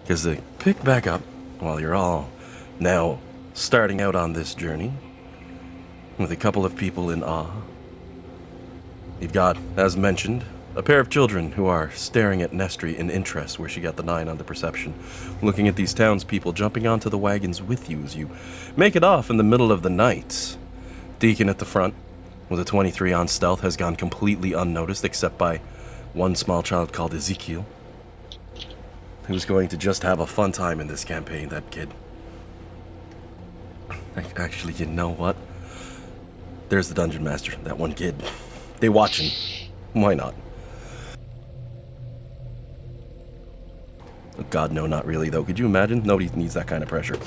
Because they pick back up while you're all now starting out on this journey with a couple of people in awe. You've got, as mentioned, a pair of children who are staring at Nestri in interest, where she got the 9 on the perception, looking at these townspeople jumping onto the wagons with you as you make it off in the middle of the night. Deacon at the front, with a 23 on stealth, has gone completely unnoticed except by one small child called Ezekiel, who's going to just have a fun time in this campaign, that kid. Actually, you know what? There's the Dungeon Master, that one kid. They watching. Why not? God, no, not really, though. Could you imagine? Nobody needs that kind of pressure.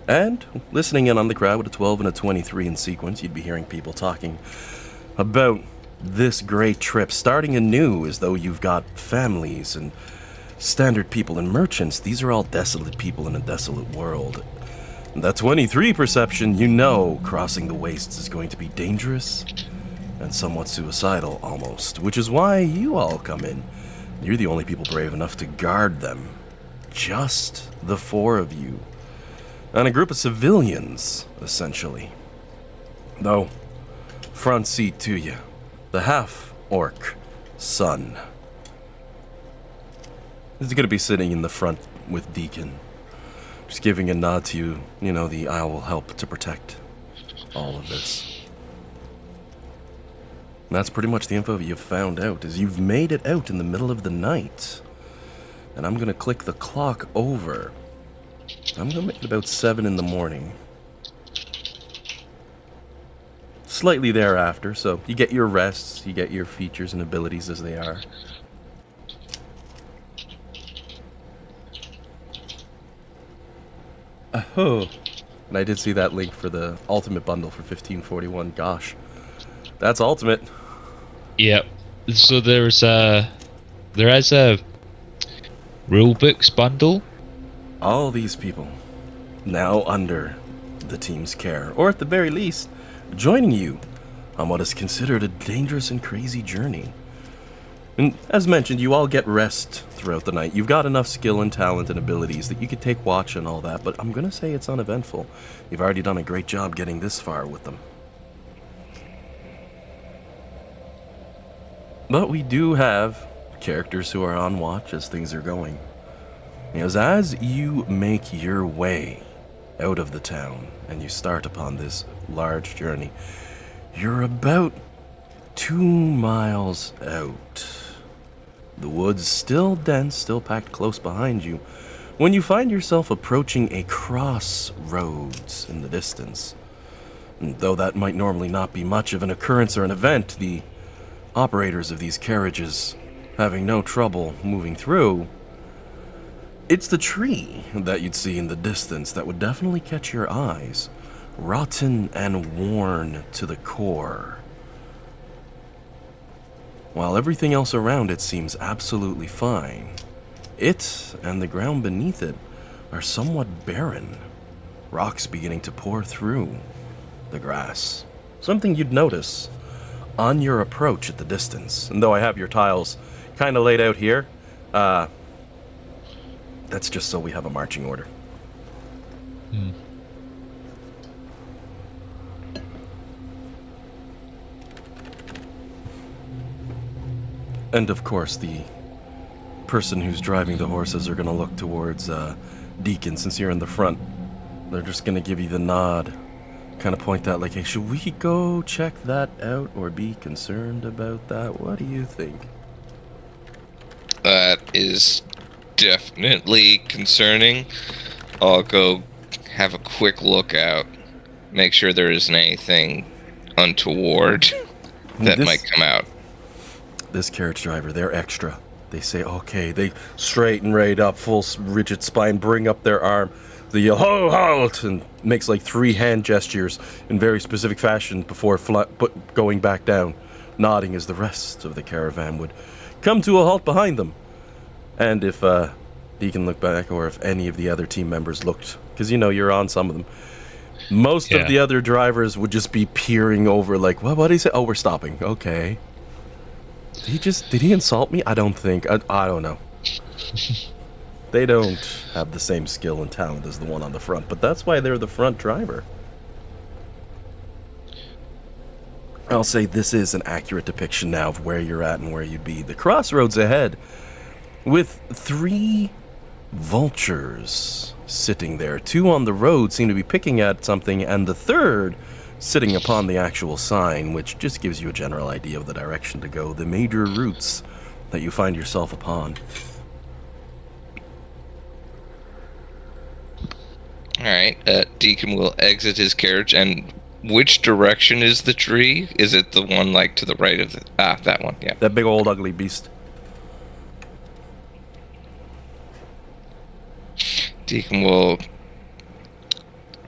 And listening in on the crowd with a 12 and a 23 in sequence, you'd be hearing people talking about this great trip, starting anew as though you've got families and standard people and merchants. These are all desolate people in a desolate world. That 23 perception, you know crossing the wastes is going to be dangerous and somewhat suicidal almost, which is why you all come in. You're the only people brave enough to guard them. Just the 4 of you. And a group of civilians, essentially. Though, front seat to you, the half-orc son. He's going to be sitting in the front with Deacon. Just giving a nod to you, the I will help to protect all of this. And that's pretty much the info you've found out, is you've made it out in the middle of the night. And I'm going to click the clock over. I'm going to make it about 7 in the morning. Slightly thereafter, so you get your rests, you get your features and abilities as they are. Oh, and I did see that link for the ultimate bundle for 1541. Gosh, that's ultimate. Yep. So there is a rulebooks bundle. All these people now under the team's care, or at the very least, joining you on what is considered a dangerous and crazy journey. And as mentioned, you all get rest throughout the night. You've got enough skill and talent and abilities that you could take watch and all that, but I'm going to say it's uneventful. You've already done a great job getting this far with them. But we do have characters who are on watch as things are going. Because as you make your way out of the town and you start upon this large journey, you're about 2 miles out. The woods still dense, still packed close behind you, when you find yourself approaching a crossroads in the distance. And though that might normally not be much of an occurrence or an event, the operators of these carriages having no trouble moving through, it's the tree that you'd see in the distance that would definitely catch your eyes, rotten and worn to the core. While everything else around it seems absolutely fine, it and the ground beneath it are somewhat barren, rocks beginning to pour through the grass. Something you'd notice on your approach at the distance. And though I have your tiles kind of laid out here, that's just so we have a marching order. And of course, the person who's driving the horses are going to look towards Deacon, since you're in the front. They're just going to give you the nod, kind of point that like, hey, should we go check that out or be concerned about that? What do you think? That is definitely concerning. I'll go have a quick look out, make sure there isn't anything untoward that might come out. This carriage driver, they're extra. They say, okay, they straighten right up, full rigid spine, bring up their arm. They yell, ho, halt, and makes like 3 hand gestures in very specific fashion before going back down, nodding as the rest of the caravan would come to a halt behind them. And if he can look back, or if any of the other team members looked, because you're on some of them, most of the other drivers would just be peering over like, what did he say? Oh, we're stopping. Okay. Did he insult me? I don't think. I don't know. They don't have the same skill and talent as the one on the front, but that's why they're the front driver. I'll say this is an accurate depiction now of where you're at and where you'd be. The crossroads ahead, with 3 vultures sitting there. 2 on the road seem to be picking at something, and the 3rd sitting upon the actual sign, which just gives you a general idea of the direction to go, the major routes that you find yourself upon. Alright, Deacon will exit his carriage, and which direction is the tree? Is it the one, like, to the right of the... that one, yeah. That big old ugly beast. Deacon will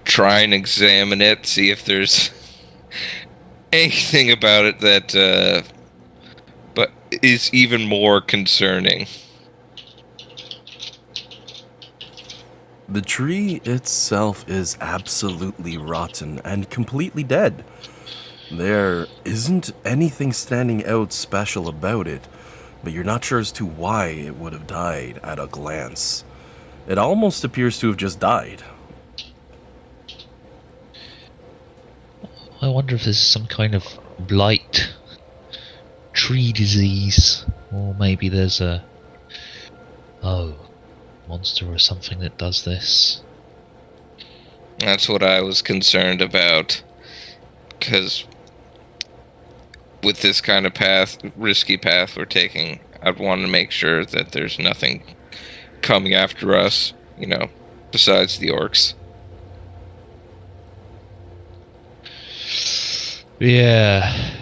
try and examine it, see if there's anything about it that, but is even more concerning. The tree itself is absolutely rotten and completely dead. There isn't anything standing out special about it, but you're not sure as to why it would have died at a glance. It almost appears to have just died. I wonder if there's some kind of blight, tree disease, or maybe there's a monster or something that does this. That's what I was concerned about, because with this kind of risky path we're taking, I'd want to make sure that there's nothing coming after us, besides the orcs. Yeah.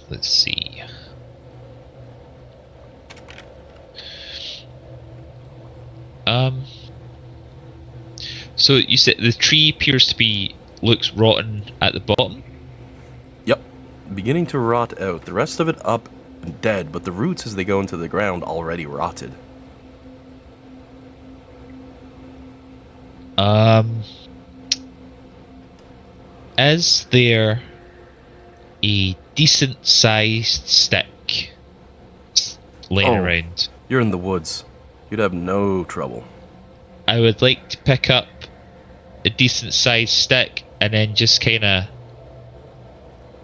Let's see. So you said the tree appears to looks rotten at the bottom? Yep. Beginning to rot out. The rest of it up and dead, but the roots as they go into the ground already rotted. Is there a decent sized stick laying around? You're in the woods. You'd have no trouble. I would like to pick up a decent sized stick and then just kind of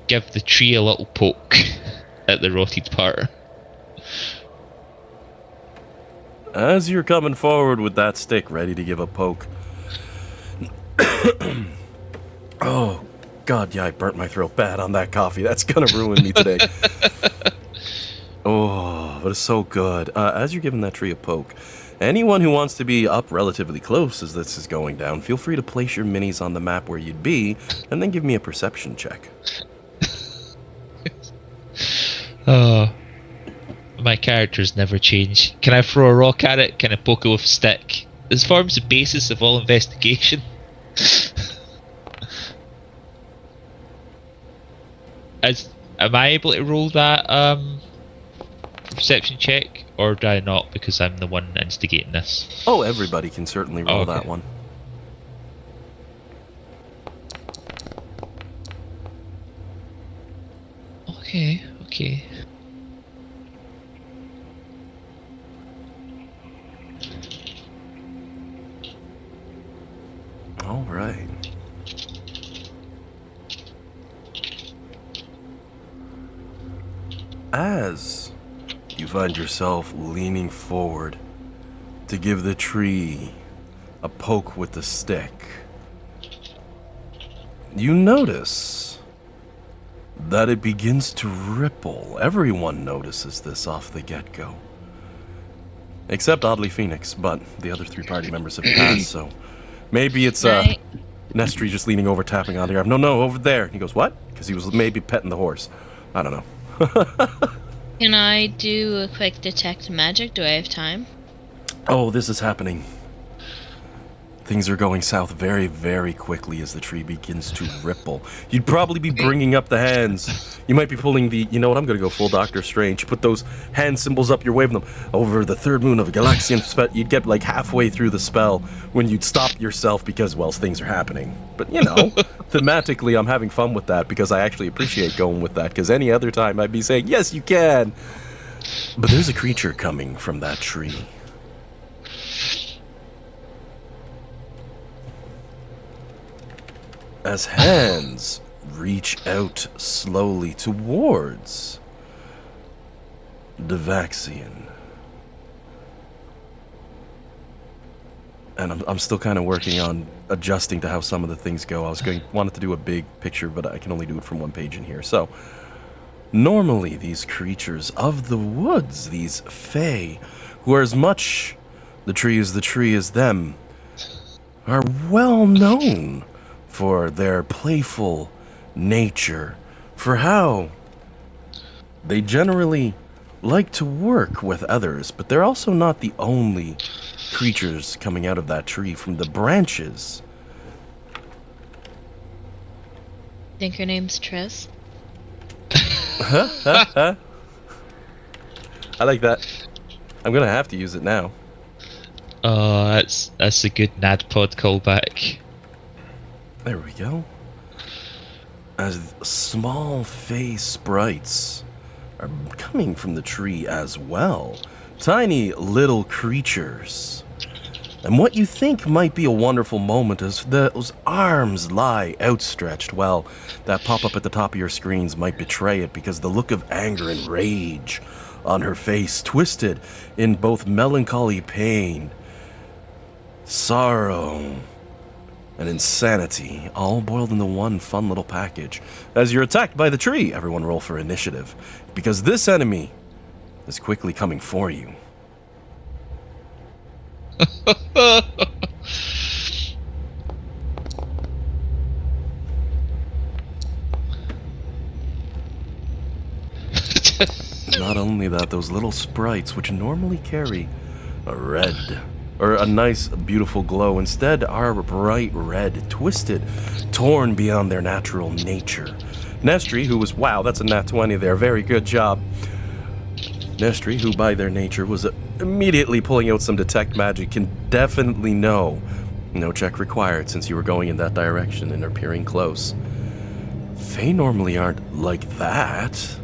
give the tree a little poke at the rotted part. As you're coming forward with that stick ready to give a poke. Oh, God, yeah, I burnt my throat bad on that coffee. That's gonna ruin me today. Oh, but it's so good. As you're giving that tree a poke, anyone who wants to be up relatively close as this is going down, feel free to place your minis on the map where you'd be, and then give me a perception check. Oh, my characters never change. Can I throw a rock at it? Can I poke it with a stick? This forms the basis of all investigation. Am I able to roll that perception check, or do I not because I'm the one instigating this? Oh, everybody can certainly roll okay. that one. Okay. All right. As you find yourself leaning forward to give the tree a poke with the stick, you notice that it begins to ripple. Everyone notices this off the get-go. Except oddly Phoenix, but the other 3 party members have passed, so maybe it's Nestry just leaning over tapping on the arm. No, over there. And he goes, what? Because he was maybe petting the horse. I don't know. Can I do a quick detect magic? Do I have time? Oh, this is happening Things are going south very, very quickly as the tree begins to ripple. You'd probably be bringing up the hands. You might be pulling the, you know what, I'm going to go full Doctor Strange. Put those hand symbols up, you're waving them over the third moon of a Galaxian spell. You'd get like halfway through the spell when you'd stop yourself because, well, things are happening. But, you know, thematically, I'm having fun with that because I actually appreciate going with that, because any other time I'd be saying, yes, you can. But there's a creature coming from that tree. As hands reach out slowly towards Devaxian. And I'm still kind of working on adjusting to how some of the things go. Wanted to do a big picture, but I can only do it from one page in here. So, normally these creatures of the woods, these fae, who are as much the tree as them, are well known for their playful nature, for how they generally like to work with others, but they're also not the only creatures coming out of that tree from the branches. Think her name's Triss? I like that. I'm gonna have to use it now. Oh, that's a good NADPOD callback. There we go. As small face sprites are coming from the tree as well. Tiny little creatures. And what you think might be a wonderful moment as those arms lie outstretched, well, that pop-up at the top of your screens might betray it, because the look of anger and rage on her face, twisted in both melancholy pain, sorrow, and insanity, all boiled into one fun little package. As you're attacked by the tree, everyone roll for initiative, because this enemy is quickly coming for you. Not only that, those little sprites, which normally carry a red, or a nice, beautiful glow, instead are bright red, twisted, torn beyond their natural nature. Nestri, who was, wow, that's a nat 20 there, very good job. Nestri, who by their nature was immediately pulling out some detect magic, can definitely know, no check required since you were going in that direction and are peering close. They normally aren't like that.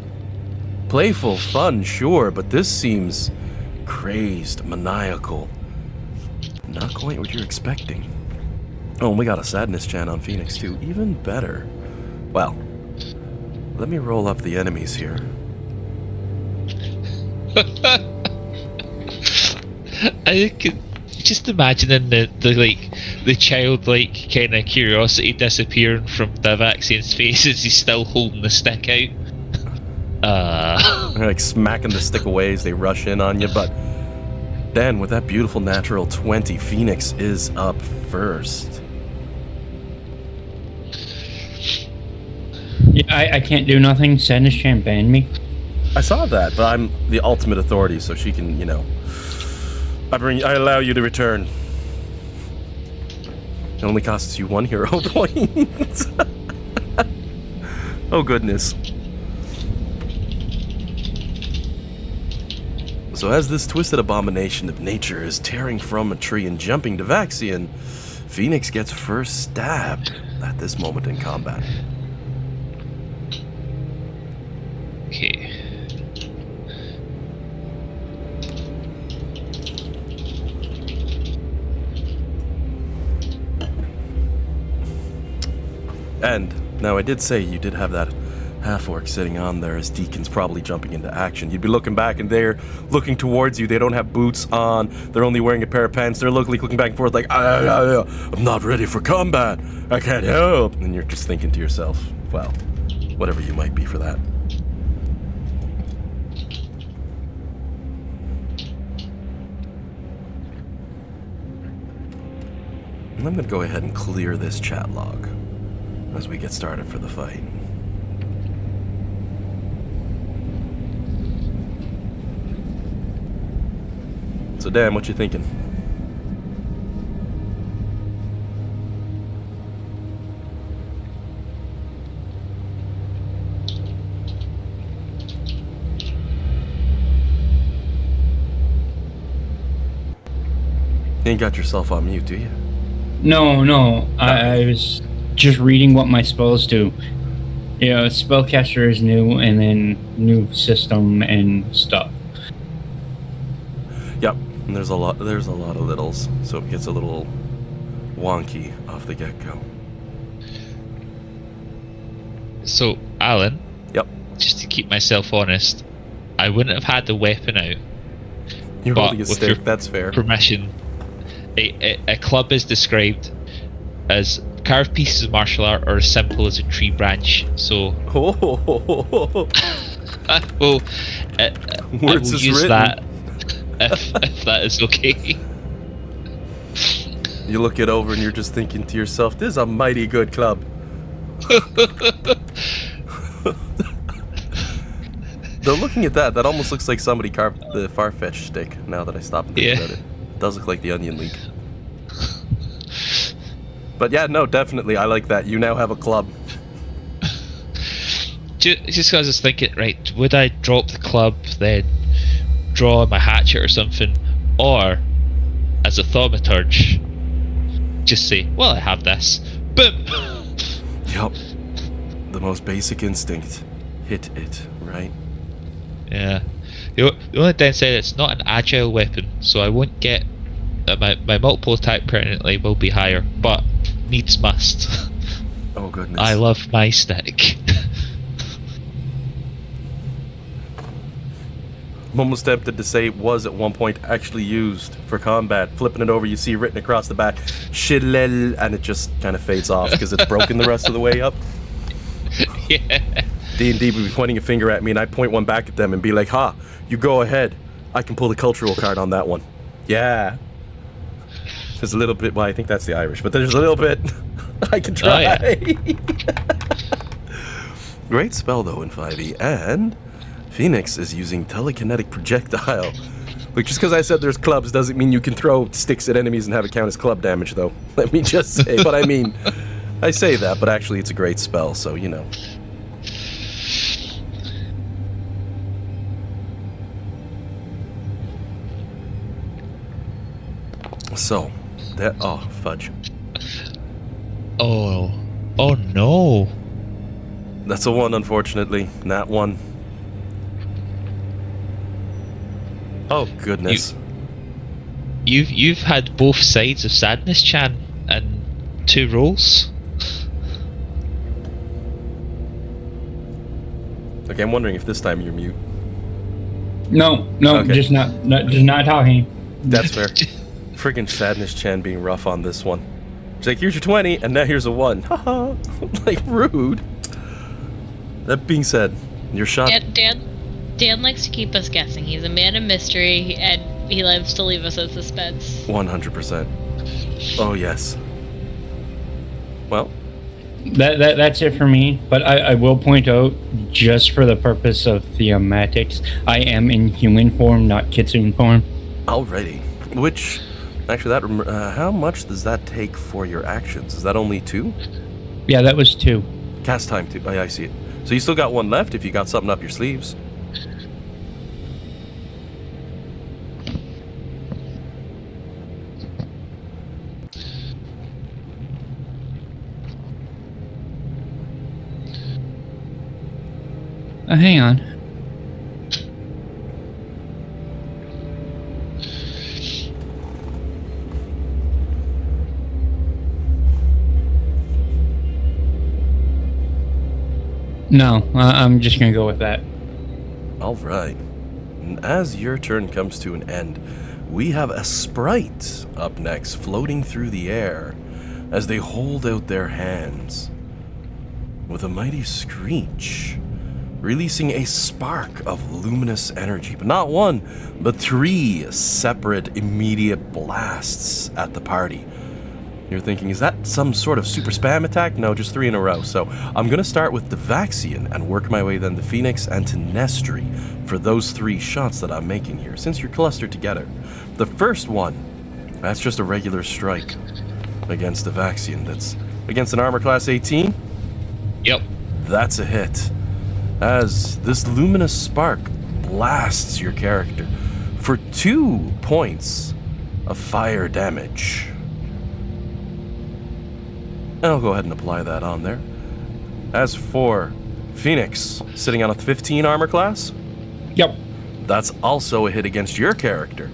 Playful, fun, sure, but this seems crazed, maniacal. Not quite what you're expecting. Oh, and we got a sadness chant on Phoenix too, even better. Well, let me roll up the enemies here. I could just imagining the childlike kind of curiosity disappearing from Devaxian's face as he's still holding the stick out. They're like smacking the stick away as they rush in on you, but then with that beautiful natural 20, Phoenix is up first. Yeah, I can't do nothing. Sadness Champ banned me. I saw that, but I'm the ultimate authority, so she can, you know. I allow you to return. It only costs you 1 hero point. Oh goodness. So as this twisted abomination of nature is tearing from a tree and jumping to Vaxian, Phoenix gets first stab at this moment in combat. Okay. And now I did say you did have that half-orc sitting on there as Deacon's probably jumping into action. You'd be looking back and they're looking towards you. They don't have boots on. They're only wearing a pair of pants. They're looking back and forth like, I'm not ready for combat. I can't help. And you're just thinking to yourself, well, whatever you might be for that. And I'm going to go ahead and clear this chat log as we get started for the fight. So Dan, what you thinking? You ain't got yourself on mute, do you? No. I was just reading what my spells do. Spellcaster is new, and then new system and stuff. Yep. And there's a lot of littles, so it gets a little wonky off the get-go. So, Alan. Yep. Just to keep myself honest, I wouldn't have had the weapon out. You're but holding a with stick, your that's fair. permission, a club is described as carved pieces of martial art or as simple as a tree branch. So, I will Words is use written. that if that is okay. You look it over and you're just thinking to yourself, this is a mighty good club. Though looking at that almost looks like somebody carved the Farfetch stick, now that I stop and think about it. It does look like the Onion League. But yeah, no, definitely, I like that. You now have a club. Just because I was thinking, right, would I drop the club, then draw my hatchet or something, or as a thaumaturge, just say, well, I have this. Boom! Yup. The most basic instinct. Hit it, right? Yeah. The only downside, it's not an agile weapon, so I won't get... my multiple attack permanently will be higher, but needs must. Oh, goodness. I love my stick. I'm almost tempted to say it was at one point actually used for combat. Flipping it over, you see written across the back, Shillel, and it just kind of fades off because it's broken the rest of the way up. Yeah. D&D would be pointing a finger at me, and I'd point one back at them and be like, ha, you go ahead. I can pull the cultural card on that one. Yeah. There's a little bit, well, I think that's the Irish, but there's a little bit I can try. Oh, yeah. Great spell, though, in 5e, and Phoenix is using telekinetic projectile. Like, just because I said there's clubs doesn't mean you can throw sticks at enemies and have it count as club damage, though. Let me just say, but I mean, I say that, but actually it's a great spell, so, you know. So, that, oh, fudge. Oh no. That's a 1, unfortunately. Not 1. Oh, goodness. You've had both sides of Sadness Chan and 2 rolls. Okay, I'm wondering if this time you're mute. No, Okay. just not talking. That's fair. Friggin' Sadness Chan being rough on this one. She's like, here's your 20, and now here's a 1. Haha. Like, rude. That being said, your shot... Dan likes to keep us guessing. He's a man of mystery, and he loves to leave us in suspense. 100%. Oh, yes. Well, That's it for me. But I will point out, just for the purpose of thematics, I am in human form, not kitsune form. alrighty. Which, actually, that how much does that take for your actions? Is that only 2? Yeah, that was 2. Cast time 2. Oh, yeah, I see it. So you still got 1 left if you got something up your sleeves. Hang on. No, I'm just gonna go with that. Alright. And as your turn comes to an end, we have a sprite up next, floating through the air as they hold out their hands with a mighty screech, releasing a spark of luminous energy, but not 1, but 3 separate immediate blasts at the party. You're thinking, is that some sort of super spam attack? No, just 3 in a row. So I'm going to start with the Vaxian and work my way then to Phoenix and to Nestri for those 3 shots that I'm making here, since you're clustered together. The first one, that's just a regular strike against the Vaxian. That's against an armor class 18. Yep. That's a hit, as this luminous spark blasts your character for 2 points of fire damage. And I'll go ahead and apply that on there. As for Phoenix, sitting on a 15 armor class, Yep. that's also a hit against your character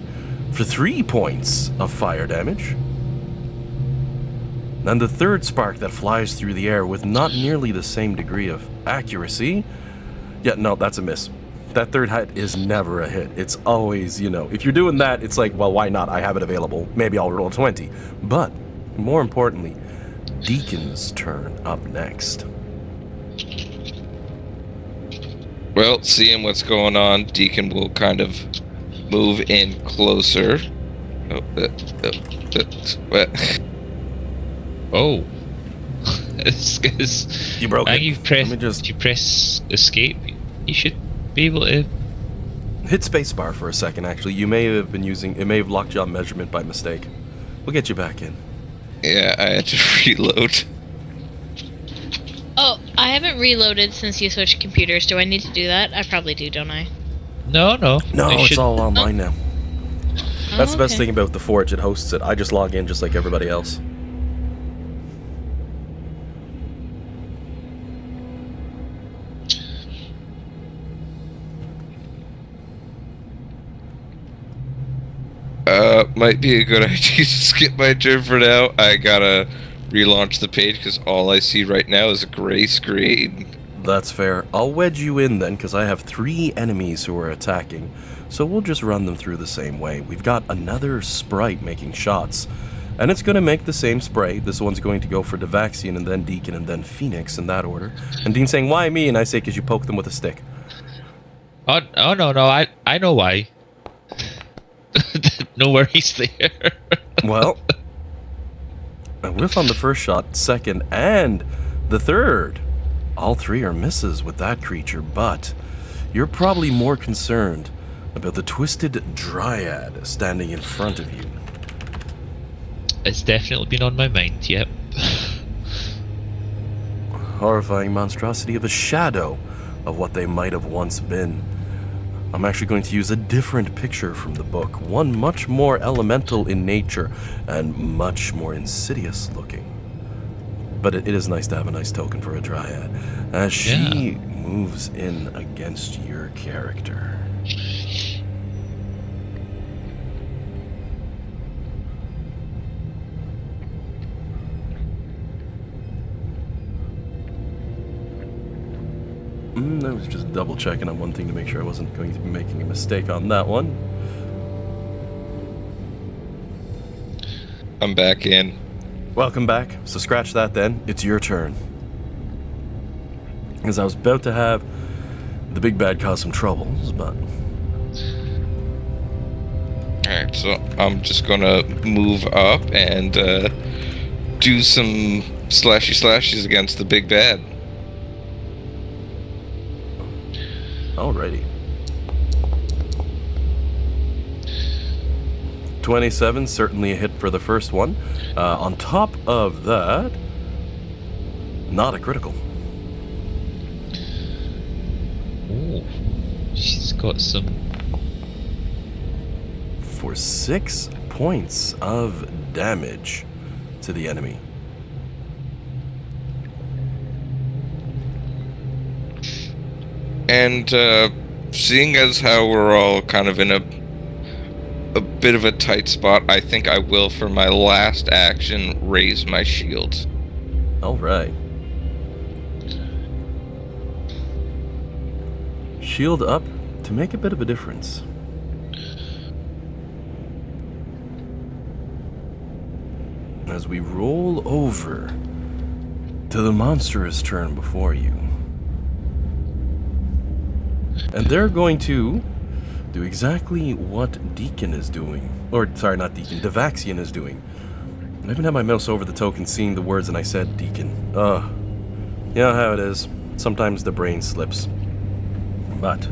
for 3 points of fire damage. And the third spark that flies through the air with not nearly the same degree of accuracy. Yeah, no, that's a miss. That third hit is never a hit. It's always, if you're doing that, it's like, well, why not? I have it available. Maybe I'll roll 20. But, more importantly, Deacon's turn up next. Well, seeing what's going on, Deacon will kind of move in closer. Oh. It's You broke it. you press, Let me just- if you press escape, you should be able to. Hit spacebar for a second, actually. You may have been it may have locked you on measurement by mistake. We'll get you back in. Yeah, I had to reload. Oh, I haven't reloaded since you switched computers. Do I need to do that? I probably do, don't I? No. No, you it's should- all online now. That's the best okay. thing about the Forge. It hosts it. I just log in just like everybody else. Might be a good idea to skip my turn for now. I gotta relaunch the page because all I see right now is a gray screen. That's fair. I'll wedge you in then, because I have 3 enemies who are attacking. So we'll just run them through the same way. We've got another sprite making shots. And it's going to make the same spray. This one's going to go for Devaxian and then Deacon and then Phoenix in that order. And Dean's saying, why me? And I say, because you poke them with a stick. Oh no! I know why. No worries there. Well, a whiff on the first shot, second, and the third. All 3 are misses with that creature, but you're probably more concerned about the twisted dryad standing in front of you. It's definitely been on my mind. Yep. Horrifying monstrosity of a shadow of what they might have once been. I'm actually going to use a different picture from the book, one much more elemental in nature and much more insidious looking. But it is nice to have a nice token for a dryad, as she moves in against your character. I was just double checking on one thing to make sure I wasn't going to be making a mistake on that one. I'm back in. Welcome back. So scratch that then. It's your turn. Because I was about to have the big bad cause some troubles, but... Alright, so I'm just gonna move up and do some slashies against the big bad. Alrighty. 27, certainly a hit for the first one. On top of that, not a critical. Oh, she's got some. For 6 points of damage to the enemy. And seeing as how we're all kind of in a bit of a tight spot, I think I will, for my last action, raise my shield. Alright. Shield up to make a bit of a difference. As we roll over to the monstrous turn before you. And they're going to do exactly what Deacon is doing. Or, sorry, not Deacon, Devaxian is doing. I even had my mouse over the token seeing the words and I said Deacon. You know how it is. Sometimes the brain slips. But,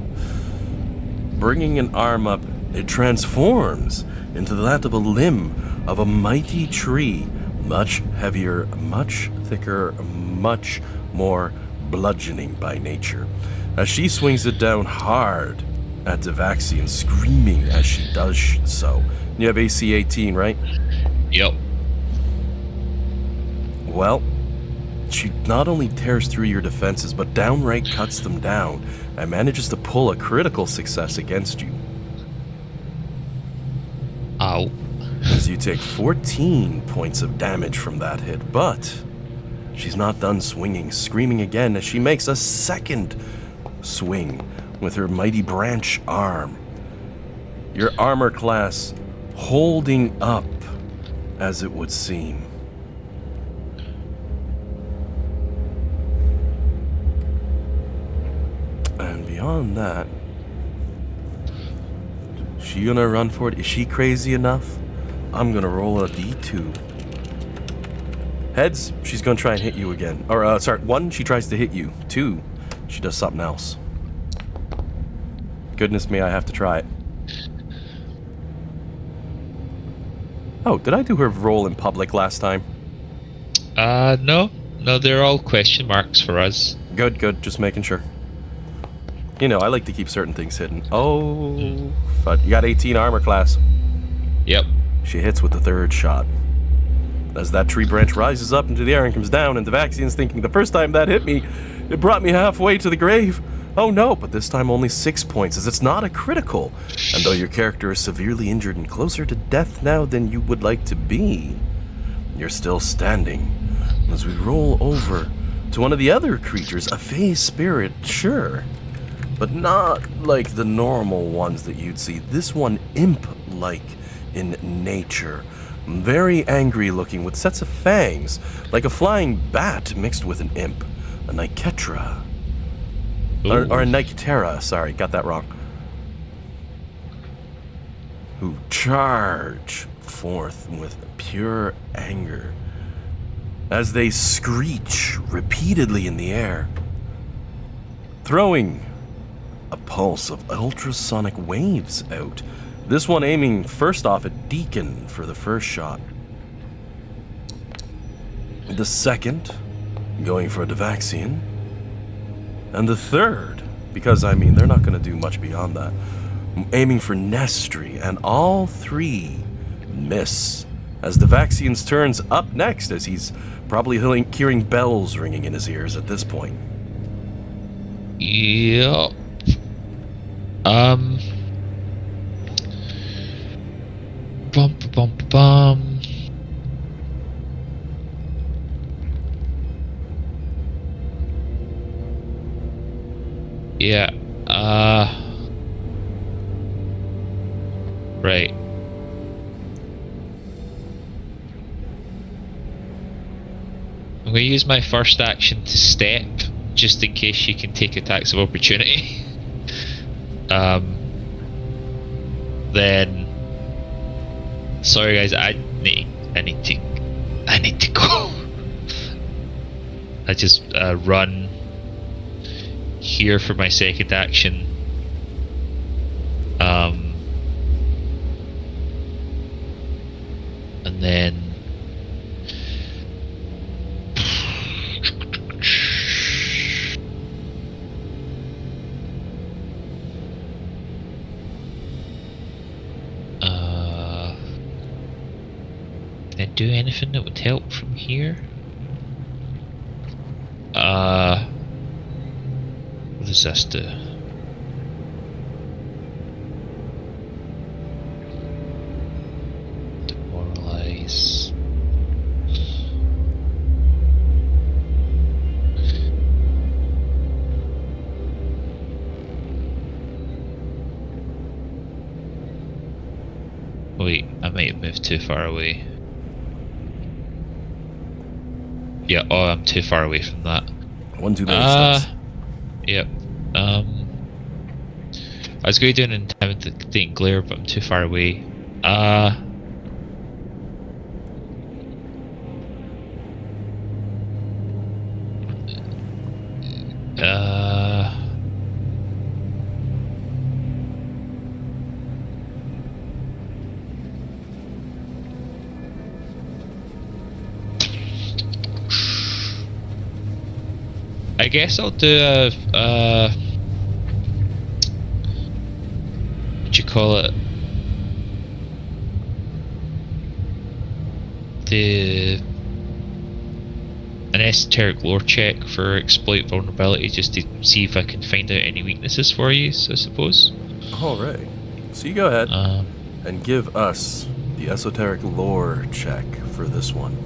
bringing an arm up, it transforms into that of a limb of a mighty tree. Much heavier, much thicker, much more bludgeoning by nature. As she swings it down hard at Devaxian, screaming as she does so, You have AC 18, right? Yep. Well, she not only tears through your defenses, but downright cuts them down and manages to pull a critical success against you. Ow. As you take 14 points of damage from that hit, but she's not done swinging, screaming again as she makes a second swing with her mighty branch arm. Your armor class holding up, as it would seem. And beyond that, she gonna run for it? Is she crazy enough? I'm gonna roll a D2. Heads, she's gonna try and hit you again. Or, sorry, 1, she tries to hit you. 2, she does something else. Goodness me, I have to try it. Oh, did I do her roll in public last time? No. No, they're all question marks for us. Good, good, just making sure. You know, I like to keep certain things hidden. Oh, but you got 18 armor class. Yep. She hits with the third shot. As that tree branch rises up into the air and comes down, and Devaxian's thinking, the first time that hit me, it brought me halfway to the grave. Oh no, but this time only 6 points, as it's not a critical. And though your character is severely injured and closer to death now than you would like to be, you're still standing. As we roll over to one of the other creatures, a fey spirit, sure, but not like the normal ones that you'd see. This one imp-like in nature. Very angry looking with sets of fangs, like a flying bat mixed with an imp. A Nyketra. Or a Nyctera, sorry, got that wrong. Who charge forth with pure anger as they screech repeatedly in the air, throwing a pulse of ultrasonic waves out. This one aiming first off at Deacon for the first shot. The second going for Devaxian. And the third, because I mean, they're not going to do much beyond that, aiming for Nestri, and all three miss. As Devaxian's turns up next, as he's probably hearing bells ringing in his ears at this point. Yep. Bum. Yeah. Right. I'm going to use my first action to step, just in case she can take attacks of opportunity. Then, sorry guys, I need to go. I just run here for my second action. And then can I do anything that would help from here? What does this do? Demoralize. Wait, I might have moved too far away. Yeah, oh, I'm too far away from that. One too many steps. Yep. I was going to do an intimidating glare, but I'm too far away. I guess I'll do a what do you call it? an esoteric lore check for exploit vulnerability, just to see if I can find out any weaknesses for you, I suppose. Alright. So you go ahead Um, and give us the esoteric lore check for this one.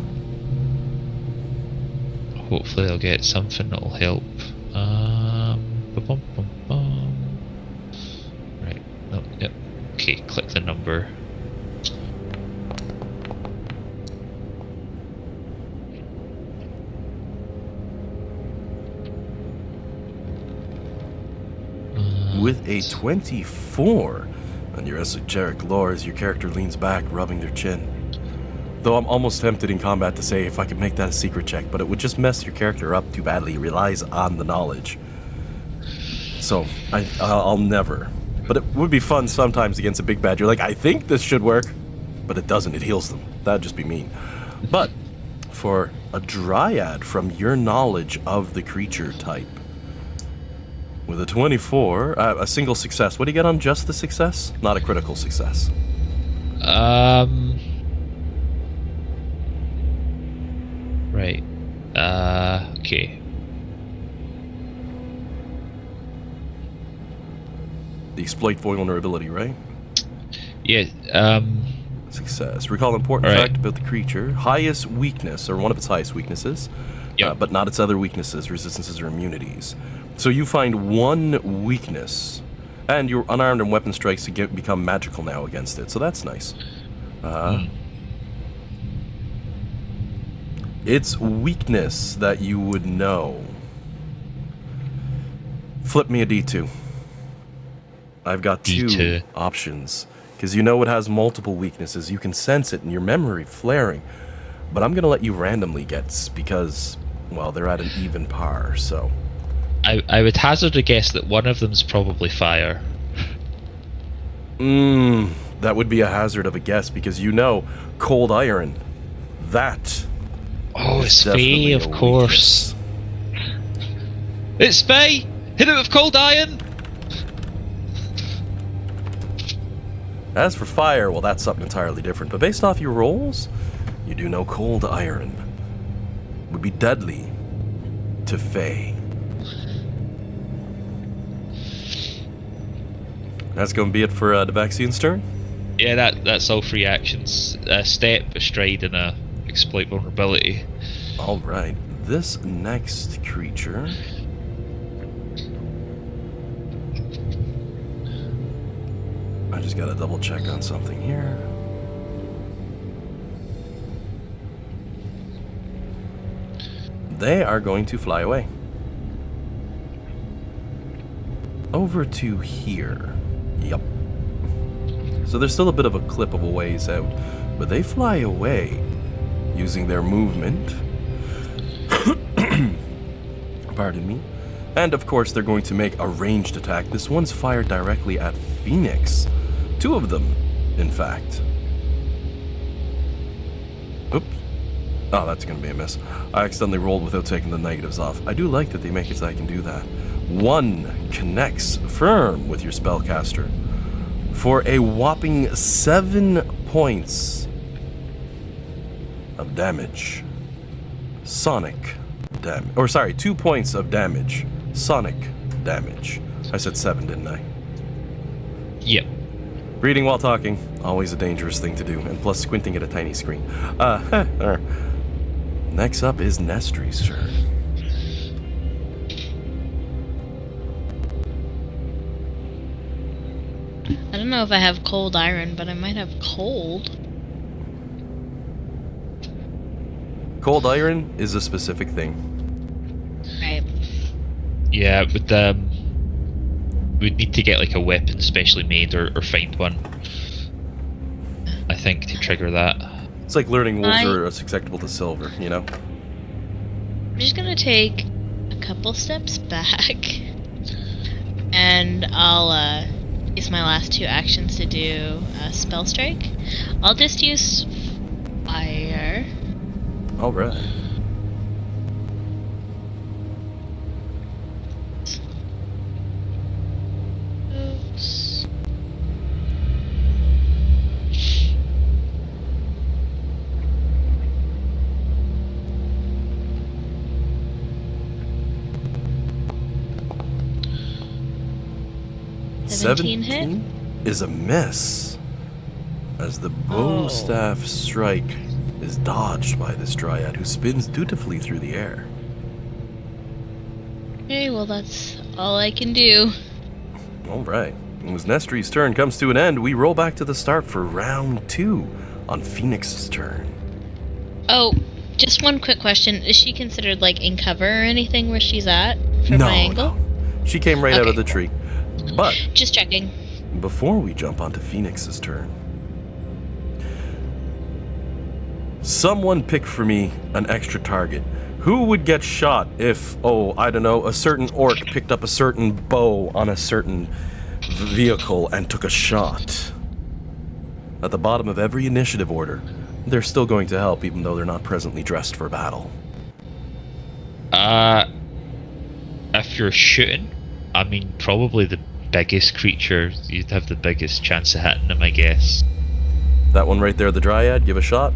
hopefully I'll get something that'll help. Ba-bum-bum-bum. Right, no, yep. Okay, click the number. With a 24 on your esoteric lore as your character leans back, rubbing their chin. Though I'm almost tempted in combat to say if I could make that a secret check, but it would just mess your character up too badly. It relies on the knowledge. So, I'll never. But it would be fun sometimes against a big bad. You're like, I think this should work, but it doesn't. It heals them. That'd just be mean. But for a dryad from your knowledge of the creature type, with a 24, a single success. What do you get on just the success? Not a critical success. Right. Okay. The exploit vulnerability, right? Yeah, Success. Recall important Right. fact about the creature. Highest weakness, or one of its highest weaknesses, Yep. but not its other weaknesses, resistances, or immunities. So you find one weakness, and your unarmed and weapon strikes become magical now against it. So that's nice. Its weakness that you would know. Flip me a D2. I've got two D2. options. Because you know it has multiple weaknesses. You can sense it in your memory flaring. But I'm going to let you randomly get, because, well, they're at an even par, so. I would hazard a guess that one of them's probably fire. That would be a hazard of a guess, because you know cold iron. That Oh, is it's definitely Faye, a of course. weakness. It's Faye! Hit it with cold iron! As for fire, well, that's something entirely different. But based off your rolls, you do know cold iron would be deadly to Faye. That's going to be it for Devaxian's turn. Yeah, that's all free actions. A step, a stride, and a exploit vulnerability. All right, this next creature. I just got to double check on something here. They are going to fly away. Over to here. Yep. So there's still a bit of a clip of a ways out, but they fly away using their movement. Pardon me. And of course, they're going to make a ranged attack. This one's fired directly at Phoenix. Two of them, in fact. Oops. Oh, that's going to be a miss. I accidentally rolled without taking the negatives off. I do like that they make it so I can do that. One connects firm with your spellcaster for a whopping 7 points of damage. Sonic damage. Or sorry, 2 points of damage. Sonic damage. I said 7, didn't I? Yep. Reading while talking, always a dangerous thing to do, and plus squinting at a tiny screen. Next up is Nestri's turn. I don't know if I have cold iron, but I might have cold. Cold iron is a specific thing. Right. Yeah, we'd need to get like a weapon specially made or find one, I think, to trigger that. It's like learning wolves are susceptible to silver, you know? I'm just gonna take a couple steps back, and I'll use my last 2 actions to do a spell strike. I'll just use fire. Alright. Oops. 17 hit? is a miss, as the bow staff strike is dodged by this dryad, who spins dutifully through the air. Okay, well that's all I can do. All right. As Nestri's turn comes to an end, we roll back to the start for round 2 on Phoenix's turn. Oh, just one quick question. Is she considered, like, in cover or anything where she's at from my angle? No. She came right out of the tree. But Just checking. before we jump onto Phoenix's turn, someone pick for me an extra target. Who would get shot if, I don't know, a certain orc picked up a certain bow on a certain vehicle and took a shot? At the bottom of every initiative order, they're still going to help even though they're not presently dressed for battle. If you're shooting, I mean, probably the biggest creature, you'd have the biggest chance of hitting them, I guess. That one right there, the dryad, give a shot.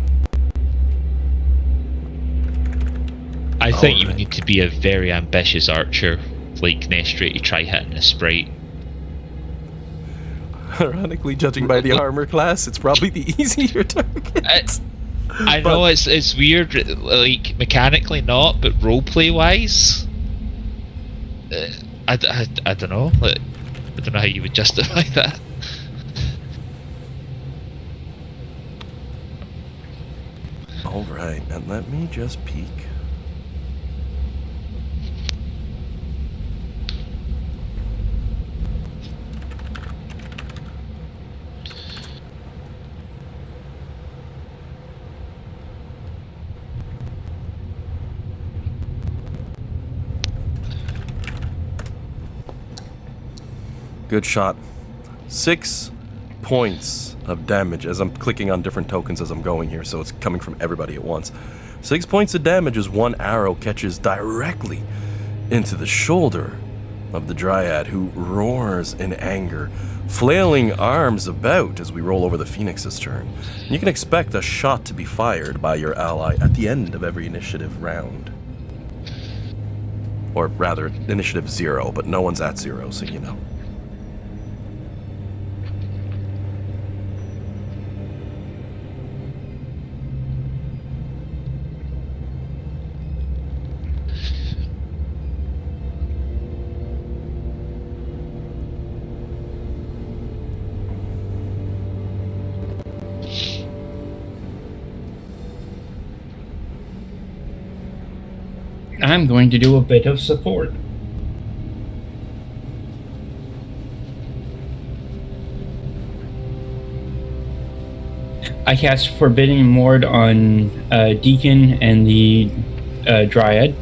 I think you Alright. need to be a very ambitious archer, like Nestri, to try hitting a sprite. Ironically, judging by the armor class, it's probably the easier target. I know it's weird, like mechanically not, but roleplay wise, I don't know. Like, I don't know how you would justify that. Alright, and let me just peek. Good shot. 6 points of damage as I'm clicking on different tokens as I'm going here, so it's coming from everybody at once. 6 points of damage as one arrow catches directly into the shoulder of the dryad, who roars in anger, flailing arms about as we roll over the Phoenix's turn. You can expect a shot to be fired by your ally at the end of every initiative round. Or rather, initiative 0, but no one's at 0, so you know. I'm going to do a bit of support. I cast Forbidden Ward on Deacon and the Dryad.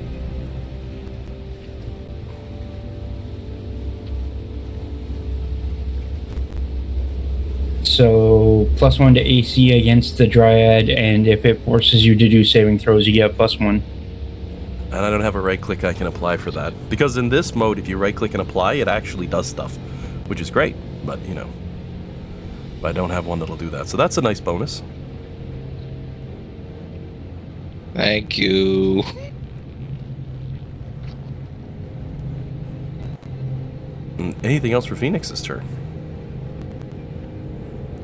So +1 to AC against the Dryad, and if it forces you to do saving throws, you get +1. And I don't have a right click I can apply for that. Because in this mode, if you right click and apply, it actually does stuff, which is great. But, you know, I don't have one that'll do that. So that's a nice bonus. Thank you. And anything else for Phoenix's turn?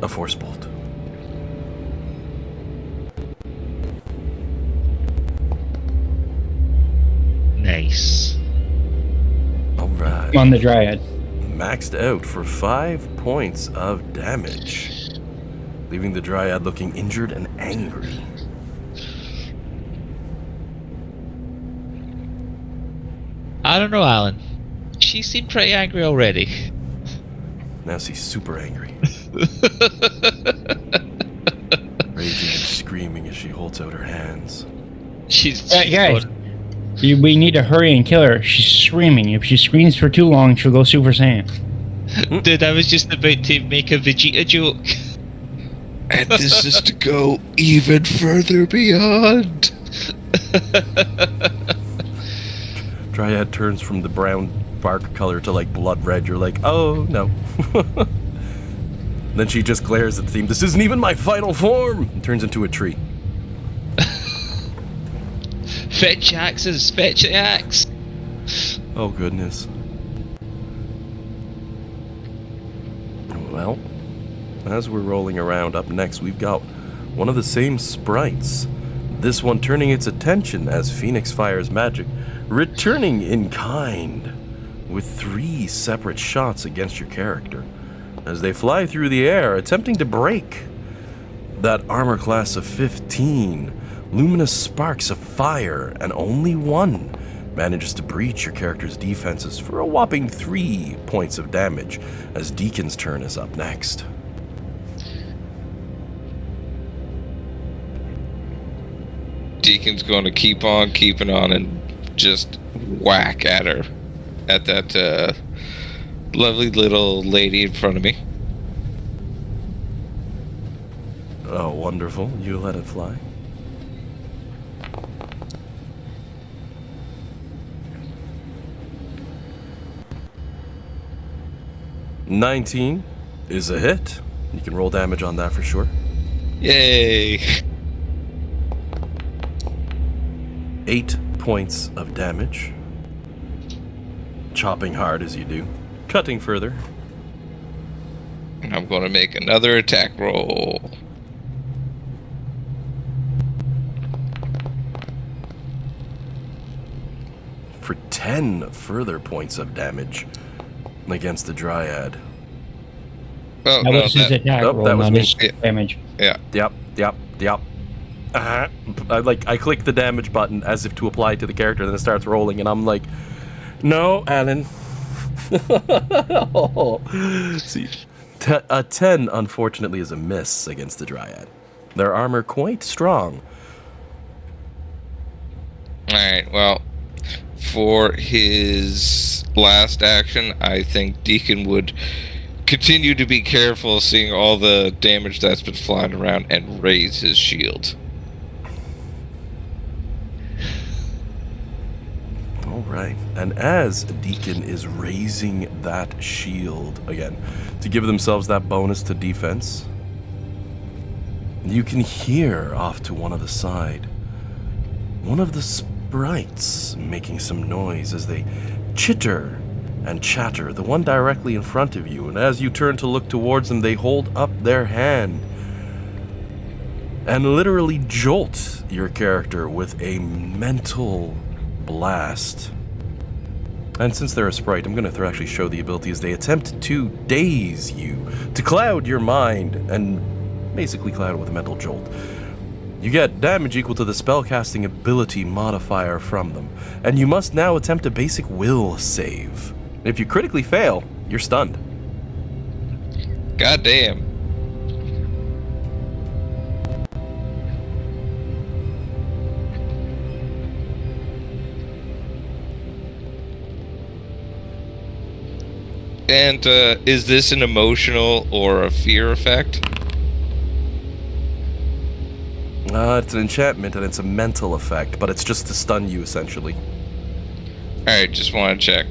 A Force Bolt. Nice. Alright. On the Dryad. Maxed out for 5 points of damage, leaving the Dryad looking injured and angry. I don't know, Alan. She seemed pretty angry already. Now she's super angry. Raging and screaming as she holds out her hands. she's Guys, gone. we need to hurry and kill her. She's screaming. If she screams for too long, she'll go Super Saiyan. Dude, I was just about to make a Vegeta joke. And this is to go even further beyond. Dryad turns from the brown bark color to like blood red. You're like, oh no. Then she just glares at the team. This isn't even my final form! And turns into a tree. Fetch axes, fetch the axe. Oh goodness. Well, as we're rolling around, up next we've got one of the same sprites. This one turning its attention as Phoenix fires magic, returning in kind with 3 separate shots against your character as they fly through the air, attempting to break that armor class of 15. Luminous sparks of fire, and only one manages to breach your character's defenses for a whopping 3 points of damage, as Deacon's turn is up next. Deacon's going to keep on keeping on and just whack at her. At that lovely little lady in front of me. Oh, wonderful. You let it fly. $19 is a hit. You can roll damage on that for sure. Yay! 8 points of damage. Chopping hard as you do. Cutting further. And I'm going to make another attack roll. For 10 further points of damage against the Dryad. Oh, That no, was his attack nope, roll, that was not me. his damage. yeah. Yep. I click the damage button as if to apply it to the character, then it starts rolling, and I'm like, no, Alan. See, a 10 unfortunately is a miss against the Dryad. Their armor quite strong. Alright, well, for his last action, I think Deacon would continue to be careful seeing all the damage that's been flying around and raise his shield. Alright, and as Deacon is raising that shield again to give themselves that bonus to defense, you can hear off to one of the side one of the sprites making some noise as they chitter and chatter, the one directly in front of you, and as you turn to look towards them, they hold up their hand and literally jolt your character with a mental blast. And since they're a sprite, I'm going to actually show the ability as they attempt to daze you, to cloud your mind, and basically cloud it with a mental jolt. You get damage equal to the spellcasting ability modifier from them, and you must now attempt a basic will save. If you critically fail, you're stunned. God damn. And is this an emotional or a fear effect? It's an enchantment and it's a mental effect, but it's just to stun you essentially. Alright, just want to check.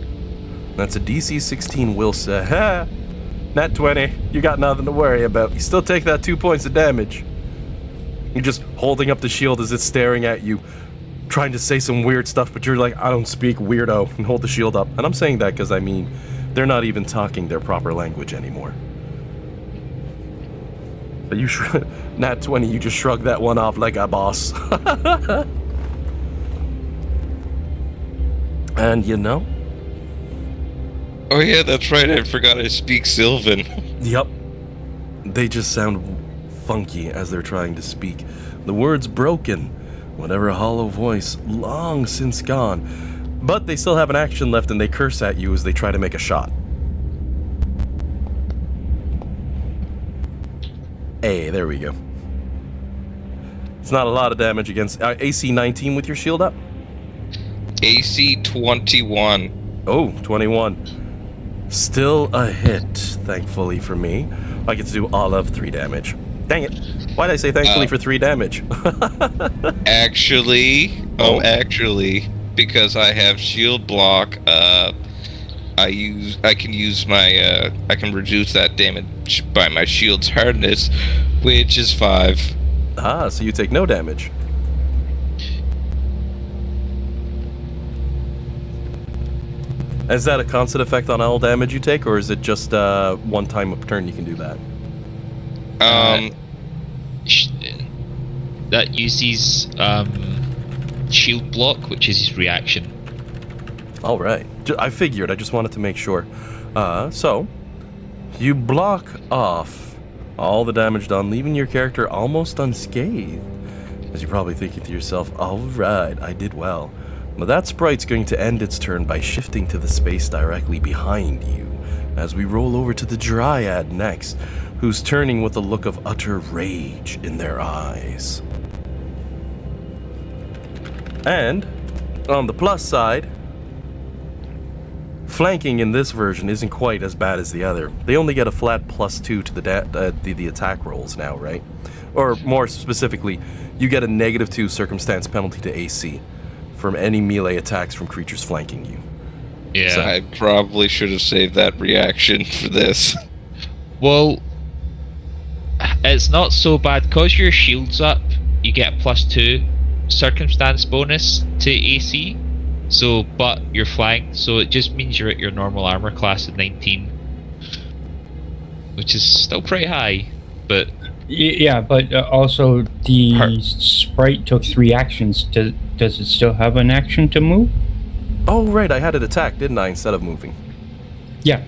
That's a DC 16 will save. Ha! Nat 20. You got nothing to worry about. You still take that 2 points of damage. You're just holding up the shield as it's staring at you, trying to say some weird stuff, but you're like, I don't speak, weirdo, and hold the shield up. And I'm saying that because, I mean, they're not even talking their proper language anymore. But you Nat 20, you just shrug that one off like a boss. And you know? Oh yeah, that's right, I forgot I speak Sylvan. Yep. They just sound funky as they're trying to speak. The words broken, whatever hollow voice, long since gone. But they still have an action left and they curse at you as they try to make a shot. Hey, there we go. It's not a lot of damage against AC 19 with your shield up. AC 21. Oh, 21. Still a hit, thankfully for me. I get to do all of 3 damage. Dang it. Why'd I say thankfully for 3 damage? Actually, because I have shield block, I can reduce that damage by my shield's hardness, which is 5. Ah, so you take no damage. Is that a constant effect on all damage you take, or is it just one time a turn you can do that? That uses shield block, which is his reaction. All right. I figured. I just wanted to make sure. So you block off all the damage done, leaving your character almost unscathed. As you're probably thinking to yourself, all right, I did well. But that sprite's going to end its turn by shifting to the space directly behind you, as we roll over to the Dryad next, who's turning with a look of utter rage in their eyes. And, on the plus side, flanking in this version isn't quite as bad as the other. They only get a flat +2 to the attack rolls now, right? Or more specifically, you get a -2 circumstance penalty to AC from any melee attacks from creatures flanking you. Yeah. So I probably should have saved that reaction for this. Well, it's not so bad because your shield's up. You get a +2 circumstance bonus to AC. So, but you're flanked, so it just means you're at your normal armor class of 19, which is still pretty high. But Yeah, but also the sprite took 3 actions. Does it still have an action to move? Oh, right, I had it attack, didn't I, instead of moving? Yeah.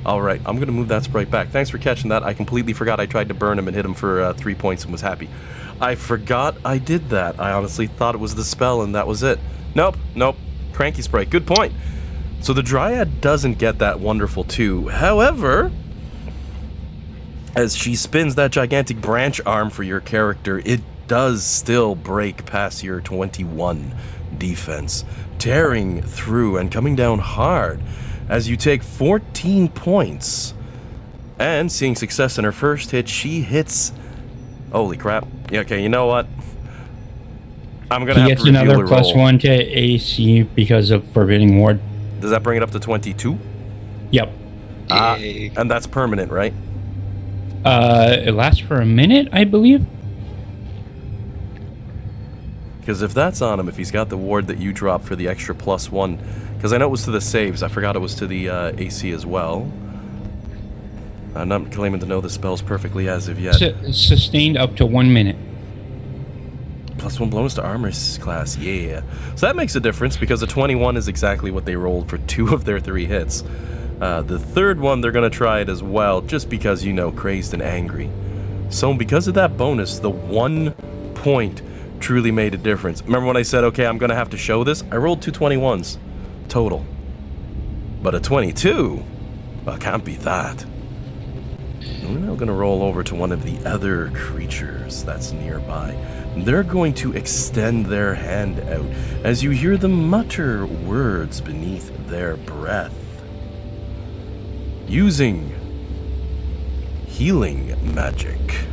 All right, I'm going to move that sprite back. Thanks for catching that. I completely forgot I tried to burn him and hit him for 3 points and was happy. I forgot I did that. I honestly thought it was the spell and that was it. Nope. Cranky sprite. Good point. So the Dryad doesn't get that wonderful 2. However, as she spins that gigantic branch arm for your character, it does still break past your 21 defense, tearing through and coming down hard as you take 14 points. And seeing success in her first hit, she hits... Holy crap. Yeah, okay, you know what? I'm going to have to He gets reveal another the roll. +1 to AC because of Forbidding Ward. Does that bring it up to 22? Yep. Yay. And that's permanent, right? It lasts for a minute, I believe. Because if that's on him, if he's got the ward that you dropped for the extra +1, because I know it was to the saves, I forgot it was to the AC as well. I'm not claiming to know the spells perfectly as of yet. Sustained up to 1 minute. +1 bonus to armor class, yeah. So that makes a difference because a 21 is exactly what they rolled for 2 of their 3 hits. The third one, they're going to try it as well, just because, you know, crazed and angry. So because of that bonus, the 1 point truly made a difference. Remember when I said, okay, I'm going to have to show this? I rolled 2 21s total. But a 22? Well, can't be that. We're now going to roll over to one of the other creatures that's nearby. They're going to extend their hand out as you hear them mutter words beneath their breath. Using healing magic.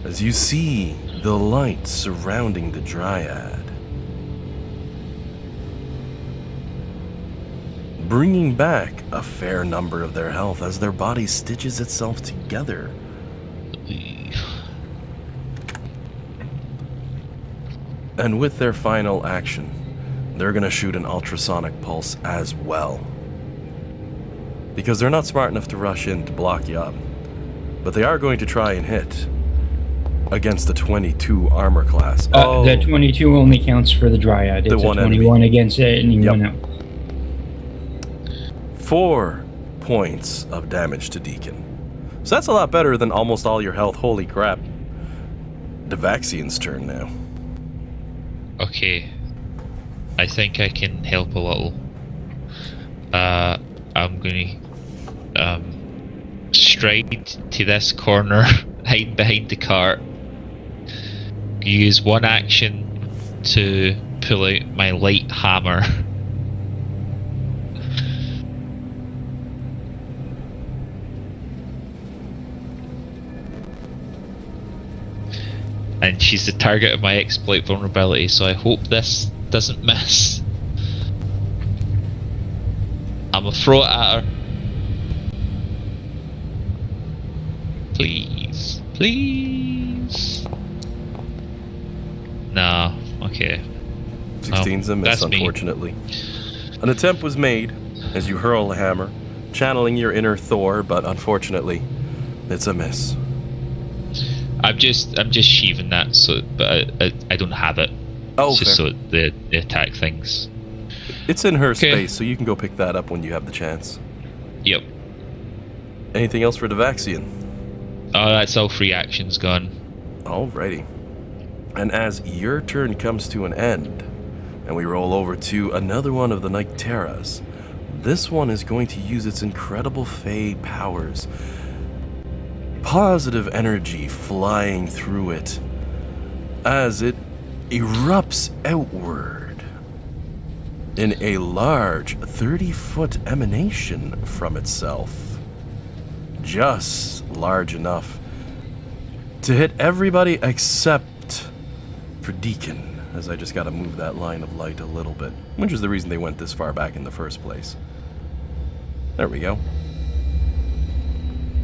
As you see the light surrounding the Dryad, bringing back a fair number of their health as their body stitches itself together. And with their final action, they're going to shoot an ultrasonic pulse as well. Because they're not smart enough to rush in to block you up. But they are going to try and hit against the 22 armor class. The 22 only counts for the Dryad. It's The one a 21 enemy. against anyone Yep. else. 4 points of damage to Deacon. So that's a lot better than almost all your health. Holy crap. Devaxian's turn now. okay, I think I can help a little. I'm gonna stride to this corner, hide behind the cart. Use one action to pull out my light hammer. And she's the target of my exploit vulnerability, so I hope this doesn't miss. I'm gonna throw it at her. Please. Please. No, okay. 16's a miss, that's me. unfortunately. An attempt was made as you hurl a hammer, channeling your inner Thor, but unfortunately, it's a miss. I'm just sheaving that, so but I don't have it. Oh, it's just fair. so the attack things. It's in her Okay. space, so you can go pick that up when you have the chance. Yep. Anything else for Devaxian? Oh, that's all free actions gone. Alrighty. And as your turn comes to an end, and we roll over to another one of the Nycteras, this one is going to use its incredible Fey powers. Positive energy flying through it as it erupts outward in a large 30-foot emanation from itself. Just large enough to hit everybody except for Deacon, as I just gotta move that line of light a little bit, which is the reason they went this far back in the first place. There we go.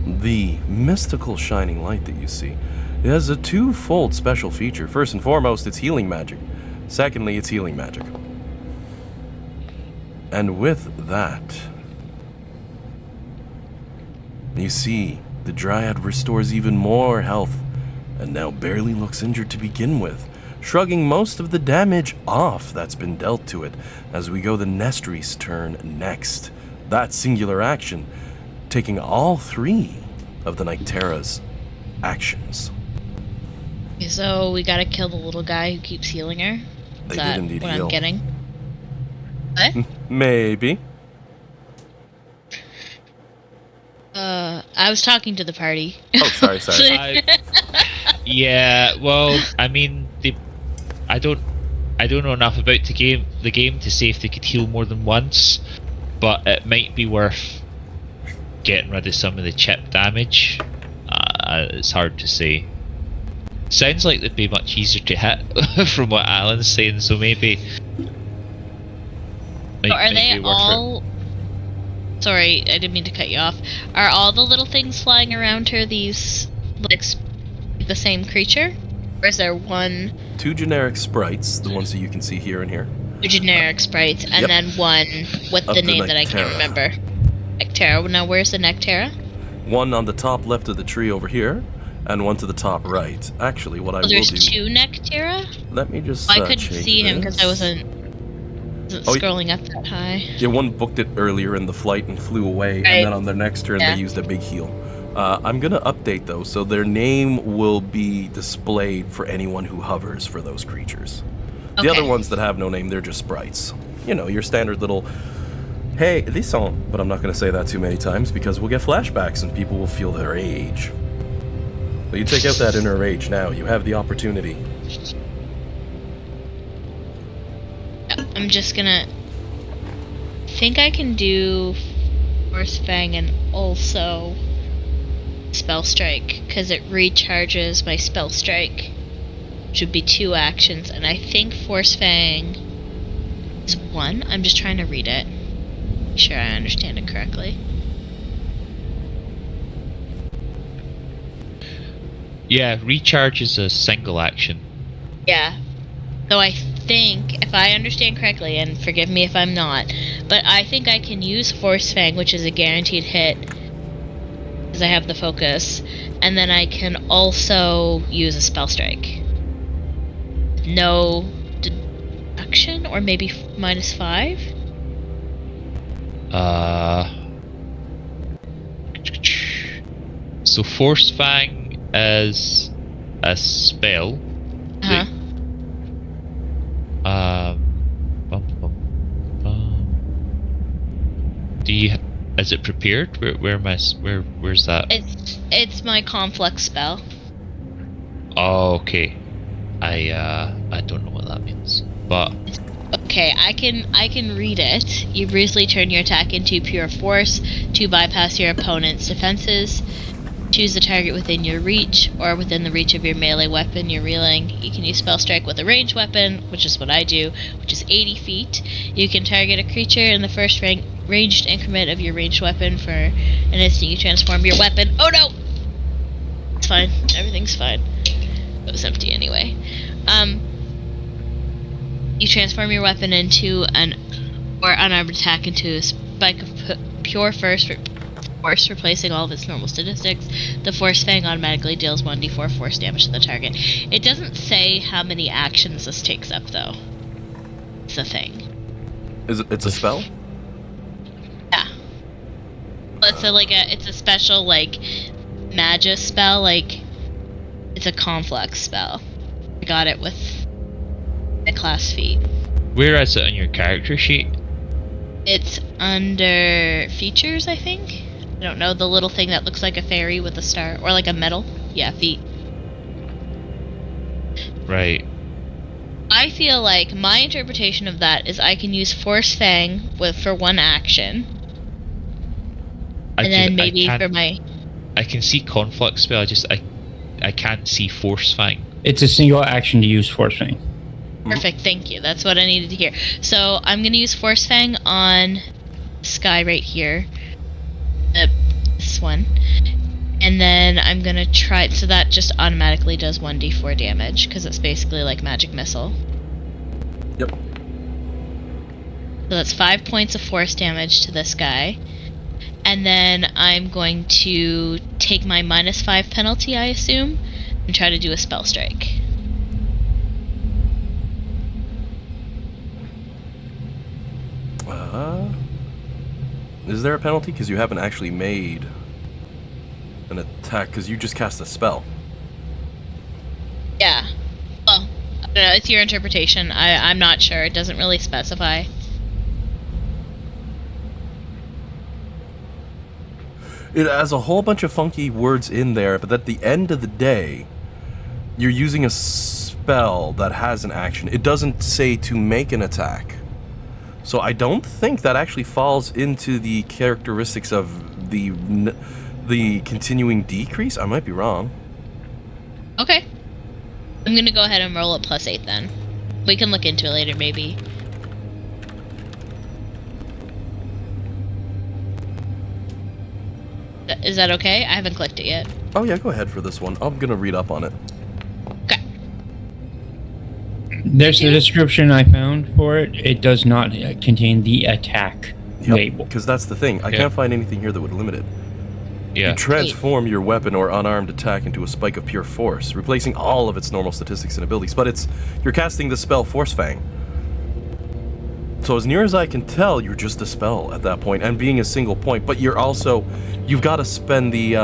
The mystical shining light that you see has a twofold special feature. First and foremost, it's healing magic. Secondly, it's healing magic. And with that, you see the Dryad restores even more health and now barely looks injured to begin with, shrugging most of the damage off that's been dealt to it as we go the Nestry's turn next. That singular action taking all three of the Nyctera's actions. So we gotta kill the little guy who keeps healing her? Is They that did indeed what heal. I'm getting? What? Maybe. I was talking to the party. Oh, sorry. Yeah, well, I mean, I don't know enough about the game to say if they could heal more than once, but it might be worth getting rid of some of the chip damage. It's hard to say. Sounds like they'd be much easier to hit from what Alan's saying, so maybe. So are might they be worth it. all... Sorry, I didn't mean to cut you off. Are all the little things flying around her these, like, the same creature? Or is there one... Two generic sprites, the ones that you can see here and here. Two generic sprites, and Yep. then one with Of the the name that I can't Nyctera. remember. Nyctera. Now, where's the Nyctera? One on the top left of the tree over here, and one to the top right. Actually, what I Oh, will there's do... two Nyctera? Let me just I couldn't change see him because I this. wasn't Oh, scrolling up that high. Yeah, one booked it earlier in the flight and flew away, Right. and then on their next turn Yeah. they used a big heal. I'm gonna update those, so their name will be displayed for anyone who hovers for those creatures. The Okay. other ones that have no name, they're just sprites. You know, your standard little, hey, this song. But I'm not gonna say that too many times because we'll get flashbacks and people will feel their age. But you take out that inner rage now. You have the opportunity. I'm just gonna... think I can do Force Fang and also Spell Strike, because it recharges my Spell Strike, which would be 2 actions, and I think Force Fang is 1. I'm just trying to read it. Make sure I understand it correctly. Yeah, recharge is a single action. Yeah. So I think, if I understand correctly, and forgive me if I'm not, but I think I can use Force Fang, which is a guaranteed hit, because I have the focus, and then I can also use a Spell Strike. No deduction, or maybe -5? So Force Fang is a spell. Uh-huh. Bum, bum, bum. Do you? Is it prepared? Where's that? It's my Conflux spell. Oh, okay. I don't know what that means, but Okay, I can read it. You briefly turn your attack into pure force to bypass your opponent's defenses. Choose the target within your reach or within the reach of your melee weapon you're wielding. You can use Spell Strike with a ranged weapon, which is what I do, which is 80 feet. You can target a creature in the first ranged increment of your ranged weapon for an instant. You transform your weapon. Oh no! It's fine. Everything's fine. It was empty anyway. You transform your weapon into an or unarmed attack into a spike of pure force, replacing all of its normal statistics. The Force Fang automatically deals 1d4 force damage to the target. It doesn't say how many actions this takes up, though. It's a thing. It's a spell? Yeah. Well, it's a special Magus spell. It's a conflux spell. I got it with a class feat. Where is it on your character sheet? It's under features, I think. I don't know, the little thing that looks like a fairy with a star, or like a medal. Yeah, feet. Right. I feel like my interpretation of that is I can use Force Fang for one action, and then maybe for my... I can see conflict spell, I can't see Force Fang. It's a single action to use Force Fang. Perfect, thank you. That's what I needed to hear. So I'm going to use Force Fang on this guy right here. This one. And then I'm going to try... So that just automatically does 1d4 damage, because it's basically like Magic Missile. Yep. So that's 5 points of force damage to this guy. And then I'm going to take my -5 penalty, I assume, and try to do a Spell Strike. Is there a penalty? Because you haven't actually made an attack, because you just cast a spell. Yeah. Well, I don't know, it's your interpretation. I'm not sure. It doesn't really specify. It has a whole bunch of funky words in there, but at the end of the day, you're using a spell that has an action. It doesn't say to make an attack. So I don't think that actually falls into the characteristics of the continuing decrease. I might be wrong. Okay. I'm gonna go ahead and roll a +8 then. We can look into it later, maybe. Is that okay? I haven't clicked it yet. Oh yeah, go ahead for this one. I'm gonna read up on it. Okay. There's a description I found for it. It does not contain the attack label. Because that's the thing. I can't find anything here that would limit it. Yeah. You transform your weapon or unarmed attack into a spike of pure force, replacing all of its normal statistics and abilities. But you're casting the spell Force Fang. So as near as I can tell, you're just a spell at that point, and being a single point. But you've got to spend the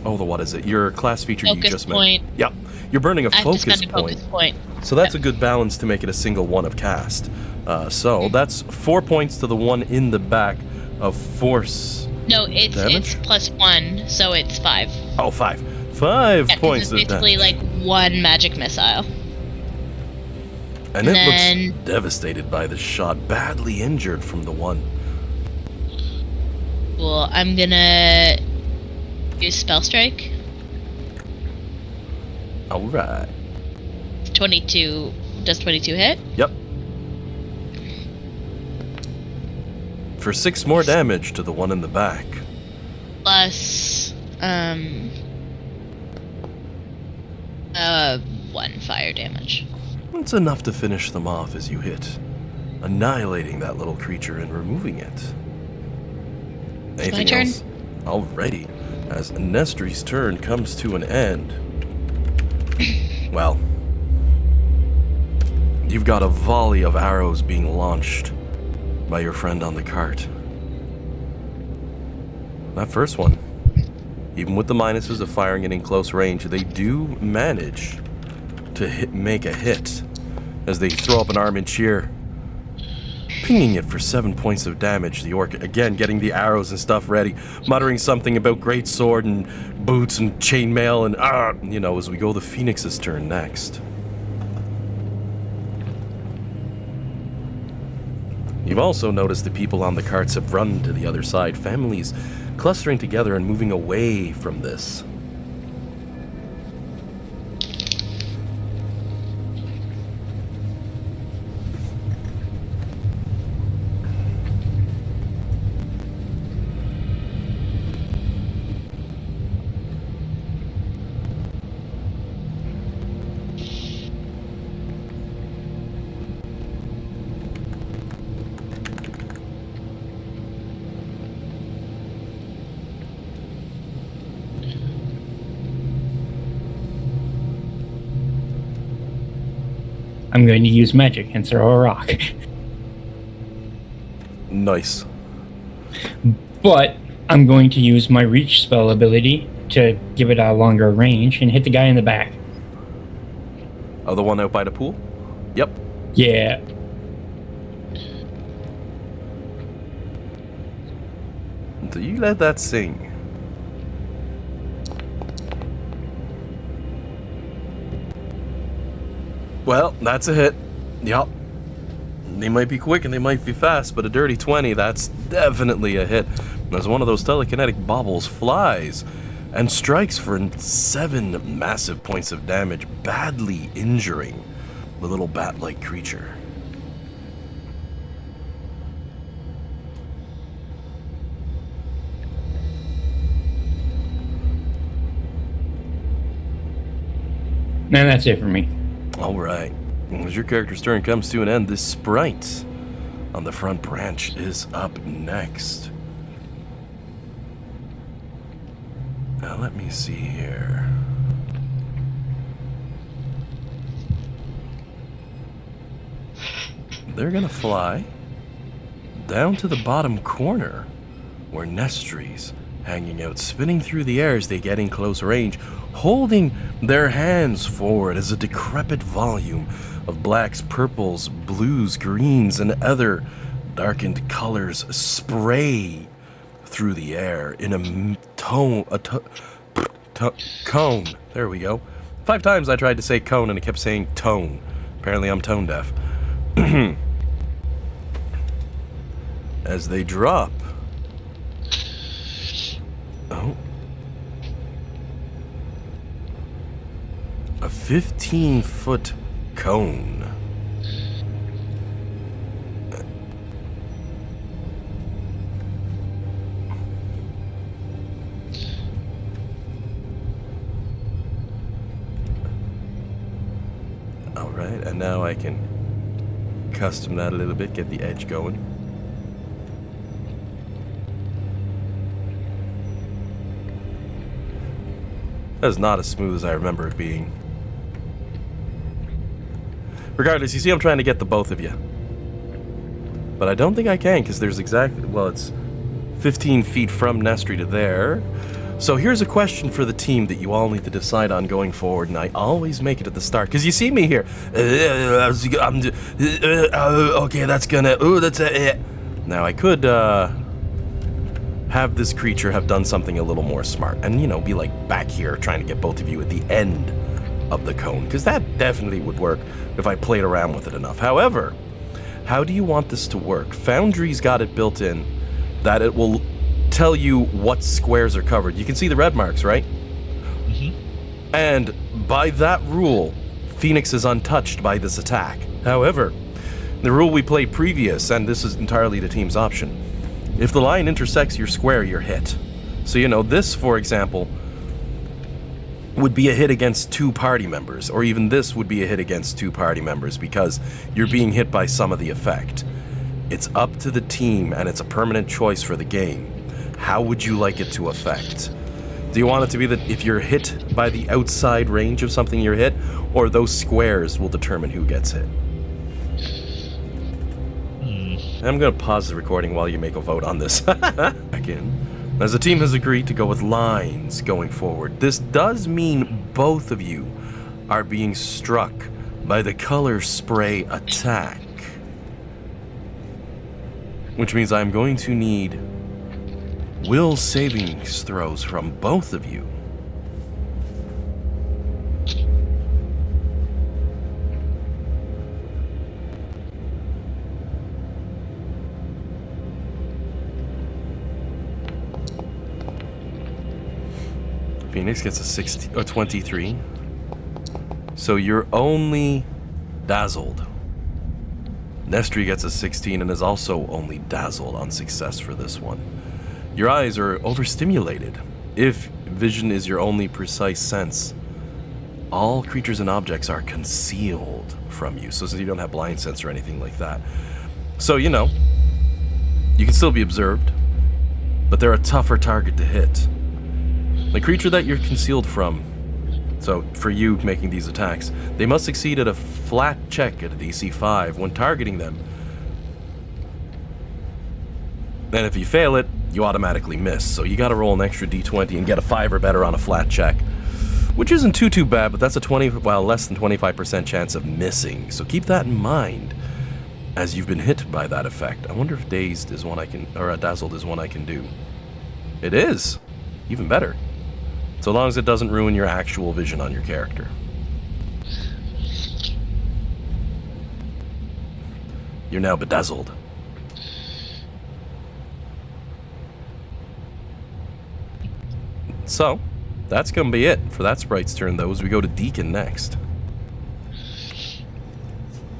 what is it? Your class feature focus you just point. meant. Yep, you're burning a focus point. So that's a good balance to make it a single one of cast. That's 4 points to the one in the back of force. No, it's +1, so it's 5. Oh, 5. 5 points of damage. It's basically like one magic missile. And it looks devastated by the shot, badly injured from the one. Cool. I'm gonna use Spell Strike. Alright. 22. Does 22 hit? Yep. For 6 more damage to the one in the back. Plus, 1 fire damage. It's enough to finish them off as you hit, annihilating that little creature and removing it. Anything my turn? else? Alrighty. As Nestri's turn comes to an end, well, you've got a volley of arrows being launched by your friend on the cart. That first one, even with the minuses of firing it in close range, they do manage to make a hit as they throw up an arm in cheer, pinging it for 7 points of damage. The orc again getting the arrows and stuff ready, muttering something about great sword and boots and chainmail and as we go the Phoenix's turn next. You've also noticed the people on the carts have run to the other side, families clustering together and moving away from this. I'm going to use magic and throw a rock. Nice. But I'm going to use my reach spell ability to give it a longer range and hit the guy in the back. Oh, the one out by the pool? Yep. Yeah. So you let that sing. Well, that's a hit. Yup. They might be quick and they might be fast, but a dirty 20, that's definitely a hit. As one of those telekinetic baubles flies and strikes for 7 massive points of damage, badly injuring the little bat-like creature. And that's it for me. Alright. As your character's turn comes to an end, this sprite on the front branch is up next. Now let me see here. They're gonna fly down to the bottom corner where Nestry's hanging out, spinning through the air as they get in close range, holding their hands forward as a decrepit volume of blacks, purples, blues, greens, and other darkened colors spray through the air in a cone. There we go. 5 times I tried to say cone and it kept saying tone. Apparently I'm tone deaf. As they drop. Oh. A 15-foot cone. Alright, and now I can custom that a little bit, get the edge going. That's not as smooth as I remember it being. Regardless, you see I'm trying to get the both of you. But I don't think I can, because there's exactly... Well, it's 15 feet from Nestry to there. So here's a question for the team that you all need to decide on going forward, and I always make it at the start, because you see me here. Okay, that's gonna... Ooh, that's a... Now, I could, have this creature have done something a little more smart, and, you know, be, like, back here trying to get both of you at the end of the cone, because that definitely would work if I played around with it enough. However, how do you want this to work? Foundry's got it built in that it will tell you what squares are covered. You can see the red marks, right? Mm-hmm. And by that rule, Phoenix is untouched by this attack. However, the rule we played previous, and this is entirely the team's option, if the line intersects your square, you're hit. So, you know, this, for example, would be a hit against 2 party members, or even this would be a hit against 2 party members because you're being hit by some of the effect. It's up to the team, and it's a permanent choice for the game. How would you like it to affect? Do you want it to be that if you're hit by the outside range of something you're hit, or those squares will determine who gets hit? I'm going to pause the recording while you make a vote on this. Again, as the team has agreed to go with lines going forward, this does mean both of you are being struck by the color spray attack. Which means I'm going to need will savings throws from both of you. Phoenix gets a 23. So you're only dazzled. Nestry gets a 16 and is also only dazzled on success for this one. Your eyes are overstimulated. If vision is your only precise sense, all creatures and objects are concealed from you. So since you don't have blind sense or anything like that. So, you know, you can still be observed, but they're a tougher target to hit. The creature that you're concealed from, So for you making these attacks, they must succeed at a flat check at a DC 5 when targeting them. And if you fail it, you automatically miss. So you gotta roll an extra D20 and get a 5 or better on a flat check. Which isn't too bad, but that's a less than 25% chance of missing. So keep that in mind as you've been hit by that effect. I wonder if Dazed is one I can, or Dazzled is one I can do. It is! Even better. So long as it doesn't ruin your actual vision on your character. You're now bedazzled. So, that's gonna be it for that sprite's turn, though, as we go to Deacon next.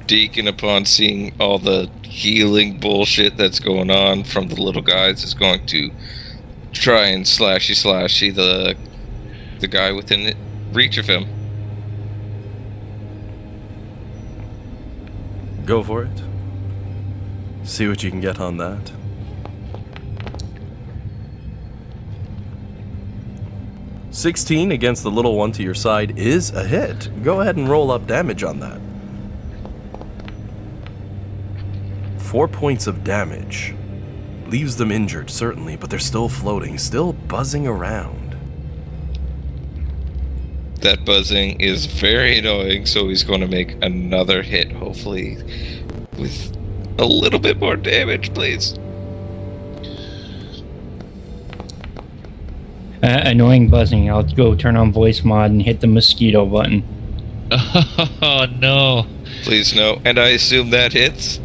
Deacon, upon seeing all the healing bullshit that's going on from the little guys, is going to try and slashy the guy within reach of him. Go for it. See what you can get on that. $16 against the little one to your side is a hit. Go ahead and roll up damage on that. 4 points of damage. Leaves them injured, certainly, but they're still floating, still buzzing around. That buzzing is very annoying, so he's going to make another hit, hopefully, with a little bit more damage, please. Annoying buzzing. I'll go turn on voice mod and hit the mosquito button. Oh no. Please no. And I assume that hits?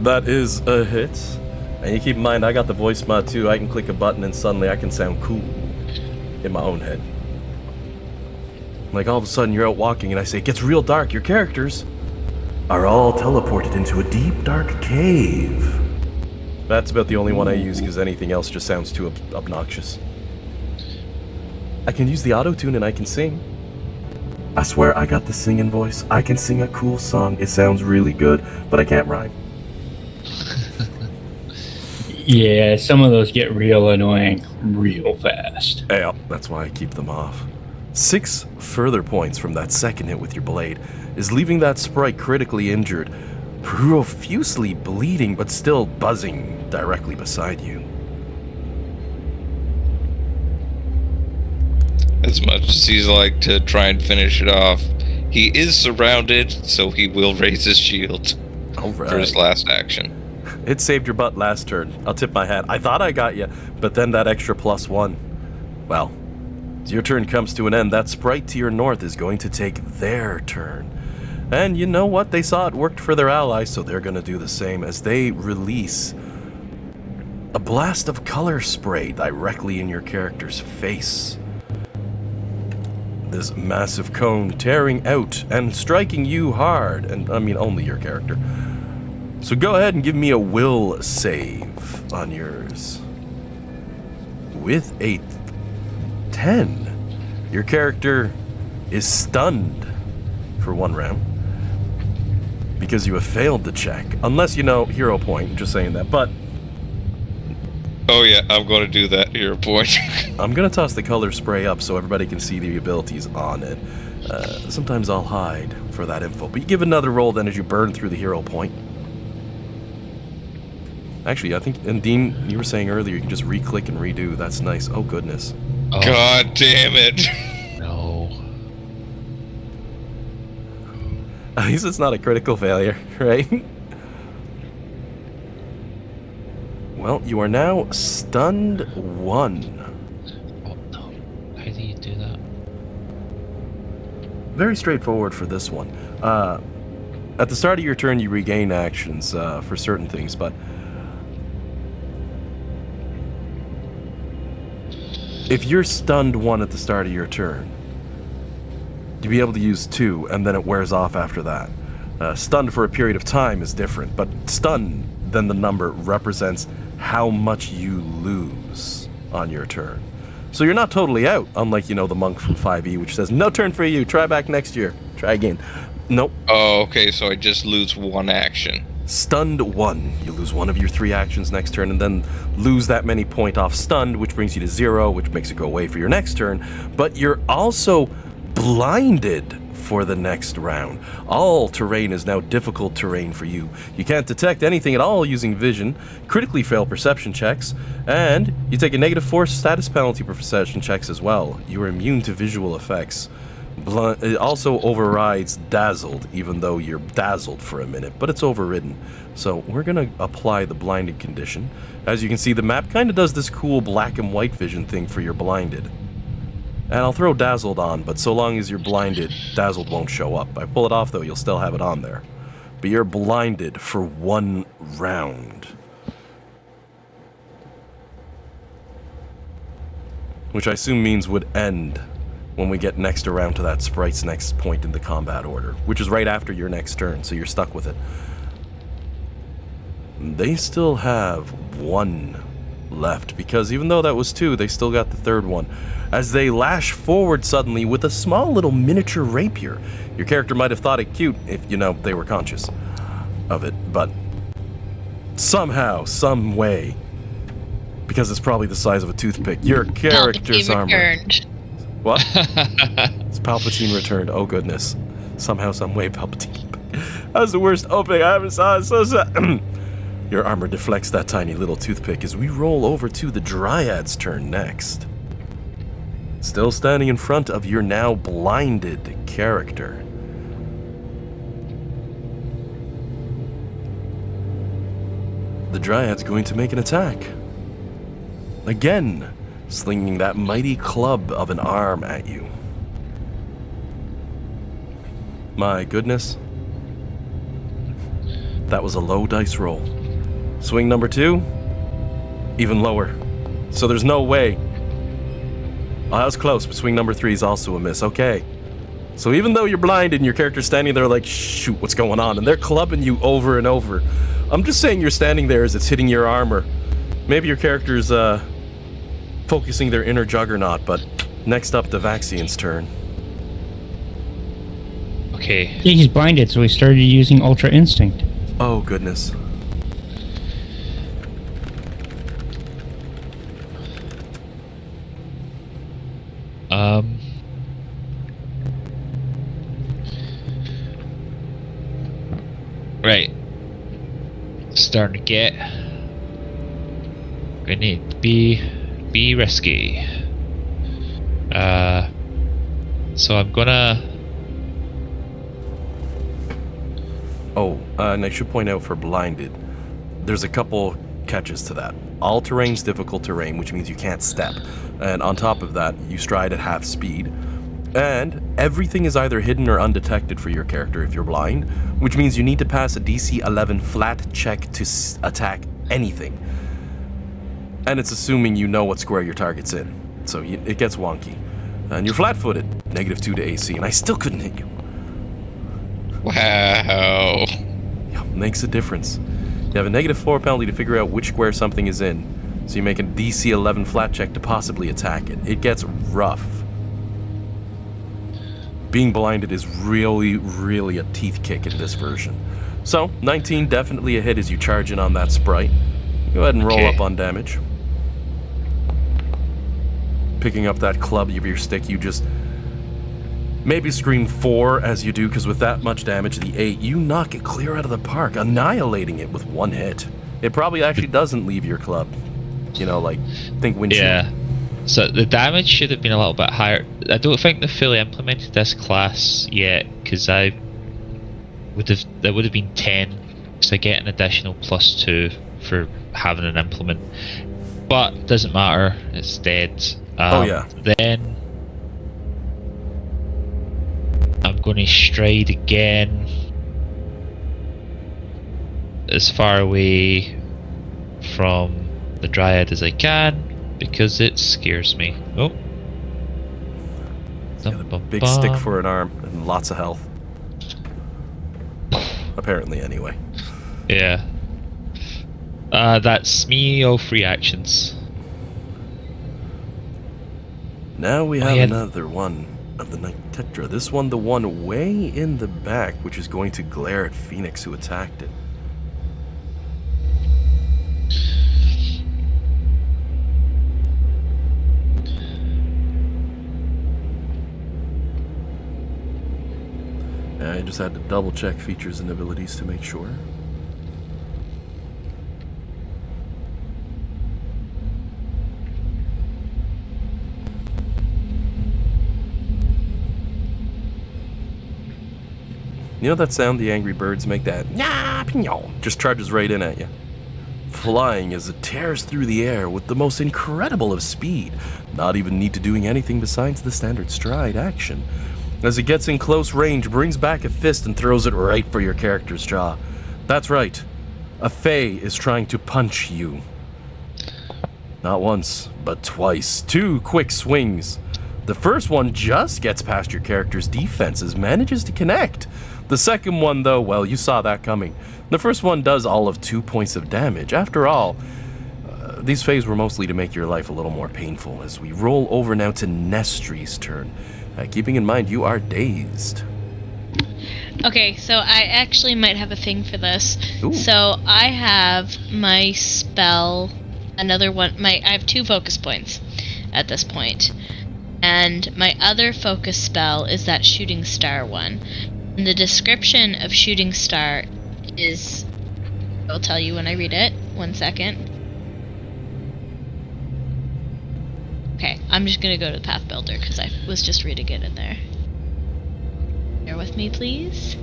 That is a hit. And you keep in mind, I got the voice mod too. I can click a button and suddenly I can sound cool in my own head. Like all of a sudden you're out walking and I say, it gets real dark. Your characters are all teleported into a deep, dark cave. That's about the only one I use because anything else just sounds too obnoxious. I can use the auto-tune and I can sing. I swear I got the singing voice. I can sing a cool song. It sounds really good, but I can't rhyme. Yeah, some of those get real annoying real fast. Yeah, that's why I keep them off. 6 further points from that second hit with your blade is leaving that sprite critically injured, profusely bleeding but still buzzing directly beside you. As much as he's like to try and finish it off, he is surrounded, so he will raise his shield for his last action. It saved your butt last turn. I'll tip my hat. I thought I got you, but then that extra +1. Well, as your turn comes to an end, that sprite to your north is going to take their turn. And you know what? They saw it worked for their allies, so they're going to do the same as they release a blast of color spray directly in your character's face. This massive cone tearing out and striking you hard, and I mean only your character. So go ahead and give me a will save on yours. With a 10, your character is stunned for 1 round because you have failed the check. Unless you know hero point, I'm just saying that. But oh yeah, I'm going to do that hero point. I'm going to toss the color spray up so everybody can see the abilities on it. Sometimes I'll hide for that info. But you give another roll then as you burn through the hero point. Actually, I think, and Dean, you were saying earlier you can just re-click and redo. That's nice. Oh, goodness. Oh, God damn it. no. At least it's not a critical failure, right? Well, you are now stunned 1. Oh no. How do you do that? Very straightforward for this one. At the start of your turn, you regain actions for certain things, but if you're stunned 1 at the start of your turn, you'll be able to use 2, and then it wears off after that. Stunned for a period of time is different, but stunned, then the number represents how much you lose on your turn. So you're not totally out, unlike, you know, the monk from 5e, which says, no turn for you, try back next year, try again. Nope. Oh, okay, so I just lose 1 action. Stunned 1. You lose one of your 3 actions next turn and then lose that many point off stunned, which brings you to 0, which makes it go away for your next turn. But you're also blinded for the next round. All terrain is now difficult terrain for you. You can't detect anything at all using vision, critically fail perception checks, and you take a -4 status penalty for perception checks as well. You are immune to visual effects. It also overrides dazzled, even though you're dazzled for a minute, but it's overridden. So we're going to apply the blinded condition. As you can see, the map kind of does this cool black and white vision thing for your blinded. And I'll throw dazzled on, but so long as you're blinded, dazzled won't show up. I pull it off though, you'll still have it on there. But you're blinded for 1 round. Which I assume means would end when we get next around to that sprite's next point in the combat order, which is right after your next turn, so you're stuck with it. They still have 1 left, because even though that was 2, they still got the 3rd one. As they lash forward suddenly with a small little miniature rapier. Your character might have thought it cute if, they were conscious of it, but somehow, some way, because it's probably the size of a toothpick, your character's armor... returned. What? It's Palpatine returned. Oh goodness. Somehow, some way, Palpatine. That was the worst opening I ever saw. So sad. Your armor deflects that tiny little toothpick as we roll over to the Dryad's turn next. Still standing in front of your now blinded character. The Dryad's going to make an attack. Again, slinging that mighty club of an arm at you. My goodness. That was a low dice roll. Swing number 2, even lower. So there's no way. Oh, that was close, but swing number 3 is also a miss. Okay. So even though you're blinded and your character's standing there like, shoot, what's going on? And they're clubbing you over and over. I'm just saying you're standing there as it's hitting your armor. Maybe your character's focusing their inner juggernaut, but next up, the Vaxian's turn. Okay. Yeah, he's blinded, so he started using Ultra Instinct. Oh, goodness. Right. Starting to get... I need to be risky. So I'm gonna... Oh, and I should point out for blinded, there's a couple catches to that. All terrain's difficult terrain, which means you can't step. And on top of that, you stride at half speed. And everything is either hidden or undetected for your character if you're blind, which means you need to pass a DC 11 flat check to attack anything. And it's assuming you know what square your target's in. So it gets wonky. And you're flat-footed, -2 to AC, and I still couldn't hit you. Wow. Yeah, makes a difference. You have a -4 penalty to figure out which square something is in. So you make a DC 11 flat check to possibly attack it. It gets rough. Being blinded is really, really a teeth kick in this version. So, 19, definitely a hit as you charge in on that sprite. Go ahead and roll up on damage. Picking up that club of your stick, you just maybe scream 4 as you do, because with that much damage, the 8, you knock it clear out of the park, annihilating it with 1 hit. It probably actually doesn't leave your club. Think windshield. Yeah. So the damage should have been a little bit higher. I don't think they've fully implemented this class yet, because there would have been 10, because I get an additional +2 for having an implement. But doesn't matter, it's dead. Oh yeah. Then I'm going to stride again as far away from the Dryad as I can, because it scares me. Oh. He's got a big stick for an arm and lots of health. Apparently, anyway. Yeah. That's me, all free actions. Now we have another one of the Night Tetra. This one, the one way in the back, which is going to glare at Phoenix who attacked it. just had to double check features and abilities to make sure. You know that sound the angry birds make? That just charges right in at you. Flying as it tears through the air with the most incredible of speed. Not even need to doing anything besides the standard stride action. As it gets in close range, brings back a fist and throws it right for your character's jaw. That's right. A Fae is trying to punch you. Not once, but twice. 2 quick swings. The first one just gets past your character's defenses, manages to connect. The second one, though, well, you saw that coming. The first one does all of 2 points of damage. After all, these Faes were mostly to make your life a little more painful. As we roll over now to Nestri's turn. Keeping in mind you are dazed. Okay, so I actually might have a thing for this. Ooh. So I have my spell, another one. I have 2 focus points at this point, and my other focus spell is that shooting star one. And the description of shooting star is, I'll tell you when I read it. 1 second. Okay, I'm just gonna go to the Path Builder because I was just reading it in there. Bear with me, please.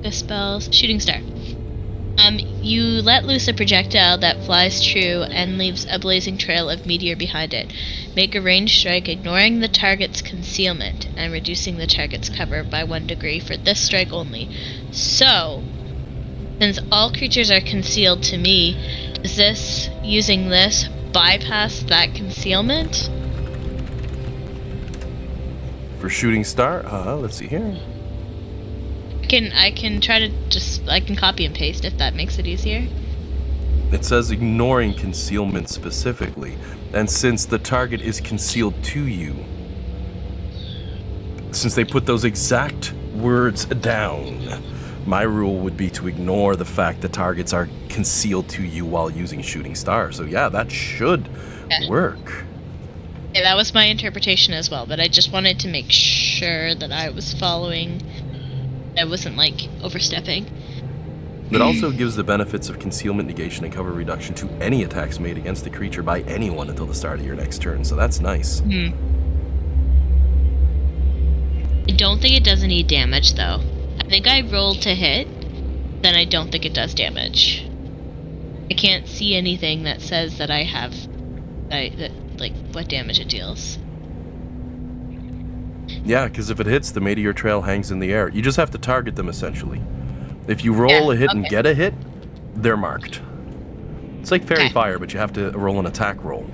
The spells. Shooting star. You let loose a projectile that flies true and leaves a blazing trail of meteor behind it. Make a ranged strike, ignoring the target's concealment and reducing the target's cover by 1 degree for this strike only. So, since all creatures are concealed to me, does this, using this, bypass that concealment? For shooting star, let's see here. I can try to I can copy and paste if that makes it easier. It says ignoring concealment specifically, and since the target is concealed to you, since they put those exact words down, my rule would be to ignore the fact that targets are concealed to you while using shooting star. So yeah, that should work. Yeah, that was my interpretation as well, but I just wanted to make sure that I was following. I wasn't, like, overstepping. It also gives the benefits of concealment, negation, and cover reduction to any attacks made against the creature by anyone until the start of your next turn, so that's nice. I don't think it does any damage, though. I think I rolled to hit, then I don't think it does damage. I can't see anything that says that I have, like, what damage it deals. Yeah, because if it hits, the meteor trail hangs in the air. You just have to target them, essentially. If you roll a hit and get a hit, they're marked. It's like Fairy Fire, but you have to roll an attack roll.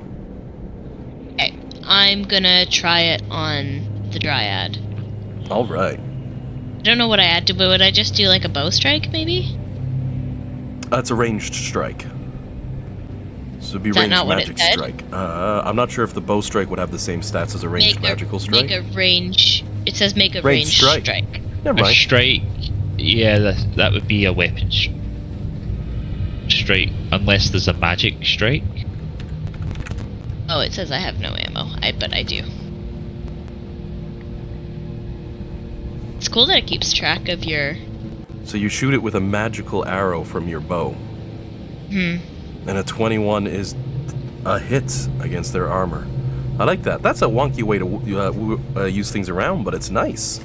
Okay, I'm gonna try it on the Dryad. Alright. I don't know what I had to, but would I just do, like, a bow strike, maybe? That's a ranged strike. So it'd be Is that ranged not what magic it said? strike. I'm not sure if the bow strike would have the same stats as a ranged magical strike. Make a range. It says make a Ranged range strike. strike. Never A mind. strike, yeah, that would be a weapon strike, unless there's a magic strike. Oh, it says I have no ammo. But I do. It's cool that it keeps track of your. So you shoot it with a magical arrow from your bow. And a 21 is a hit against their armor. I like that. That's a wonky way to use things around, but it's nice.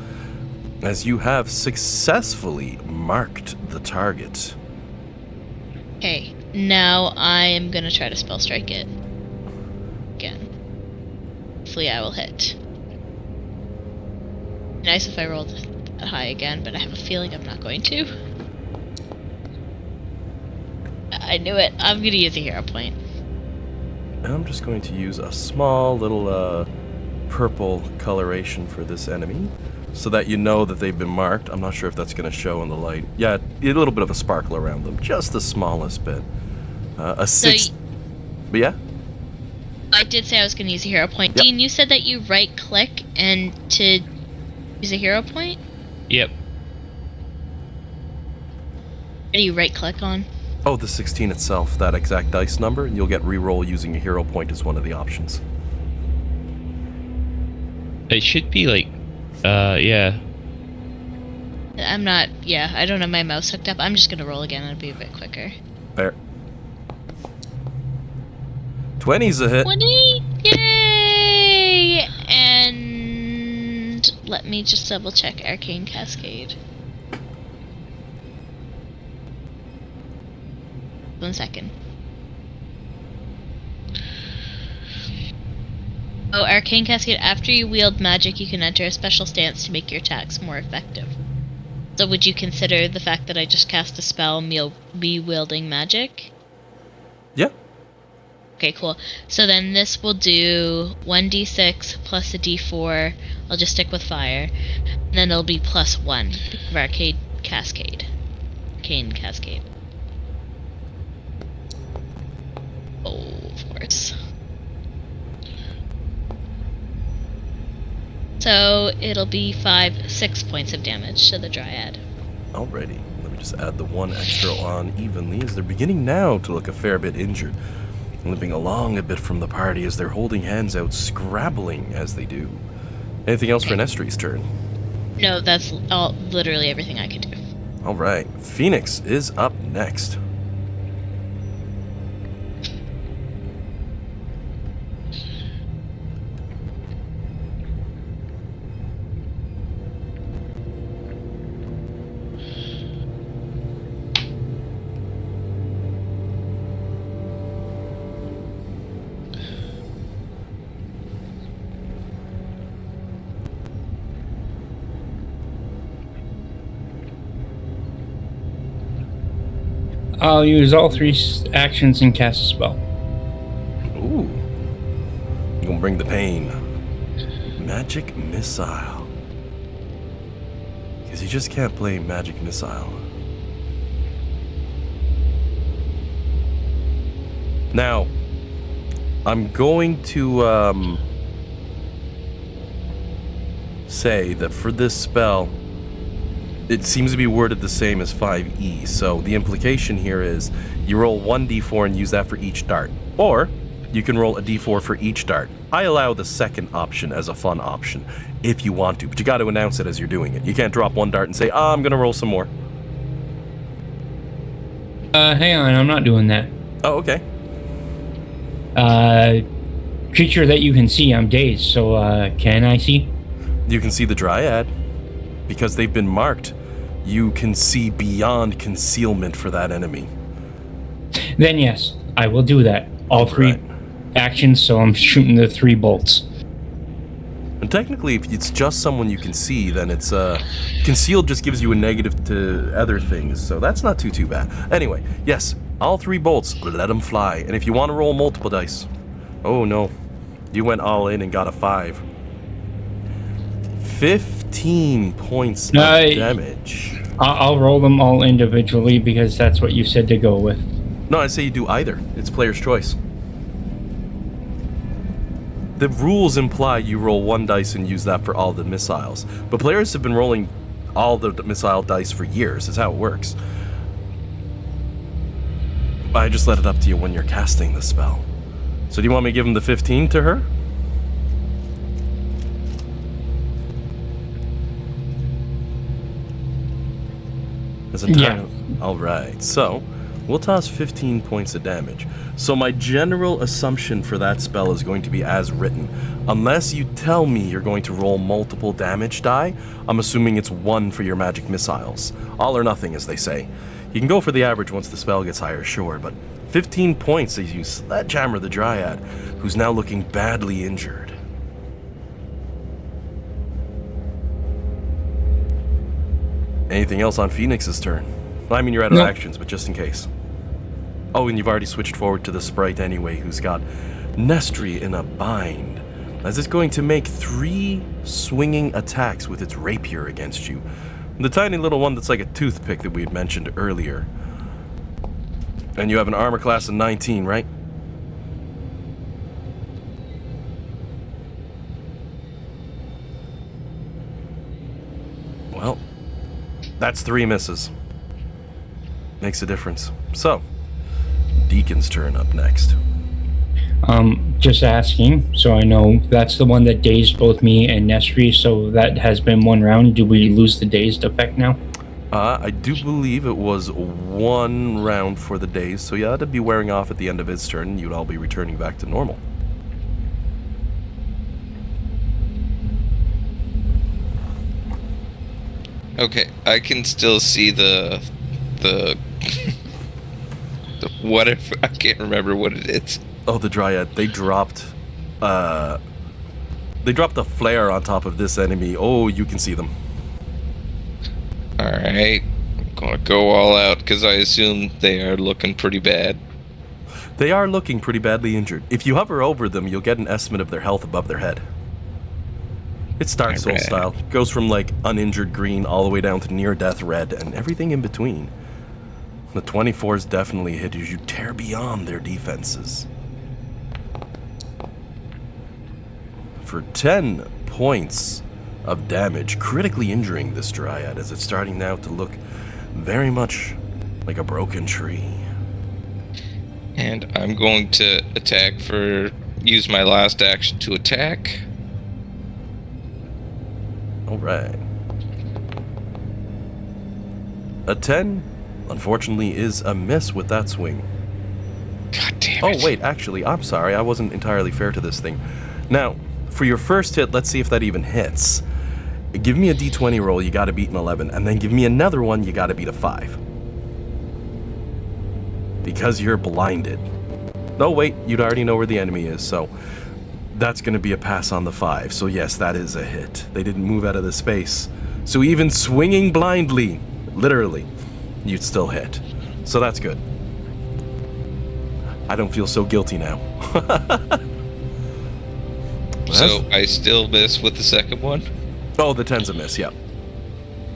As you have successfully marked the target. Okay, now I am gonna try to spell strike it again. Hopefully I will hit. Nice if I rolled that high again, but I have a feeling I'm not going to. I knew it. I'm gonna use a hero point. And I'm just going to use a small little purple coloration for this enemy, so that you know that they've been marked. I'm not sure if that's going to show in the light. Yeah, a little bit of a sparkle around them, just the smallest bit. A 6. But yeah? I did say I was gonna use a hero point. Yep. Dean, you said that you right click and to use a hero point? Yep. What do you right click on? Oh, the 16 itself, that exact dice number, and you'll get reroll using a hero point as one of the options. It should be like, yeah. I'm not. Yeah, I don't have my mouse hooked up. I'm just gonna roll again. It'll be a bit quicker. Fair. 20's a hit. 20! Yay! And let me just double check Arcane Cascade. 1 second. Oh, Arcane Cascade. After you wield magic, you can enter a special stance to make your attacks more effective. So would you consider the fact that I just cast a spell me wielding magic? Yeah. Okay, cool. So then this will do 1d6 plus a d4. I'll just stick with fire. And then it'll be +1 of Arcane Cascade. Oh, of course. So it'll be 6 points of damage to the Dryad. Alrighty. Let me just add the 1 extra on evenly as they're beginning now to look a fair bit injured. Limping along a bit from the party as they're holding hands out, scrabbling as they do. Anything else for Nestri's turn? No, that's literally everything I could do. Alright. Phoenix is up next. I'll use all 3 actions and cast a spell. Ooh. You gonna bring the pain. Magic Missile. Because you just can't play Magic Missile. Now, I'm going to say that for this spell, it seems to be worded the same as 5e, so the implication here is you roll 1d4 and use that for each dart. Or, you can roll a d4 for each dart. I allow the second option as a fun option, if you want to, but you gotta announce it as you're doing it. You can't drop 1 dart and say, I'm gonna roll some more. Hang on, I'm not doing that. Oh, okay. Creature that you can see, I'm dazed, so, can I see? You can see the Dryad. Because they've been marked, you can see beyond concealment for that enemy. Then yes, I will do that. All 3 Right. actions, so I'm shooting the 3 bolts. And technically, if it's just someone you can see, then it's concealed just gives you a negative to other things, so that's not too bad. Anyway, yes, all 3 bolts, let them fly. And if you want to roll multiple dice, oh no, you went all in and got a 5. 15 points of damage. I'll roll them all individually because that's what you said to go with. No, I say you do either. It's player's choice. The rules imply you roll 1 dice and use that for all the missiles. But players have been rolling all the missile dice for years. That's how it works. I just let it up to you when you're casting the spell. So do you want me to give him the 15 to her? Yeah. Alright, so we'll toss 15 points of damage. So my general assumption for that spell is going to be as written. Unless you tell me you're going to roll multiple damage die, I'm assuming it's 1 for your magic missiles. All or nothing, as they say. You can go for the average once the spell gets higher, sure, but 15 points as you sledgehammer the Dryad, who's now looking badly injured. Anything else on Phoenix's turn? Well, I mean, you're out of actions, but just in case. Oh, and you've already switched forward to the sprite anyway, who's got Nestri in a bind, as it's going to make 3 swinging attacks with its rapier against you. The tiny little one that's like a toothpick that we had mentioned earlier. And you have an armor class of 19, right? Well, that's 3 misses. Makes a difference. So, Deacon's turn up next. Just asking, so I know that's the one that dazed both me and Nestri, so that has been 1 round. Do we lose the dazed effect now? I do believe it was 1 round for the days, so yeah, that'd be wearing off at the end of his turn, and you'd all be returning back to normal. Okay, I can still see the what if I can't remember what it is. Oh, the Dryad. They dropped a flare on top of this enemy. Oh, you can see them. Alright, I'm gonna go all out because I assume they are looking pretty bad. They are looking pretty badly injured. If you hover over them, you'll get an estimate of their health above their head. It's Dark Souls Alright. style. Goes from like uninjured green all the way down to near death red and everything in between. The 24s definitely hit as you tear beyond their defenses. For 10 points of damage, critically injuring this Dryad as it's starting now to look very much like a broken tree. And I'm going to use my last action to attack. Alright. A 10, unfortunately, is a miss with that swing. God damn Oh, it. wait, actually, I'm sorry. I wasn't entirely fair to this thing. Now, for your first hit, let's see if that even hits. Give me a d20 roll, you gotta beat an 11, and then give me another one, you gotta beat a 5. Because you're blinded. No, wait, you'd already know where the enemy is, so that's gonna be a pass on the 5. So yes, that is a hit. They didn't move out of the space. So even swinging blindly, literally, you'd still hit. So that's good. I don't feel so guilty now. So I still miss with the second one? Oh, the 10's a miss, yeah.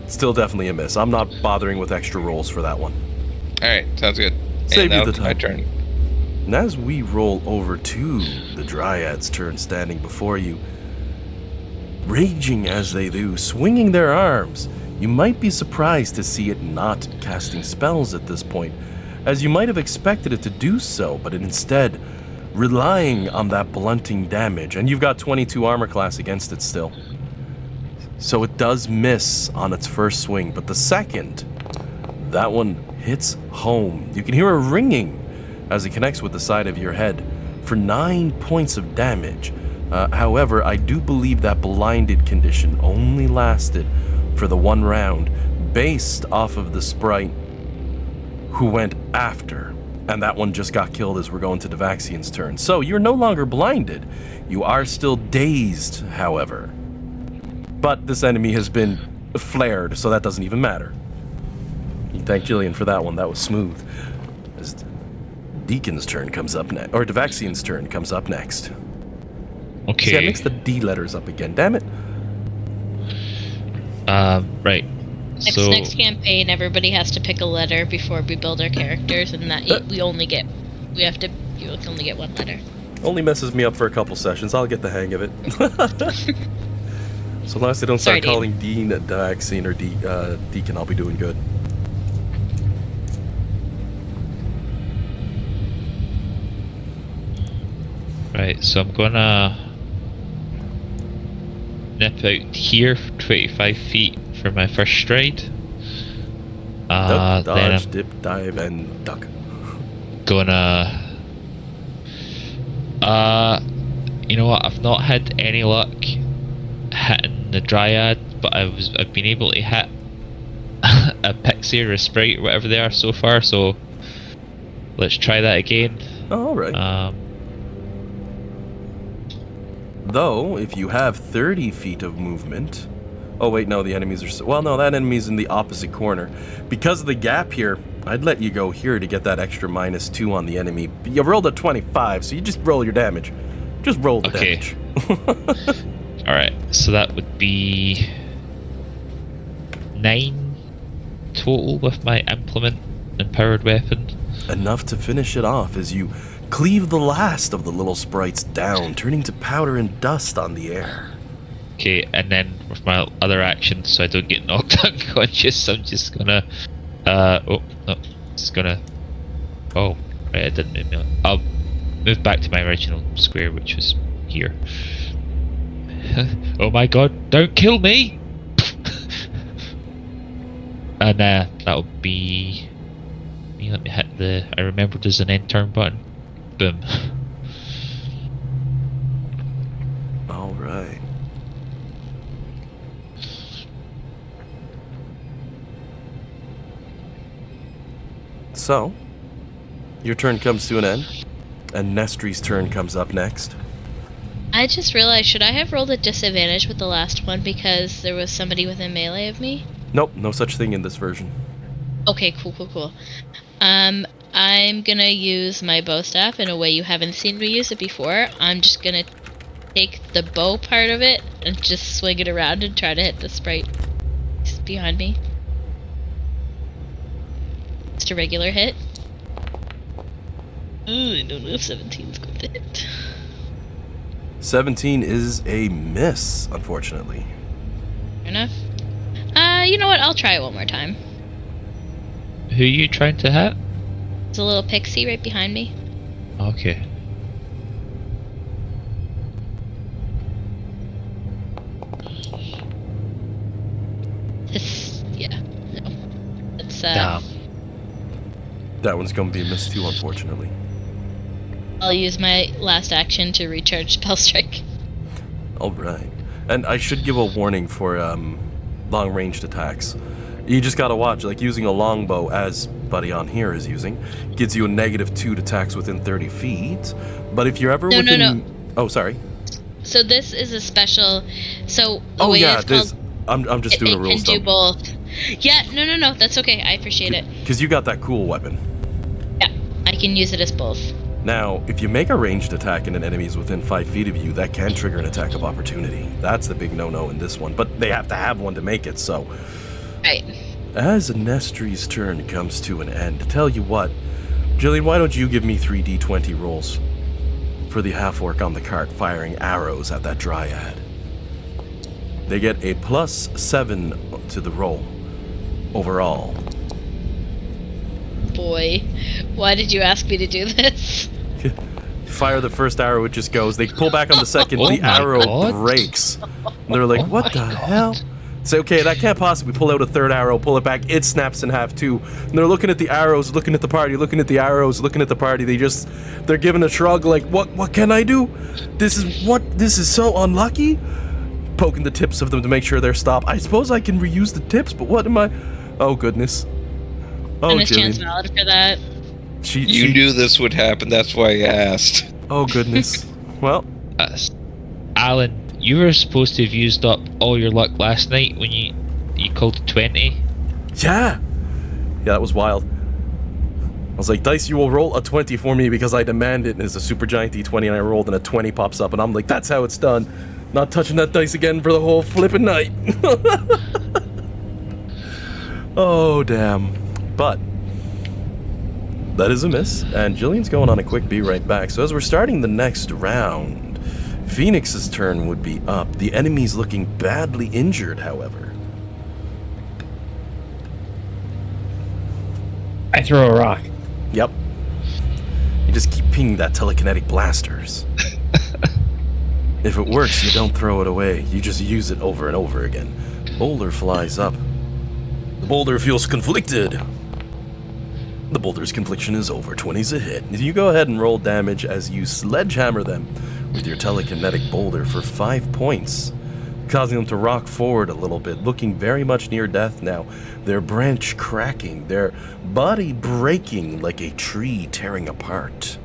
Still definitely a miss. I'm not bothering with extra rolls for that one. Alright, sounds good. Save and you now the my time. turn. And as we roll over to the Dryad's turn standing before you, raging as they do, swinging their arms, you might be surprised to see it not casting spells at this point, as you might have expected it to do so, but instead relying on that blunting damage, and you've got 22 armor class against it still. So it does miss on its first swing, but the second, that one hits home. You can hear a ringing as it connects with the side of your head for 9 points of damage. However, I do believe that blinded condition only lasted for the 1 round based off of the sprite who went after. And that one just got killed as we're going to Devaxian's turn. So you're no longer blinded. You are still dazed, however. But this enemy has been flared, so that doesn't even matter. You thank Jillian for that one. That was smooth. As Deacon's turn comes up next, or Devaxian's turn comes up next. Okay. See, I mixed the D letters up again. Damn it. Right. Next campaign, everybody has to pick a letter before we build our characters, and that you only get 1 letter. Only messes me up for a couple sessions. I'll get the hang of it. So long as they don't Sorry, start calling Dean Devaxian or Deacon, I'll be doing good. Right, so I'm gonna nip out here for 25 feet for my first stride. Duck, Then dodge, I'm dip, dive, and duck. gonna you know what, I've not had any luck hitting the Dryad, but I've been able to hit a pixie or a sprite or whatever they are so far, so let's try that again. Oh, all right. Though, if you have 30 feet of movement... Oh, wait, no, the enemies are... Well, no, that enemy's in the opposite corner. Because of the gap here, I'd let you go here to get that extra -2 on the enemy. You rolled a 25, so you just roll your damage. Just roll the damage. Alright, so that would be 9 total with my implement and powered weapon. Enough to finish it off as you cleave the last of the little sprites down, turning to powder and dust on the air. Okay, and then with my other action, so I don't get knocked unconscious, I'm just gonna oh, right, I didn't move me. I'll move back to my original square, which was here. Oh my god, don't kill me! And that'll be me. Let me hit the. I remembered there's an end turn button. Boom. All right. So, your turn comes to an end, and Nestri's turn comes up next. I just realized, should I have rolled at disadvantage with the last one because there was somebody within melee of me? Nope, no such thing in this version. Okay, cool. I'm gonna use my bow staff in a way you haven't seen me use it before. I'm just gonna take the bow part of it and just swing it around and try to hit the sprite behind me. Just a regular hit. Ooh, I don't know if 17's going to hit. 17 is a miss, unfortunately. Fair enough. You know what? I'll try it one more time. Who are you trying to hit? There's a little pixie right behind me. Okay. Yeah. No. It's Damn. That one's going to be a miss too, unfortunately. I'll use my last action to recharge spell strike. All right. And I should give a warning for long-ranged attacks. You just gotta watch, like using a longbow, as Buddy on here is using, gives you a -2 to attacks within 30 feet. But if you're ever within... No. Oh, sorry. So this is a special... So the Oh, way yeah, it's this... called... I'm just doing a It rules can do dump. both. Yeah, no. That's okay. I appreciate it. Because you got that cool weapon. Yeah, I can use it as both. Now, if you make a ranged attack and an enemy is within 5 feet of you, that can trigger an attack of opportunity. That's the big no-no in this one. But they have to have one to make it, so... Right. As Nestri's turn comes to an end, tell you what, Jillian, why don't you give me 3 d20 rolls for the half-orc on the cart firing arrows at that dryad. They get a +7 to the roll overall. Boy, why did you ask me to do this? Fire the first arrow, it just goes. They pull back on the second, Oh the my arrow God. breaks. And they're like, Oh what my the God. hell? Say, okay, that can't possibly pull out a third arrow, pull it back, it snaps in half too. And they're looking at the arrows, looking at the party, looking at the arrows, looking at the party. They're giving a shrug like, what can I do? This is so unlucky? Poking the tips of them to make sure they're stopped. I suppose I can reuse the tips, but what am I? Oh, goodness. Oh, Bonus chance Jillian. valid for that. You knew this would happen, that's why you asked. Oh, goodness. Well, Alan, you were supposed to have used up all your luck last night when you called 20. yeah, that was wild. I was like, Dice, you will roll a 20 for me because I demand it. And it's a super giant D20 and I rolled and a 20 pops up and I'm like, that's how it's done. Not touching that dice again for the whole flippin' night. Oh, damn. But that is a miss, and Jillian's going on a quick be right back. So as we're starting the next round, Phoenix's turn would be up. The enemy's looking badly injured, however. I throw a rock. Yep. You just keep pinging that telekinetic blasters. If it works, you don't throw it away. You just use it over and over again. Boulder flies up. The boulder feels conflicted. The boulder's confliction is over. 20's a hit. You go ahead and roll damage as you sledgehammer them with your telekinetic boulder for 5 points, causing them to rock forward a little bit, looking very much near death now. Their branch cracking, their body breaking like a tree tearing apart.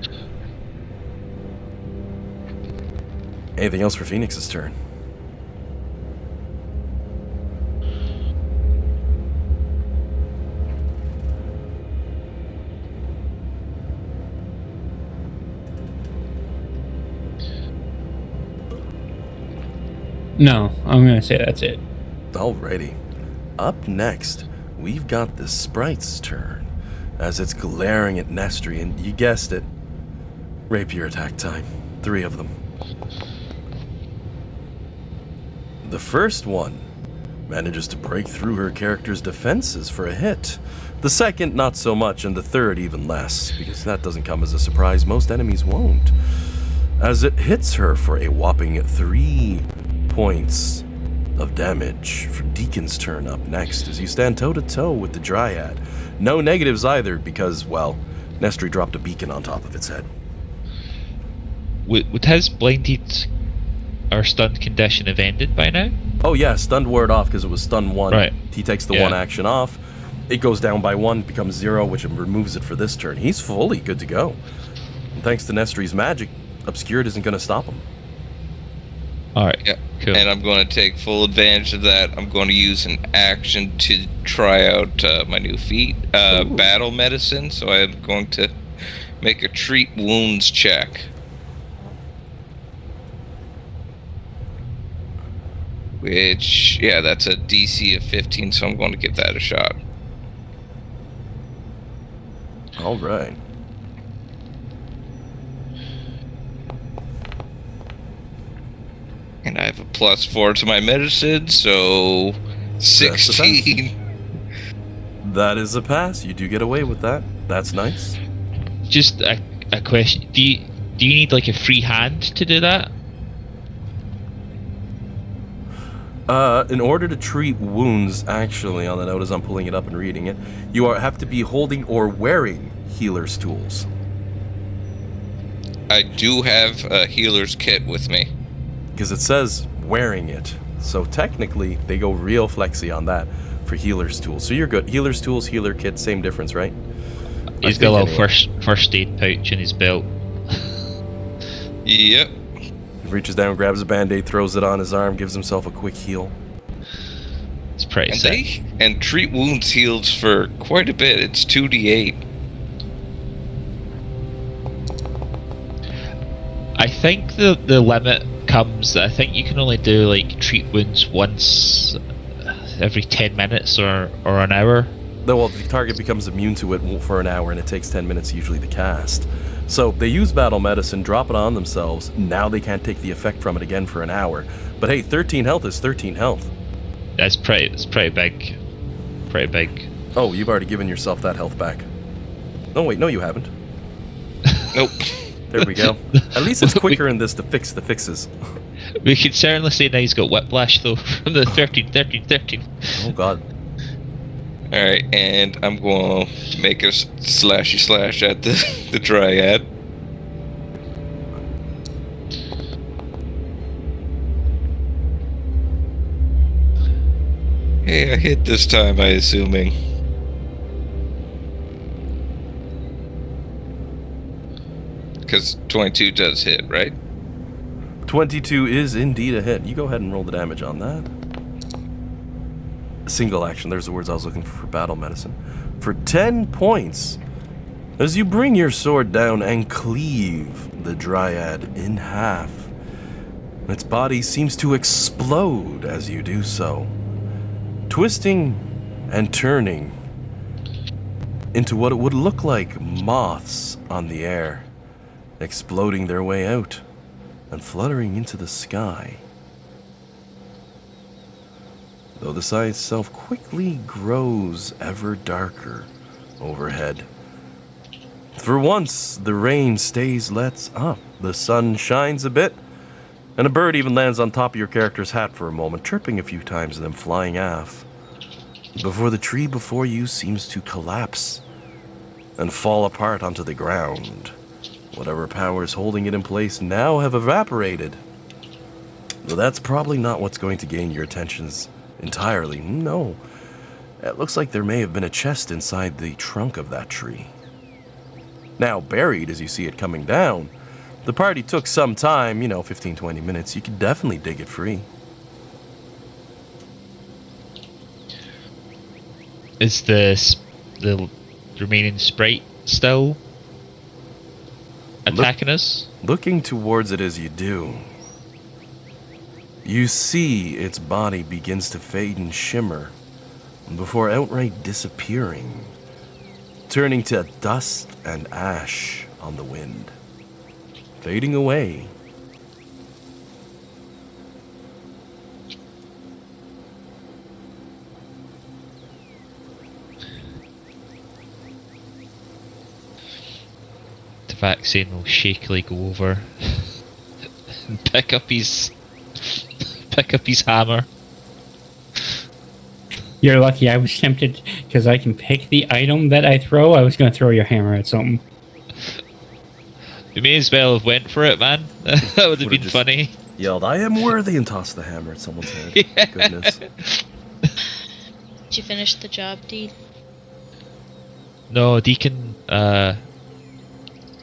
Anything else for Phoenix's turn? No, I'm gonna say that's it. Alrighty. Up next, we've got the sprite's turn, as it's glaring at Nestri, and you guessed it, rapier attack time. 3 of them. The first one manages to break through her character's defenses for a hit. The second, not so much, and the third, even less, because that doesn't come as a surprise. Most enemies won't. As it hits her for a whopping 3 points of damage. For Deacon's turn up next as you stand toe-to-toe with the Dryad. No negatives either because, well, Nestri dropped a beacon on top of its head. Would his blinded or stunned condition have ended by now? Oh yeah, stunned word off because it was stun 1. Right. He takes the Yeah. 1 action off. It goes down by 1, becomes 0, which removes it for this turn. He's fully good to go. And thanks to Nestri's magic, Obscured isn't going to stop him. Alright, Yeah. cool. And I'm going to take full advantage of that. I'm going to use an action to try out my new feat, Battle Medicine. So I'm going to make a treat wounds check. Which, yeah, that's a DC of 15, so I'm going to give that a shot. All right. And I have a +4 to my medicine, so 16. That is a pass. You do get away with that. That's nice. Just a question. Do you need like a free hand to do that? In order to treat wounds, actually, on the note as I'm pulling it up and reading it, you have to be holding or wearing healer's tools. I do have a healer's kit with me. Because it says wearing it. So technically, they go real flexy on that for healer's tools. So you're good. Healer's tools, healer kit, same difference, right? He's got a little first aid pouch in his belt. Yep. He reaches down, grabs a band-aid, throws it on his arm, gives himself a quick heal. It's pretty sick. And treat wounds heals for quite a bit. It's 2d8. I think the limit comes that I think you can only do like treat wounds once every 10 minutes or an hour. Well, the target becomes immune to it for an hour, and it takes 10 minutes usually to cast. So they use Battle Medicine, drop it on themselves. Now they can't take the effect from it again for an hour. But hey, 13 health is 13 health. It's pretty big. Pretty big. Oh, you've already given yourself that health back. Oh wait, no you haven't. Nope. There we go. At least it's quicker in this to fix the fixes. We could certainly say now he's got whiplash though from the 13. Oh god. Alright, and I'm going to make a slashy slash at the Dryad. Hey, I hit this time, I assuming. Because 22 does hit, right? 22 is indeed a hit. You go ahead and roll the damage on that. Single action, there's the words I was looking for Battle Medicine. For 10 points, as you bring your sword down and cleave the Dryad in half. Its body seems to explode as you do so, twisting and turning into what it would look like moths on the air, exploding their way out and fluttering into the sky. Though the sky itself quickly grows ever darker overhead. For once, the rain stays lets up. The sun shines a bit, and a bird even lands on top of your character's hat for a moment, chirping a few times and then flying off. Before the tree before you seems to collapse and fall apart onto the ground. Whatever powers holding it in place now have evaporated. Though that's probably not what's going to gain your attentions entirely. No. It looks like there may have been a chest inside the trunk of that tree. Now buried as you see it coming down, the party took some time, 15-20 minutes. You could definitely dig it free. Is the remaining sprite still attacking us? Looking towards it as you do, you see its body begins to fade and shimmer before outright disappearing, turning to dust and ash on the wind, fading away. The vaccine will shakily go over and pick up his hammer. You're lucky. I was tempted because I can pick the item that I throw. I was going to throw your hammer at something. You may as well have went for it, man. That would have Would've been just funny. Yelled, "I am worthy," and tossed the hammer at someone's head. Yeah. Goodness. Did you finish the job, Dean? No, Deacon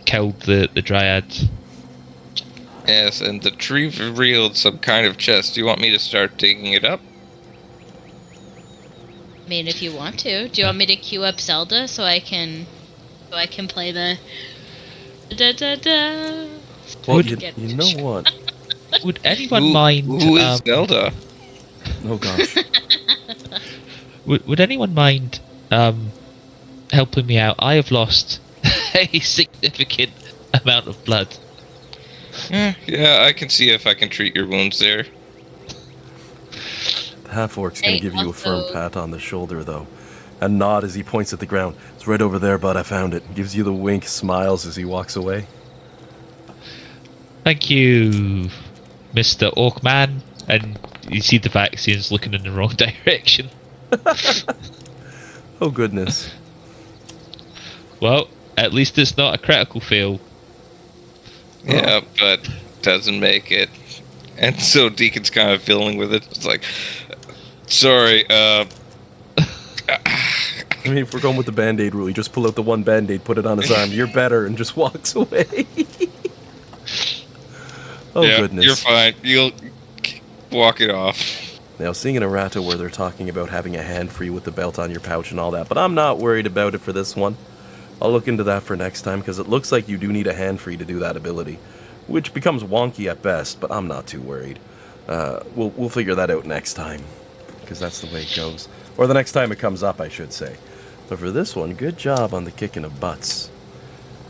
killed the dryad. Yes, and the tree revealed some kind of chest. Do you want me to start digging it up? I mean, if you want to. Do you want me to queue up Zelda so I can play the da da da? Well, Would- you know what? Would anyone mind? Who is Zelda? Oh gosh. Would anyone mind helping me out? I have lost a significant amount of blood. Yeah, I can see if I can treat your wounds there. The half-orc's gonna Hey, give you a firm also- pat on the shoulder, though, and nod as he points at the ground. It's right over there, bud. I found it. Gives you the wink, smiles as he walks away. Thank you, Mr. Orkman. And you see the vaccine's looking in the wrong direction. Oh goodness. Well, at least it's not a critical fail. Yeah, but doesn't make it. And so Deacon's kind of fiddling with it. It's like, sorry, I mean, if we're going with the Band-Aid rule, you just pull out the one Band-Aid, put it on his arm. You're better, and just walks away. Oh yeah, goodness. you're fine. You'll walk it off. Now, seeing an errata where they're talking about having a hand free with the belt on your pouch and all that, but I'm not worried about it for this one. I'll look into that for next time, because it looks like you do need a hand free to do that ability, which becomes wonky at best, but I'm not too worried. We'll figure that out next time, because that's the way it goes. Or the next time it comes up, I should say. But for this one, good job on the kicking of butts.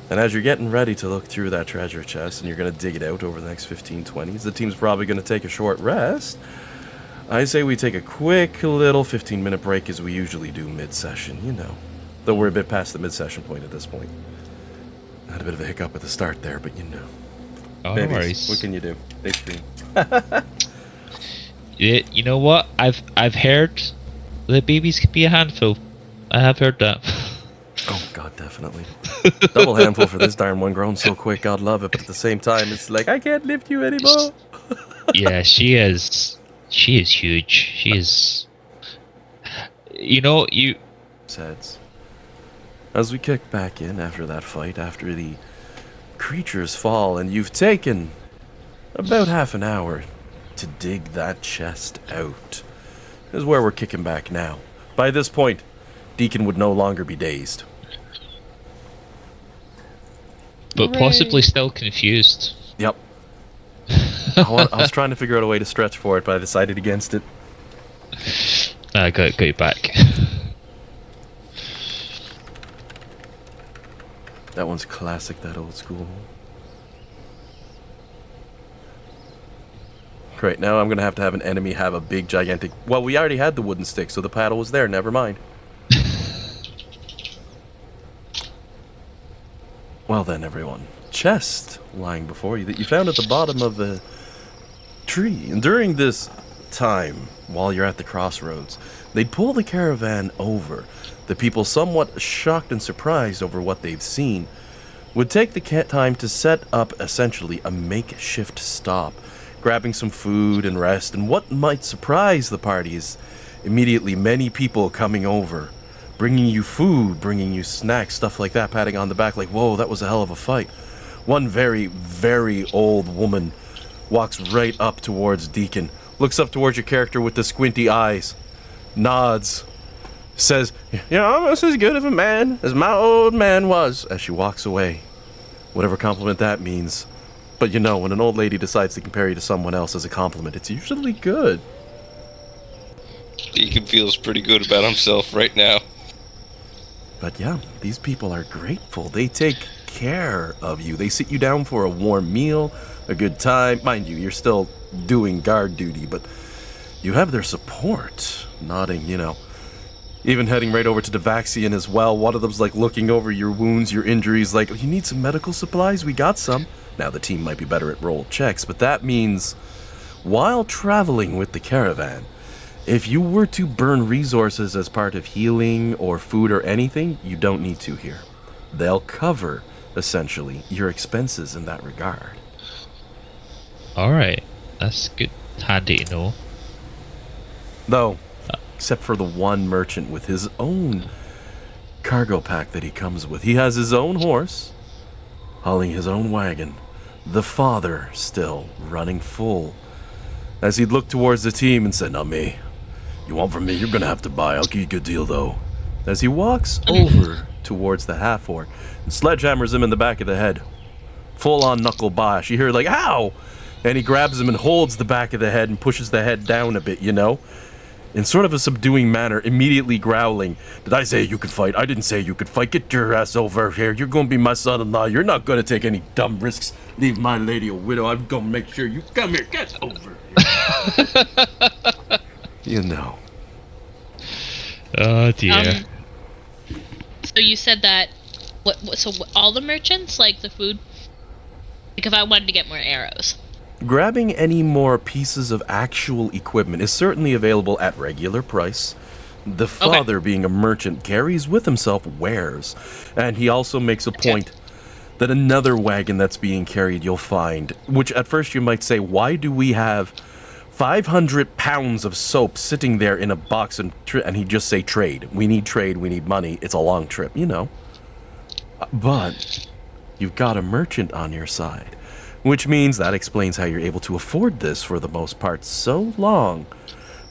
And as you're getting ready to look through that treasure chest, and you're going to dig it out over the next 15-20s, the team's probably going to take a short rest. I say we take a quick little 15-minute break as we usually do mid-session, you know. Though we're a bit past the mid-session point at this point. Had a bit of a hiccup at the start there, but you know. Oh, no Babies, worries. what can you do? They scream. Yeah, you know what? I've heard that babies can be a handful. I have heard that. Oh, God, definitely. Double handful for this darn one grown so quick, God love it. But at the same time, it's like, I can't lift you anymore. Yeah, she is. She is huge. She is. You know, you. Heads. As we kick back in after that fight, after the creatures fall, and you've taken about half an hour to dig that chest out, is where we're kicking back now. By this point, Deacon would no longer be dazed. But possibly still confused. Yep. I was trying to figure out a way to stretch for it, but I decided against it. I got you back. That one's classic, that old school. Great, now I'm going to have an enemy have a big, gigantic... Well, we already had the wooden stick, so the paddle was there, never mind. Well then, everyone. Chest lying before you that you found at the bottom of the tree. And during this time, while you're at the crossroads, they'd pull the caravan over. The people, somewhat shocked and surprised over what they've seen, would take the time to set up, essentially, a makeshift stop, grabbing some food and rest. And what might surprise the party is immediately many people coming over, bringing you food, bringing you snacks, stuff like that, patting on the back like, whoa, that was a hell of a fight. One very, very old woman walks right up towards Deacon, looks up towards your character with the squinty eyes, nods, says, "You're almost as good of a man as my old man was," as she walks away. Whatever compliment that means. But you know, when an old lady decides to compare you to someone else as a compliment, it's usually good. Deacon feels pretty good about himself right now. But yeah, these people are grateful. They take care of you. They sit you down for a warm meal, a good time. Mind you, you're still doing guard duty, but you have their support. Nodding, you know. Even heading right over to Devaxian as well. One of them's like looking over your wounds, your injuries, like, you need some medical supplies? We got some. Now the team might be better at roll checks, but that means while traveling with the caravan, If you were to burn resources as part of healing or food or anything, you don't need to here. They'll cover, essentially, your expenses in that regard. Alright, that's good. Handy to know. Though, except for the one merchant with his own cargo pack that he comes with. He has his own horse, hauling his own wagon. The father still running full. As he looked towards the team and said, "Not me. You want from me, you're gonna have to buy. I'll give you a good deal, though." As he walks over towards the half-orc and sledgehammers him in the back of the head. Full-on knuckle bash. You hear like, "Ow!" And he grabs him and holds the back of the head and pushes the head down a bit, you know? In sort of a subduing manner, immediately growling, "Did I say you could fight? I didn't say you could fight. Get your ass over here. You're gonna be my son-in-law. You're not gonna take any dumb risks. Leave my lady a widow. I'm gonna make sure you come here. Get over here." You know. Oh dear. So you said that, all the merchants, like the food, like if I wanted to get more arrows. Grabbing any more pieces of actual equipment is certainly available at regular price. The father, being a merchant, carries with himself wares, and he also makes a point that another wagon that's being carried you'll find, which at first you might say, why do we have 500 pounds of soap sitting there in a box, and he'd just say trade. We need money, it's a long trip, you know. But you've got a merchant on your side, which means that explains how you're able to afford this for the most part so long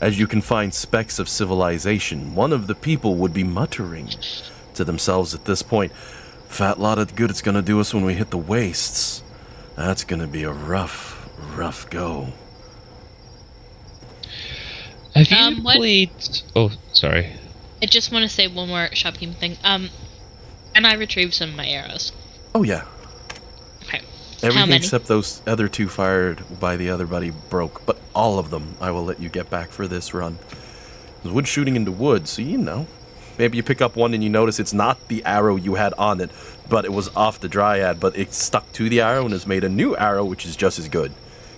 as you can find specks of civilization. One of the people would be muttering to themselves at this point, "Fat lot of good it's gonna do us when we hit the wastes. That's gonna be a rough go." Have you what- played... Oh, sorry. I just want to say one more shopkeeping thing. And I retrieved some of my arrows. Oh yeah. Okay. Everything many? except those other two fired by the other buddy broke, but all of them I will let you get back for this run. There's wood shooting into wood, so you know. Maybe you pick up one and you notice it's not the arrow you had on it, but it was off the dryad, but it stuck to the arrow and has made a new arrow which is just as good.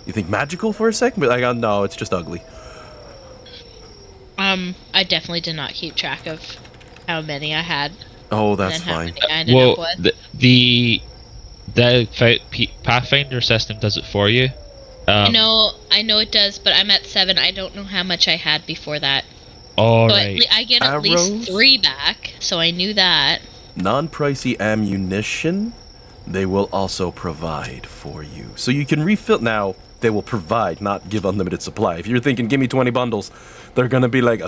You think magical for a second, but no, it's just ugly. I definitely did not keep track of how many I had. Oh, that's and how fine. many I ended Well, up with. the Pathfinder system does it for you. I know it does, but I'm at 7. I don't know how much I had before that. All So right. I get at Arrows? least 3 back, so I knew that. Non-pricey ammunition, they will also provide for you. So you can refill. Now, they will provide, not give unlimited supply. If you're thinking, give me 20 bundles, they're going to be like,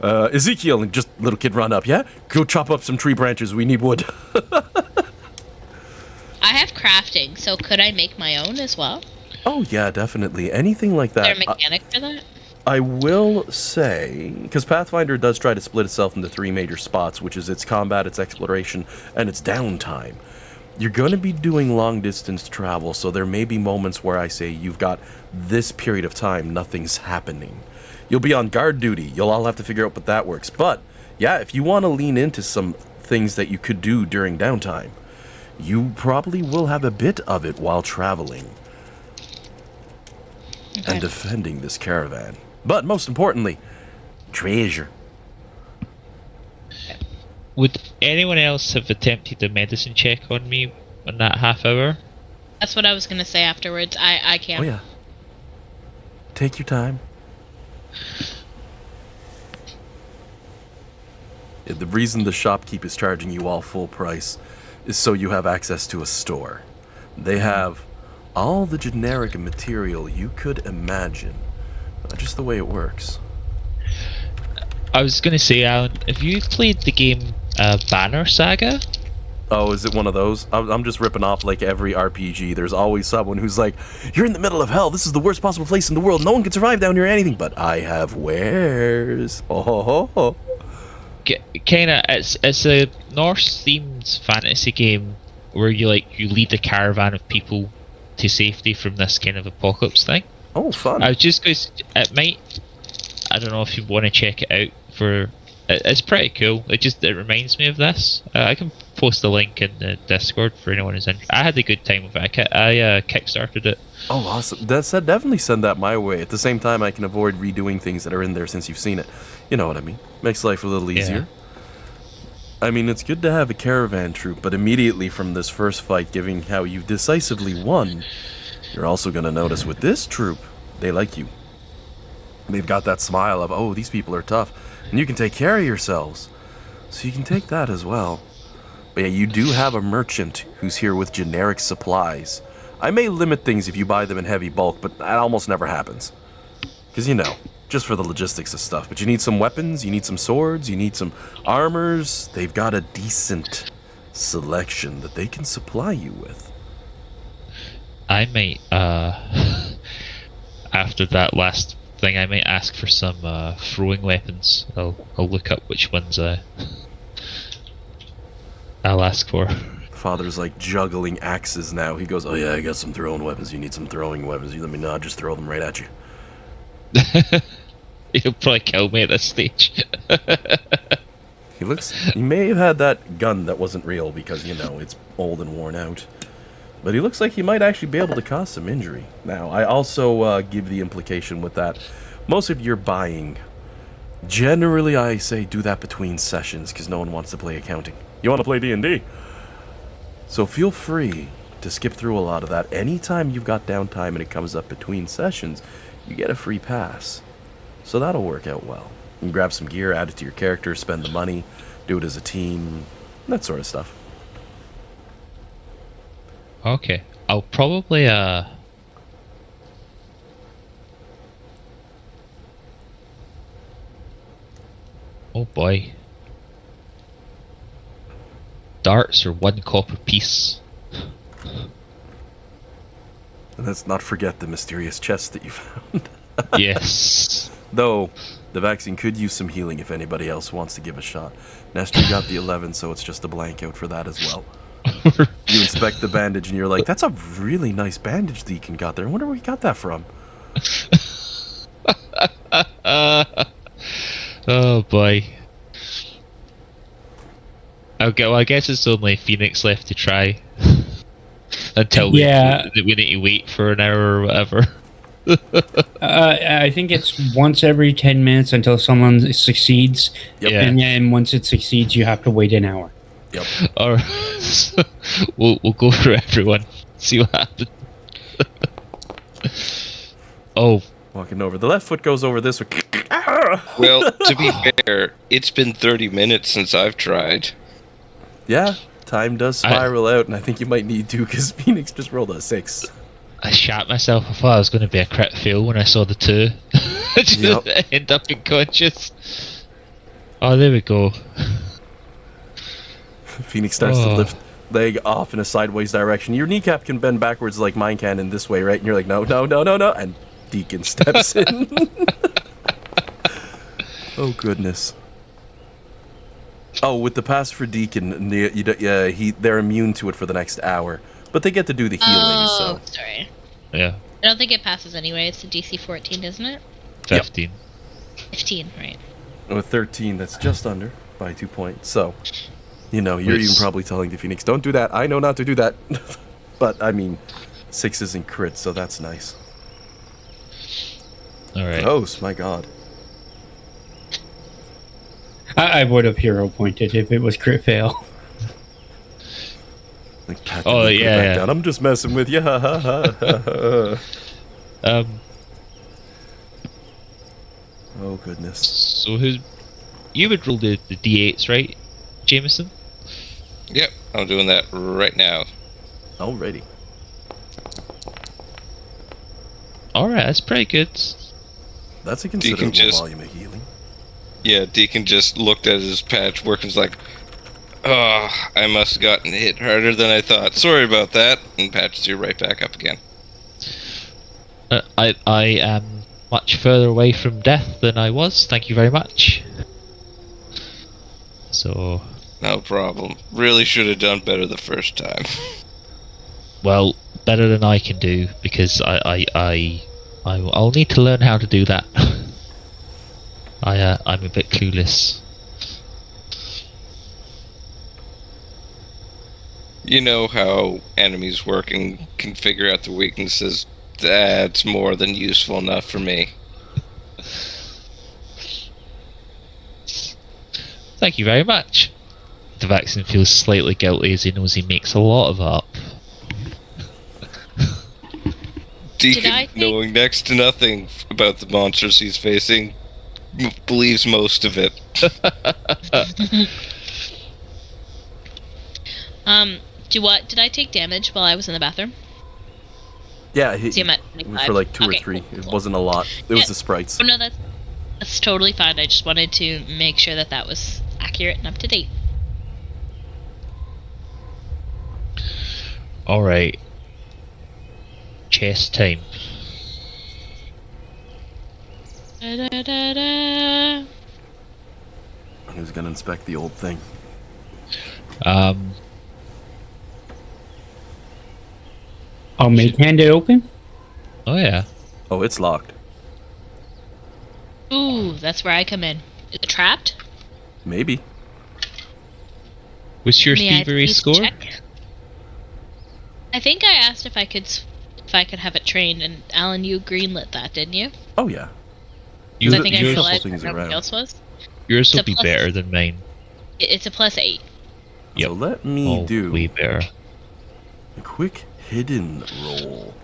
Ezekiel, and just little kid run up, yeah? Go chop up some tree branches, we need wood. I have crafting, so could I make my own as well? Oh, yeah, definitely. Anything like Is there that. a mechanic for that? I will say, because Pathfinder does try to split itself into 3 major spots, which is its combat, its exploration, and its downtime. You're going to be doing long-distance travel, so there may be moments where I say you've got this period of time, nothing's happening. You'll be on guard duty. You'll all have to figure out what that works. But, yeah, if you want to lean into some things that you could do during downtime, you probably will have a bit of it while traveling and defending this caravan. But most importantly, treasure. Would anyone else have attempted a medicine check on me in that half hour? That's what I was gonna say afterwards. I can't. Oh yeah. Take your time. Yeah, the reason the shopkeep is charging you all full price is so you have access to a store. They have all the generic material you could imagine. Just the way it works. I was going to say, Alan, have you played the game Banner Saga? Oh, is it one of those? I'm just ripping off like every RPG. There's always someone who's like, "You're in the middle of hell. This is the worst possible place in the world. No one can survive down here or anything, but I have wares." Oh ho ho ho. Kinda, it's a Norse-themed fantasy game where you lead a caravan of people to safety from this kind of apocalypse thing. Oh, fun. I was just going to... It might... I don't know if you want to check it out for It's pretty cool. It reminds me of this. I can post the link in the Discord for anyone who's interested. I had a good time with it. I kickstarted it. Oh, awesome. Definitely send that my way. At the same time, I can avoid redoing things that are in there since you've seen it. You know what I mean? Makes life a little easier. I mean, it's good to have a caravan troop, but immediately from this first fight, given how you decisively won, you're also going to notice with this troop, they like you. They've got that smile of, oh, these people are tough, and you can take care of yourselves. So you can take that as well. But yeah, you do have a merchant who's here with generic supplies. I may limit things if you buy them in heavy bulk, but that almost never happens. Because, you know, just for the logistics of stuff. But you need some weapons, you need some swords, you need some armors. They've got a decent selection that they can supply you with. I might, after that last thing, I might ask for some throwing weapons. I'll look up which ones I'll ask for. Father's like juggling axes now. He goes, oh yeah, I got some throwing weapons. You need some throwing weapons. You let me know, I'll just throw them right at you. He'll probably kill me at this stage. He may have had that gun that wasn't real because, you know, it's old and worn out. But he looks like he might actually be able to cause some injury. Now, I also give the implication with that. Most of your buying, generally I say do that between sessions because no one wants to play accounting. You want to play D&D? So feel free to skip through a lot of that. Anytime you've got downtime and it comes up between sessions, you get a free pass. So that'll work out well. You can grab some gear, add it to your character, spend the money, do it as a team, that sort of stuff. Okay, I'll probably oh boy. Darts are 1 copper piece. And let's not forget the mysterious chest that you found. Yes. Though, the vaccine could use some healing if anybody else wants to give a shot. Nestor got the 11, so it's just a blank out for that as well. You inspect the bandage and you're like, that's a really nice bandage Deacon got there. I wonder where he got that from. Oh boy. Well, I guess it's only Phoenix left to try. Until we need to wait for an hour or whatever. I think it's once every 10 minutes until someone succeeds. Yep. Yeah. And then once it succeeds, you have to wait an hour. Yep. Or we'll go through everyone, see what happens. Oh. Walking over. The left foot goes over this one. Well, to be fair, it's been 30 minutes since I've tried. Yeah, time does spiral out, and I think you might need to, because Phoenix just rolled a 6. I shat myself. I thought I was going to be a crit fail when I saw the 2. I just end up unconscious. Oh, there we go. Phoenix starts to lift leg off in a sideways direction. Your kneecap can bend backwards like mine can in this way, right? And you're like, no. And Deacon steps in. Oh, goodness. Oh, with the pass for Deacon, they're immune to it for the next hour. But they get to do the healing, so... sorry. Yeah. I don't think it passes anyway. It's a DC 14, isn't it? 15. 15, right. With 13, that's just under by 2 points. So, you know, you're even probably telling the Phoenix, don't do that. I know not to do that. But, I mean, 6 isn't crit, so that's nice. Alright. Close, my god. I would have hero pointed if it was crit fail. Like, pat Oh, the yeah, back yeah. down. I'm just messing with you. Ha, ha, ha, ha, ha. Oh, goodness. So you would roll the d8s, right, Jameson? Yep, I'm doing that right now. Alrighty. Alright, that's pretty good. That's a considerable just- volume of healing. Yeah, Deacon just looked at his patchwork and was like, oh, I must have gotten hit harder than I thought. Sorry about that. And patches you right back up again. I am much further away from death than I was, thank you very much. So... No problem. Really should have done better the first time. Well, better than I can do, because I'll need to learn how to do that. I'm a bit clueless. You know how enemies work and can figure out the weaknesses. That's more than useful enough for me. Thank you very much. The vaccine feels slightly guilty as he knows he makes a lot of up. Deacon, I think- knowing next to nothing about the monsters he's facing, believes most of it. Did I take damage while I was in the bathroom? Yeah, See, I'm at it was 25. for like 2 or Okay, 3. cool, It cool. wasn't a lot. It was Yeah. the sprites. Oh no, that's totally fine. I just wanted to make sure that was accurate and up to date. Alright. Chess time. Da-da-da-da. Who's gonna inspect the old thing? I'll make hand it open. Oh yeah. Oh, it's locked. Ooh, that's where I come in. Is it trapped? Maybe. What's your May I thievery please score? check? I think I asked if I could have it trained, and Alan, you greenlit that, didn't you? Oh yeah. You, 'Cause I think I you shuffle realized things that nobody around. else was. yours will It's a be plus- better than mine. It's a +8. Yep. So let me Oh, do way better. a quick hidden roll.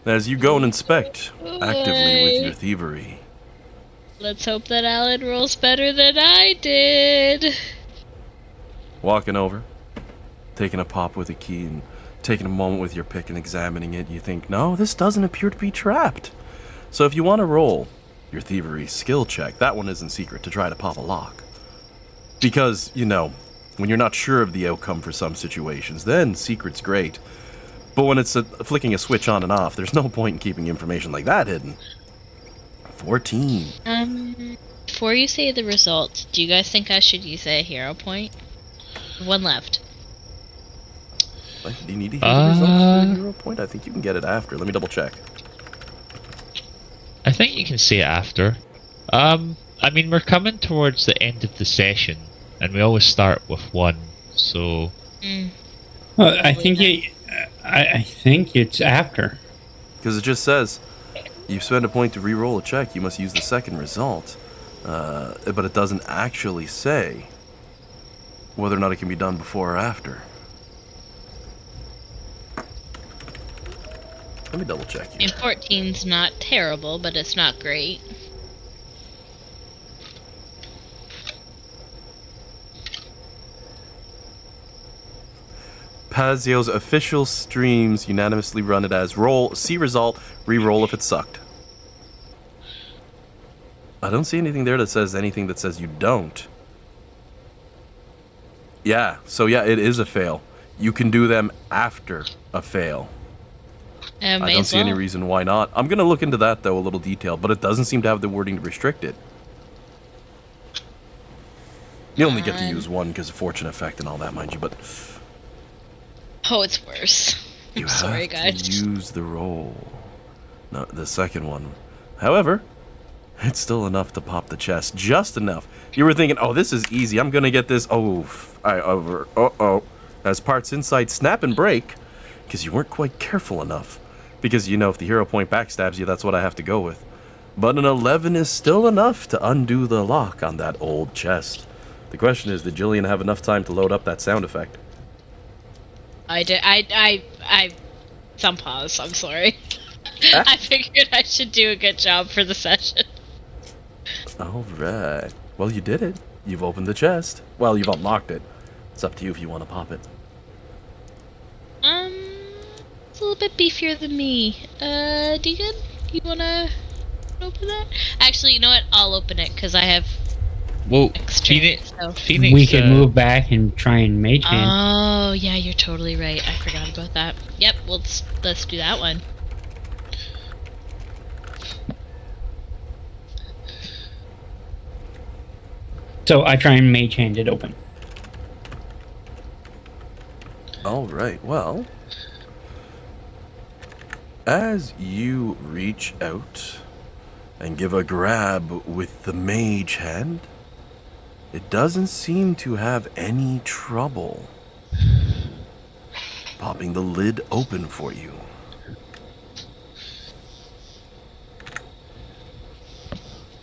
As you go and inspect actively with your thievery. Let's hope that Alan rolls better than I did. Walking over, taking a pop with a key and taking a moment with your pick and examining it, you think, no, this doesn't appear to be trapped. So if you want to roll your thievery skill check, that one isn't secret, to try to pop a lock. Because, you know, when you're not sure of the outcome for some situations, then secret's great. But when it's flicking a switch on and off, there's no point in keeping information like that hidden. 14. Before you say the result, do you guys think I should use a hero point? One left. Do you need to hear the results for Uh, a hero point? I think you can get it after. Let me double check. I think you can say it after. I mean, we're coming towards the end of the session, and we always start with 1, so... I think I think it's after. Because it just says, you spend a point to re-roll a check, you must use the second result. But it doesn't actually say whether or not it can be done before or after. Let me double check here. And 14's not terrible, but it's not great. Pazio's official streams unanimously run it as roll, see result, re-roll if it sucked. I don't see anything there that says anything that says you don't. Yeah, so yeah, it is a fail. You can do them after a fail. May I don't as see any well. reason why not. I'm going to look into that, though, a little detailed, but it doesn't seem to have the wording to restrict it. You only get to use one because of fortune effect and all that, mind you, but Oh, it's worse. you I'm sorry, have guys. to use the roll. No, the second one. However, it's still enough to pop the chest. Just enough. You were thinking, oh, this is easy. I'm going to get this. As parts inside snap and break, because you weren't quite careful enough. Because, you know, if the hero point backstabs you, that's what I have to go with. But an 11 is still enough to undo the lock on that old chest. The question is, did Jillian have enough time to load up that sound effect? I did. Some pause. I'm sorry. I figured I should do a good job for the session. Alright. Well, you did it. You've opened the chest. Well, you've unlocked it. It's up to you if you want to pop it. It's a little bit beefier than me. Deacon, you wanna open that? Actually, you know what? I'll open it because I have Whoa, extra. Phoenix, So. Phoenix, We could move back and try and mage hand. Oh yeah, you're totally right. I forgot about that. Yep, let's do that one. So I try and mage hand it open. Alright, well. As you reach out and give a grab with the mage hand, it doesn't seem to have any trouble. popping the lid open for you.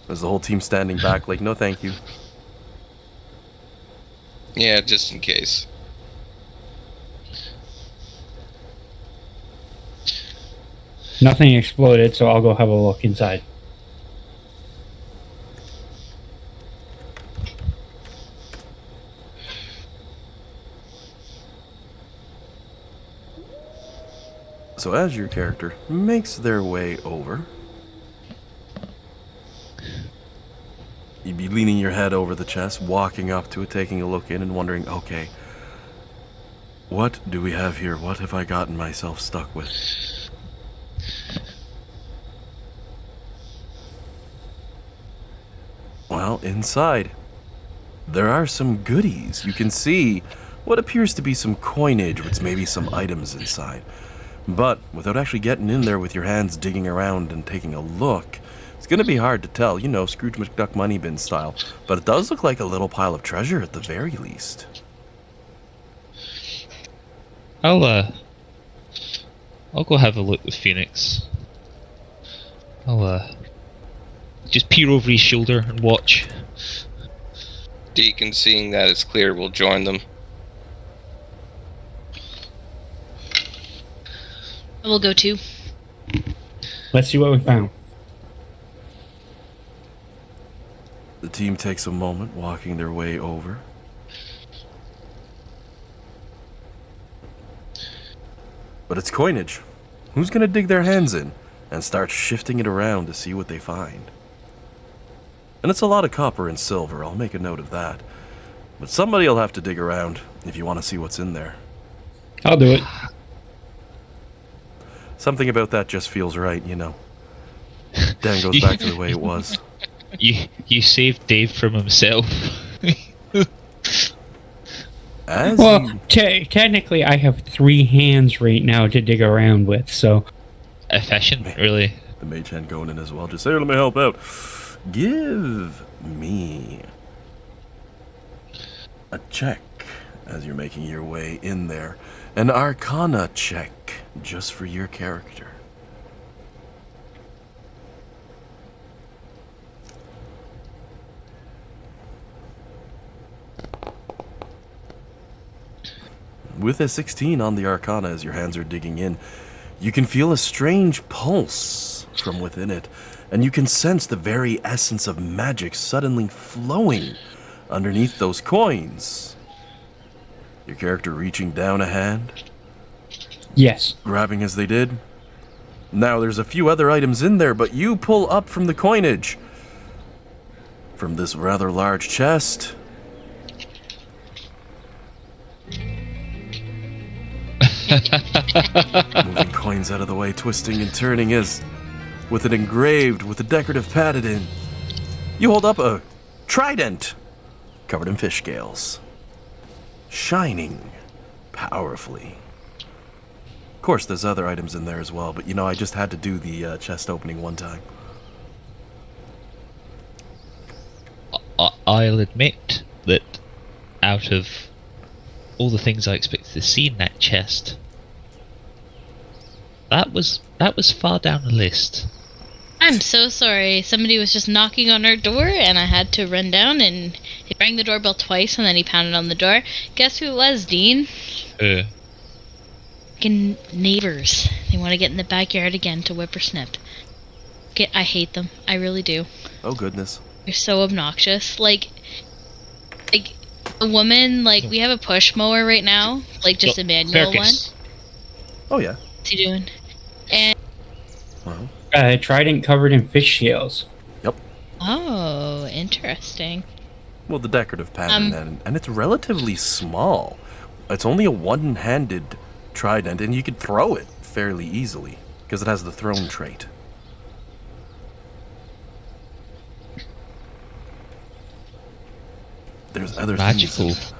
There's the whole team standing back like, no thank you. Yeah, just in case. Nothing exploded, so I'll go have a look inside. So as your character makes their way over, you'd be leaning your head over the chest, walking up to it, taking a look in and wondering, okay, what do we have here? What have I gotten myself stuck with? Well, inside, there are some goodies. You can see what appears to be some coinage with maybe some items inside. But without actually getting in there with your hands digging around and taking a look, it's going to be hard to tell, you know, Scrooge McDuck money bin style. But it does look like a little pile of treasure at the very least. I'll go have a look with Phoenix. I'll just peer over his shoulder and watch. Deacon, seeing that it's clear, will join them. I will go too. Let's see what we found. The team takes a moment walking their way over. But it's coinage. Who's going to dig their hands in and start shifting it around to see what they find? And it's a lot of copper and silver, I'll make a note of that. But somebody will have to dig around if you want to see what's in there. I'll do it. Something about that just feels right, you know. Dan goes back to the way it was. You saved Dave from himself. As Well, you... technically, I have 3 hands right now to dig around with, so... Efficient, really. The mage hand going in as well. Just say, let me help out. Give me a check as you're making your way in there. An Arcana check just for your character. With a 16 on the Arcana as your hands are digging in, you can feel a strange pulse from within it, and you can sense the very essence of magic suddenly flowing underneath those coins. Your character reaching down a hand, Yes. grabbing as they did. Now there's a few other items in there, but you pull up from the coinage. From this rather large chest. Moving coins out of the way, twisting and turning as with it engraved with the decorative padded in. You hold up a trident covered in fish scales, shining powerfully. Of course, there's other items in there as well, but you know, I just had to do the chest opening one time. I'll admit that out of all the things I expected to see in that chest, that was far down the list. I'm so sorry. Somebody was just knocking on our door, and I had to run down, and he rang the doorbell twice, and then he pounded on the door. Guess who it was, Dean? Fucking neighbors. They want to get in the backyard again to whippersnip. I hate them. I really do. Oh goodness. They're so obnoxious. Like a woman, like, we have a push mower right now, like just a manual one. Oh yeah. What's he doing? And Well, Trident covered in fish scales. yep. oh, interesting. Well, the decorative pattern, and it's relatively small. It's only a one-handed trident, and you could throw it fairly easily because it has the thrown trait. There's other Magical. things.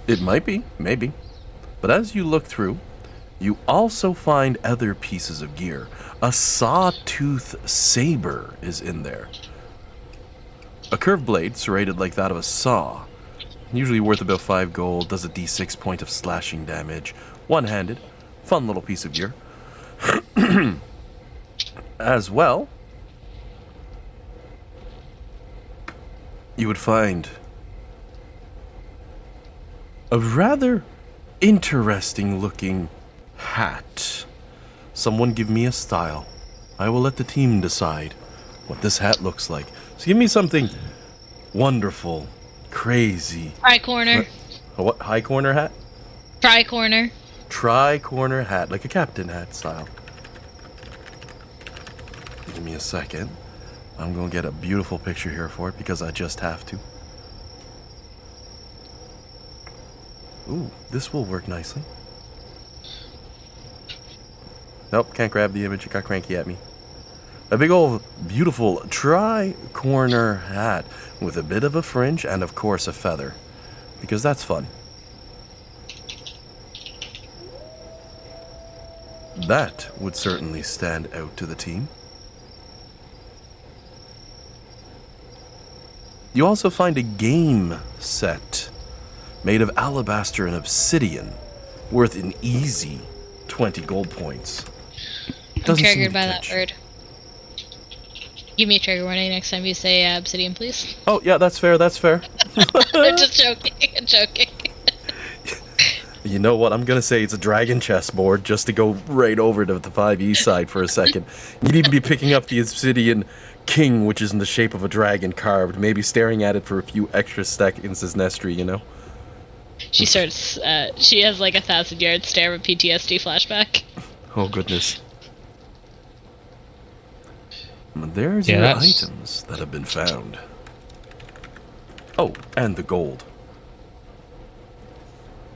It might be, maybe. But as you look through, you also find other pieces of gear. A sawtooth saber is in there. A curved blade serrated like that of a saw, Usually worth about 5 gold, does a d6 point of slashing damage. One-handed. Fun little piece of gear. As well, you would find a rather interesting looking hat. Someone give me a style. I will let the team decide what this hat looks like. So give me something wonderful, crazy. Tri-corner. A what? High corner hat? Tri-corner. Tri-corner hat, like a captain hat style. Give me a second. I'm gonna get a beautiful picture here for it because I just have to. Ooh, this will work nicely. Nope, can't grab the image. It got cranky at me. A big old beautiful tri-corner hat with a bit of a fringe and of course a feather, because that's fun. That would certainly stand out to the team. You also find a game set made of alabaster and obsidian, worth an easy 20 gold points. I'm Doesn't seem triggered to by that catch. word. Give me a trigger warning next time you say obsidian, please. Oh, yeah, that's fair, that's fair. I'm just joking. I'm joking. You know what? I'm gonna say it's a dragon chessboard just to go right over to the 5e side for a second. You'd even be picking up the obsidian king, which is in the shape of a dragon carved, maybe staring at it for a few extra seconds as Nestry, you know? She starts, she has like 1,000-yard stare of a PTSD flashback. Oh, goodness. There's Yeah, your that's- items that have been found. Oh, and the gold.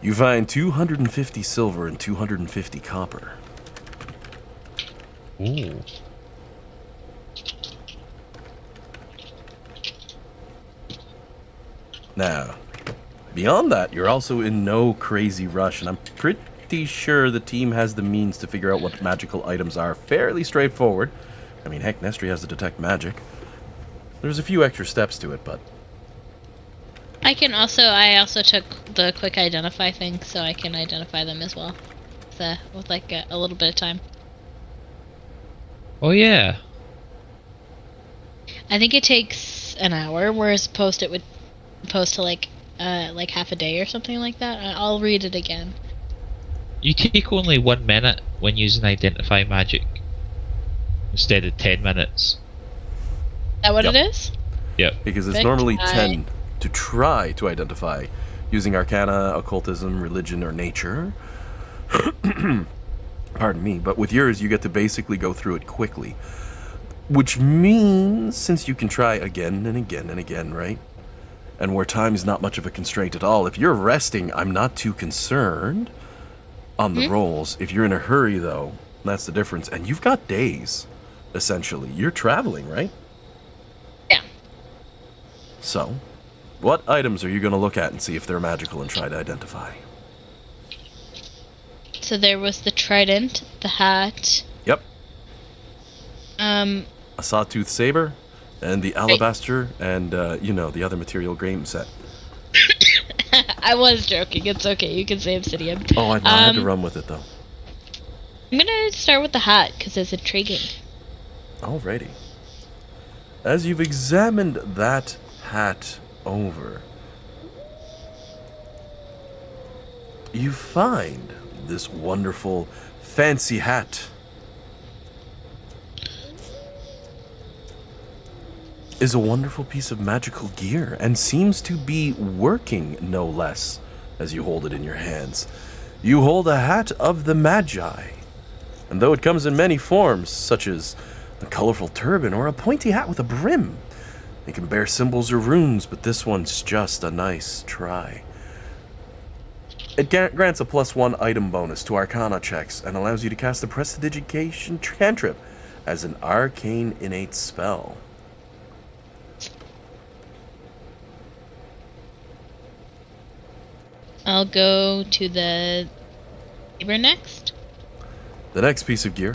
You find 250 silver and 250 copper. Ooh. Now, beyond that, you're also in no crazy rush, and I'm pretty sure the team has the means to figure out what magical items are. Fairly straightforward. I mean, heck, Nestry has to detect magic. There's a few extra steps to it, but I also took the quick identify thing, so I can identify them as well. With like a little bit of time. Oh yeah. I think it takes an hour, whereas it would post to like half a day or something like that. I'll read it again. You take only 1 minute when using identify magic instead of 10 minutes. Is that what Yep. it is? Yep. because it's Perfect. normally 10 to try to identify using arcana, occultism, religion, or nature. Pardon me, but with yours, you get to basically go through it quickly. Which means, since you can try again and again and again, right? And where time is not much of a constraint at all, if you're resting, I'm not too concerned on the rolls. If you're in a hurry, though, that's the difference. And you've got days, essentially. You're traveling, right? Yeah. So, what items are you going to look at and see if they're magical and try to identify? So there was the trident, the hat. Yep. Um, A sawtooth saber, and the alabaster, and, the other material game set. I was joking. It's okay. You can say obsidian. Oh, I had to run with it, though. I'm gonna start with the hat because it's intriguing. Alrighty. As you've examined that hat over, you find this wonderful, fancy hat is a wonderful piece of magical gear and seems to be working no less as you hold it in your hands. You hold a hat of the Magi, and though it comes in many forms, such as a colorful turban or a pointy hat with a brim, it can bear symbols or runes, but this one's just a nice try. It grants a +1 item bonus to Arcana checks and allows you to cast a Prestidigitation cantrip as an arcane innate spell. I'll go to the saber next. The next piece of gear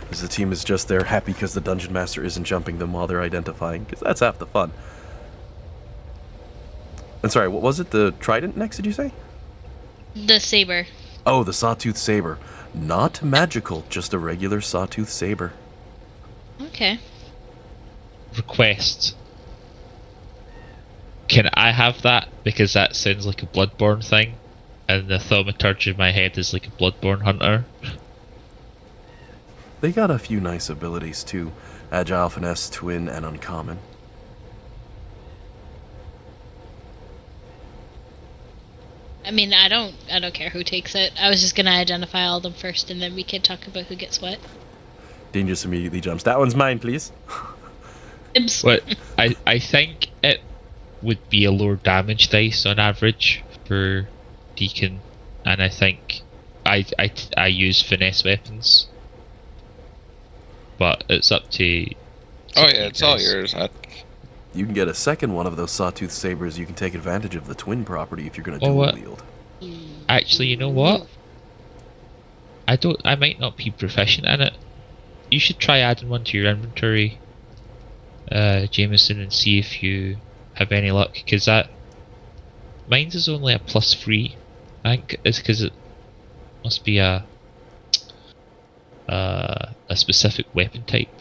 is the team is just there happy because the Dungeon Master isn't jumping them while they're identifying, because that's half the fun. And sorry, what was it? The trident next, did you say? The saber. Oh, the sawtooth saber. Not magical, just a regular sawtooth saber. Okay. Request. Can I have that? Because that sounds like a Bloodborne thing, and the thaumaturge in my head is like a Bloodborne hunter. They got a few nice abilities too. Agile, finesse, twin, and uncommon. I mean, I don't care who takes it. I was just gonna identify all of them first, and then we could talk about who gets what. Dangerous immediately jumps. That one's mine, please. Ibs. But I think it would be a lower damage dice on average for Deacon, and I think I use finesse weapons, but it's up to. Oh yeah, it's all yours. You can get a second one of those sawtooth sabers. You can take advantage of the twin property if you're going to Oh, dual what? wield. Actually, you know what? I might not be proficient in it. You should try adding one to your inventory, Jameson, and see if you have any luck. Because mine's is only a +3. I think it's because it must be a specific weapon type.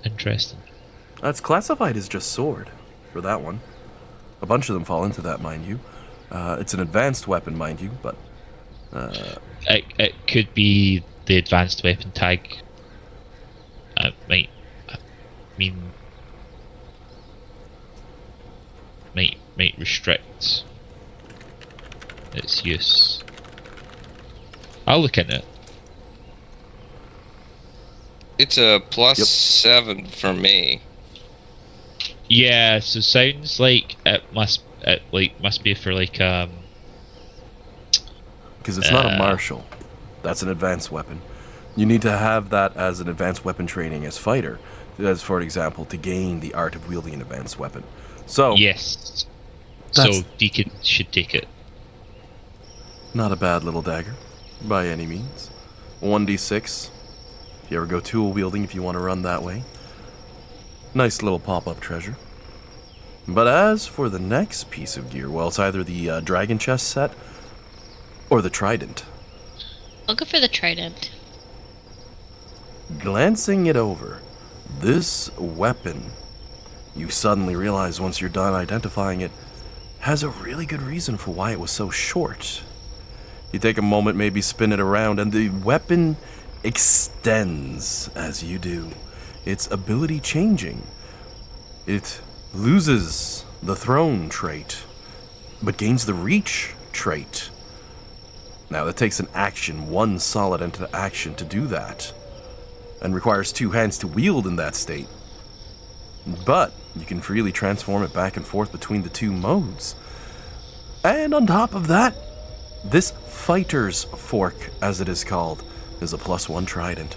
Interesting. It's classified as just sword for that one. A bunch of them fall into that, mind you. It's an advanced weapon, mind you, but It could be the advanced weapon tag. Might restrict its use. I'll look into it. It's a plus Yep. 7 for me. Yeah, so sounds like it must be for like because it's not a Uh, martial. That's an advanced weapon. You need to have that as an advanced weapon training as fighter, as for example, to gain the art of wielding an advanced weapon. So, yes. That's- So Deacon should take it. not a bad little dagger, by any means. 1d6. If you ever go tool wielding, if you want to run that way. Nice little pop-up treasure. But as for the next piece of gear, well, it's either the dragon chest set or the trident. I'll go for the trident. Glancing it over, this weapon, you suddenly realize once you're done identifying it, has a really good reason for why it was so short. You take a moment, maybe spin it around, and the weapon extends as you do. Its ability changing. It loses the throne trait, but gains the reach trait. Now that takes an action, one solid into action to do that, and requires two hands to wield in that state. But you can freely transform it back and forth between the two modes. And on top of that, this fighter's fork, as it is called, is a +1 trident.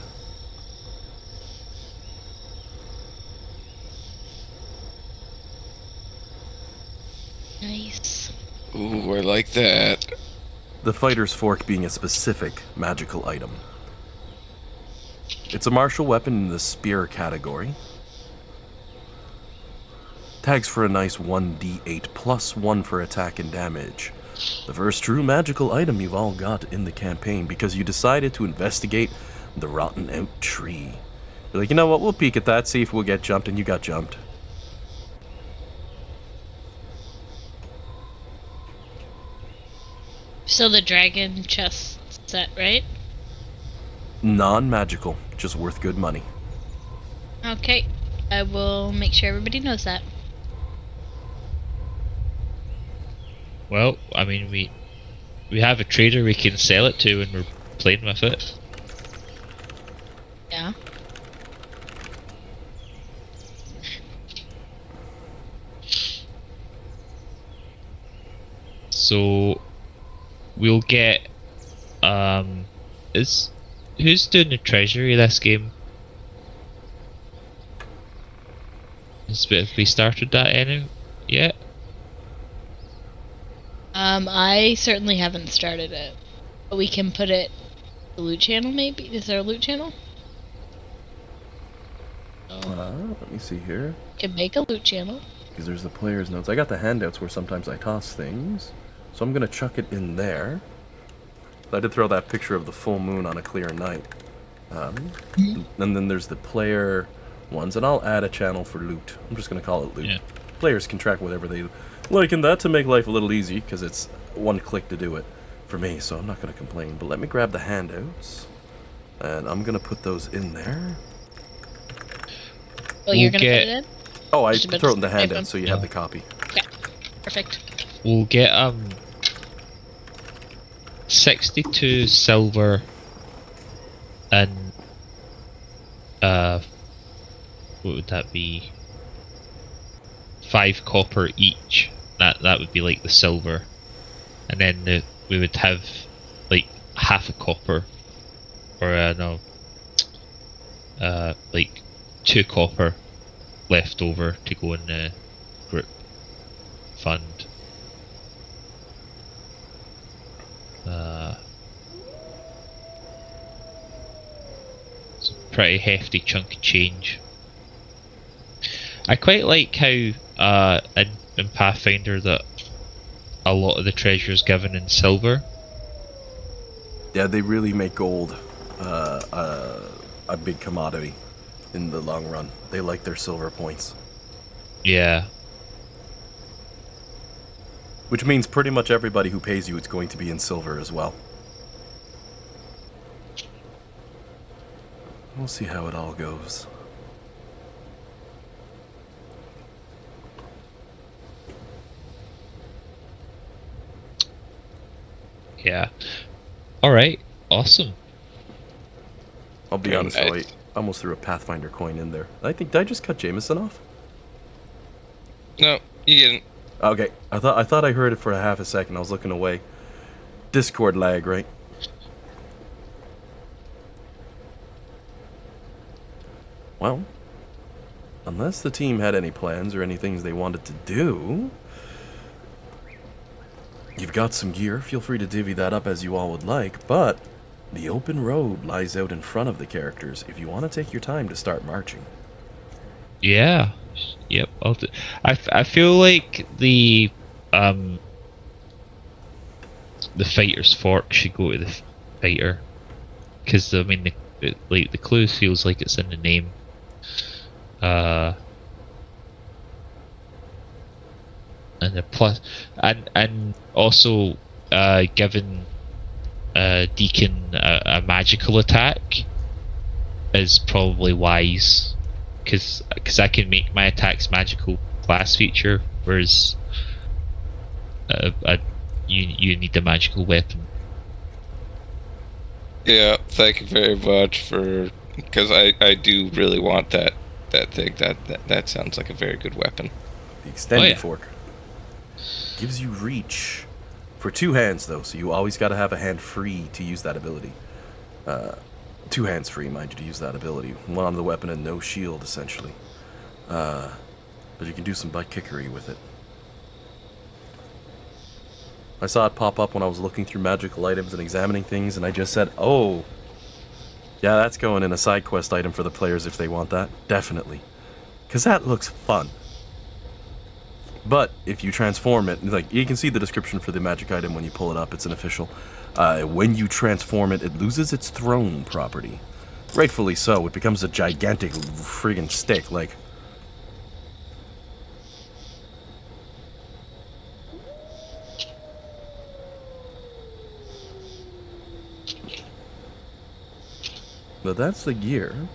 Nice. Ooh, I like that. The fighter's fork being a specific magical item. It's a martial weapon in the spear category. Tags for a nice 1d8 +1 for attack and damage. The first true magical item you've all got in the campaign because you decided to investigate the rotten out tree. You're like, you know what, we'll peek at that, see if we'll get jumped, and you got jumped. So the dragon chest set, right? Non-magical, just worth good money. Okay. I will make sure everybody knows that. Well, I mean we have a trader we can sell it to when we're playing with it. Yeah. So we'll get who's doing the treasury this game? Have we started that any yet? I certainly haven't started it. But we can put it the loot channel maybe? Is there a loot channel? Oh, Let me see here. can make a loot channel. because there's the player's notes. I got the handouts where sometimes I toss things, so I'm gonna chuck it in there. I did throw that picture of the full moon on a clear night. And then there's the player ones, and I'll add a channel for loot. I'm just gonna call it loot. Yeah. Players can track whatever they like in that to make life a little easy, because it's one click to do it for me, so I'm not gonna complain. But let me grab the handouts, and I'm gonna put those in there. Oh, you're We'll gonna get- put it in? Oh, I Just a bit throw it of in the type handout in. so you have the copy. Okay, perfect. We'll get 62 silver and what would that be? 5 copper each. That would be like the silver, and then we would have like half a copper, or no, like 2 copper left over to go in the group fund. It's a pretty hefty chunk of change. I quite like how in Pathfinder that a lot of the treasure is given in silver. Yeah, they really make gold a big commodity in the long run. They like their silver points. Yeah. Which means pretty much everybody who pays you, it's going to be in silver as well. We'll see how it all goes. Yeah. Alright, awesome. I'll be Very honest nice. though, I almost threw a Pathfinder coin in there. Did I just cut Jameson off? No, you didn't. Okay, I thought I heard it for a half a second. I was looking away. Discord lag, right? Well, unless the team had any plans or any things they wanted to do, you've got some gear. Feel free to divvy that up as you all would like, but the open road lies out in front of the characters if you want to take your time to start marching. Yeah. Yep. I feel like the fighter's fork should go to the fighter, because I mean the clue feels like it's in the name. And the plus, and also giving Deacon a magical attack is probably wise, because I can make my attacks magical class feature, whereas you need a magical weapon. Yeah, thank you very much for, because I do really want that thing. That sounds like a very good weapon. The extended yeah. fork gives you reach for 2 hands, though, so you always got to have a hand free to use that ability. 2 hands free, mind you, to use that ability. 1 on the weapon and no shield, essentially. But you can do some butt kickery with it. I saw it pop up when I was looking through magical items and examining things, and I just said, oh, yeah, that's going in a side quest item for the players if they want that. Definitely. Because that looks fun. But if you transform it, like, you can see the description for the magic item when you pull it up. It's an official. When you transform it, it loses its throne property. Rightfully so. It becomes a gigantic friggin' stick. Like, but that's the gear.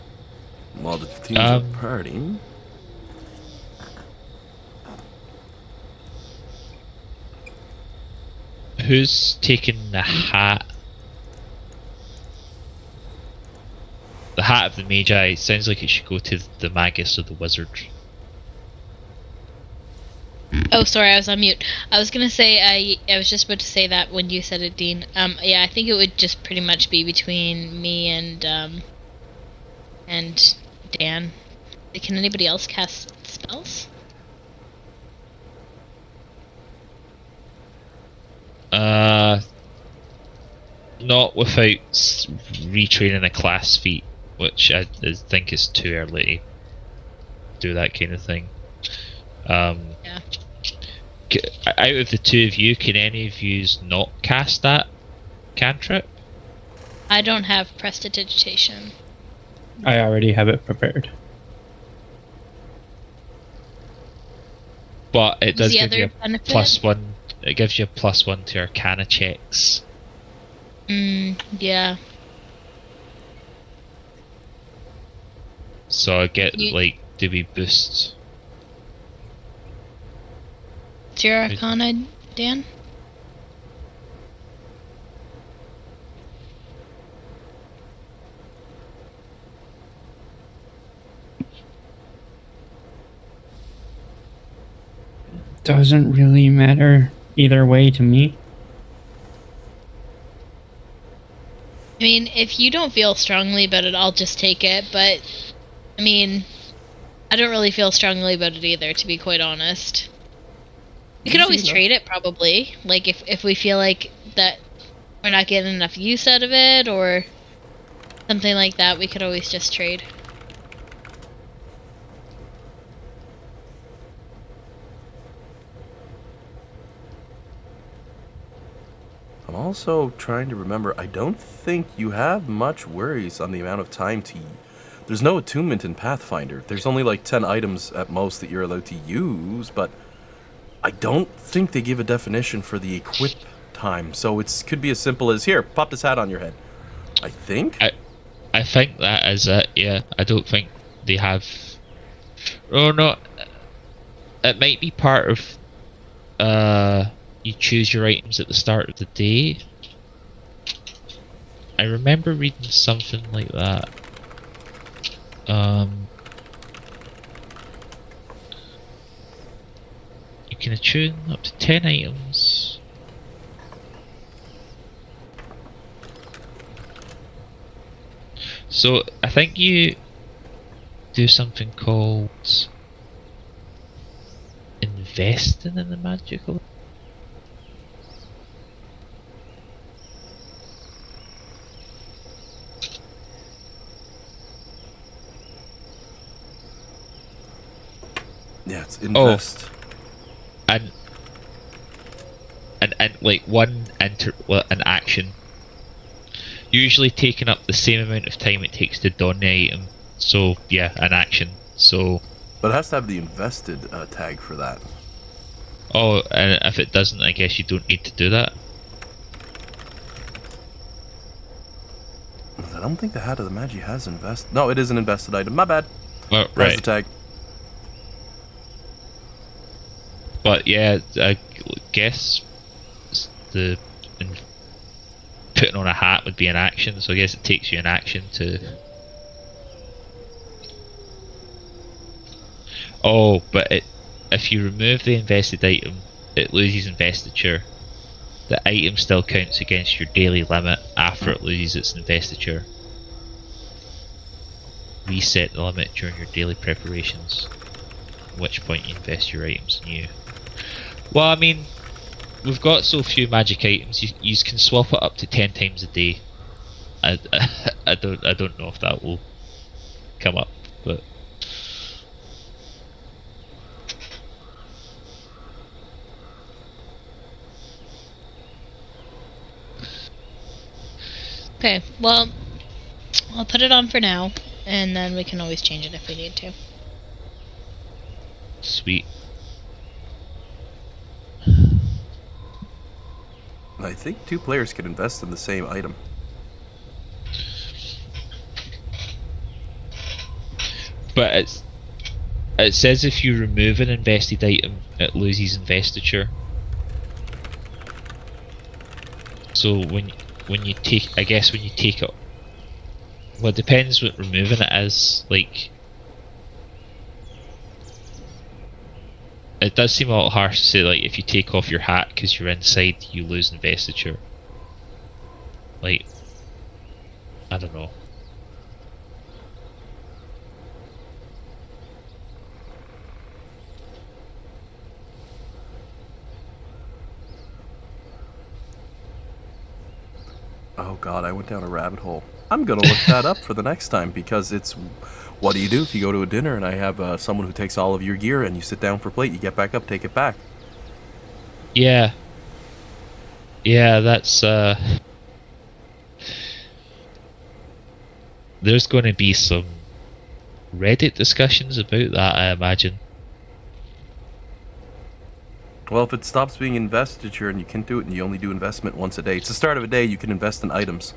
While the teams are partying. Who's taking the hat? The hat of the Magi sounds like it should go to the Magus or the Wizard. Oh, sorry, I was on mute. I was gonna say, I was just about to say that when you said it, Dean. Yeah, I think it would just pretty much be between me and Dan. Can anybody else cast spells? Not without retraining a class feat, which I think is too early to do that kind of thing. Yeah. Out of the two of you, can any of yous not cast that cantrip? I don't have prestidigitation. I already have it prepared. But it does The give you other a benefit? +1. It gives you a +1 to Arcana checks. Yeah. So I get You- like, do we boost? It's your Arcana, Dan? Doesn't really matter either way to me. I mean, if you don't feel strongly about it, I'll just take it, but I mean, I don't really feel strongly about it either, to be quite honest. We could Easy always enough. trade it, probably. Like, if we feel like that we're not getting enough use out of it, or something like that, we could always just trade. I'm also trying to remember, I don't think you have much worries on the amount of time to... There's no attunement in Pathfinder. There's only like 10 items at most that you're allowed to use, but I don't think they give a definition for the equip time, so it could be as simple as, here, pop this hat on your head. I think? I think that is it. Yeah, I don't think they have. Oh no, it might be part of. You choose your items at the start of the day. I remember reading something like that. You can attune up to 10 items. So I think you do something called investing in the magical. Yeah, it's invest. And like an action, usually taking up the same amount of time it takes to don the item. So yeah, an action. So But it has to have the invested tag for that. oh, and if it doesn't, I guess you don't need to do that. I don't think the Hat of the Magi has invest. No, it is an invested item. My bad. Oh, Has right. the tag. But yeah, I guess the putting on a hat would be an action. So I guess it takes you an action to. Oh, but if you remove the invested item, it loses investiture. The item still counts against your daily limit after it loses its investiture. Reset the limit during your daily preparations, at which point you invest your items anew. Well, I mean, we've got so few magic items, you can swap it up to 10 times a day. I don't know if that will come up, but Okay, well, I'll put it on for now, and then we can always change it if we need to. sweet. I think 2 players can invest in the same item. But it says if you remove an invested item, it loses investiture. So when you take, I guess when you take it, well, it depends what removing it is. Like, it does seem a lot harsh to say, like, if you take off your hat because you're inside, you lose investiture. Like, I don't know. Oh god, I went down a rabbit hole. I'm gonna look that up for the next time, because it's, what do you do if you go to a dinner and I have someone who takes all of your gear and you sit down for a plate, you get back up, take it back. Yeah. Yeah, that's there's going to be some Reddit discussions about that, I imagine. Well, if it stops being investiture and you can do it and you only do investment once a day, it's the start of a day, you can invest in items.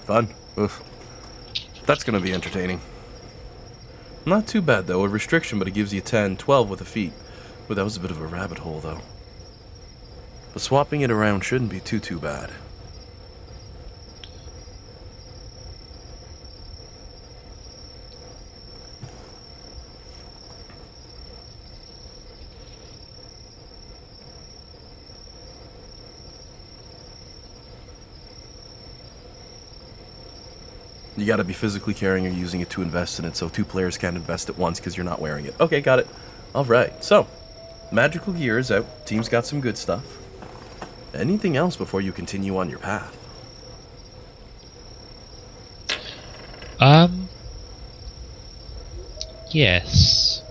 Fun. Oof. That's gonna be entertaining. Not too bad though, a restriction, but it gives you 10, 12 with a feat. Well, that was a bit of a rabbit hole though. But swapping it around shouldn't be too bad. You gotta be physically carrying or using it to invest in it, so 2 players can't invest at once because you're not wearing it. Okay, got it. Alright, so, magical gear is out. Team's got some good stuff. Anything else before you continue on your path? Yes.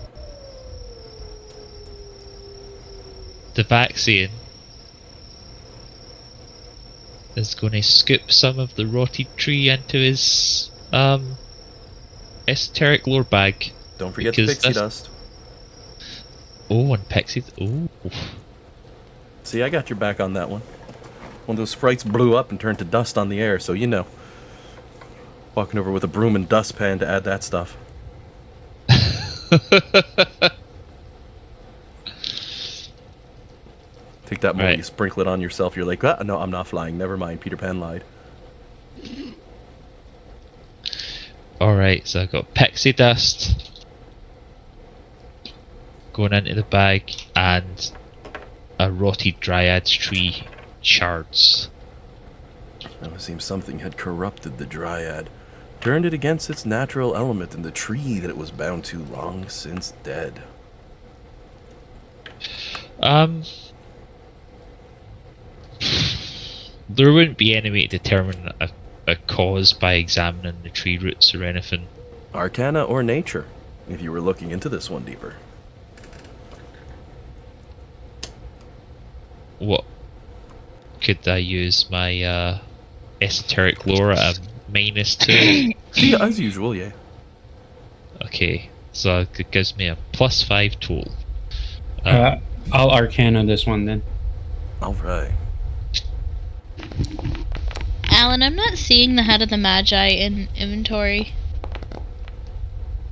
The vaccine is going to scoop some of the rotted tree into his esoteric lore bag. Don't forget the Because pixie that's- dust. Oh, and pixie. Oh. See, I got your back on that one. One of those sprites blew up and turned to dust on the air, so you know. Walking over with a broom and dustpan to add that stuff. Take that moment, Right. you sprinkle it on yourself, you're like, ah, no, I'm not flying, never mind, Peter Pan lied. Alright, so I've got pixie dust going into the bag and a rotted dryad's tree shards. Now it seems something had corrupted the dryad, turned it against its natural element, and the tree that it was bound to long since dead. There wouldn't be any way to determine a cause by examining the tree roots or anything. Arcana or nature, if you were looking into this one deeper. What could I use my esoteric lore at a -2? Yeah, as usual, yeah. Okay, so it gives me a +5 tool. I'll Arcana this one then. Alright. Alan, I'm not seeing the head of the Magi in inventory.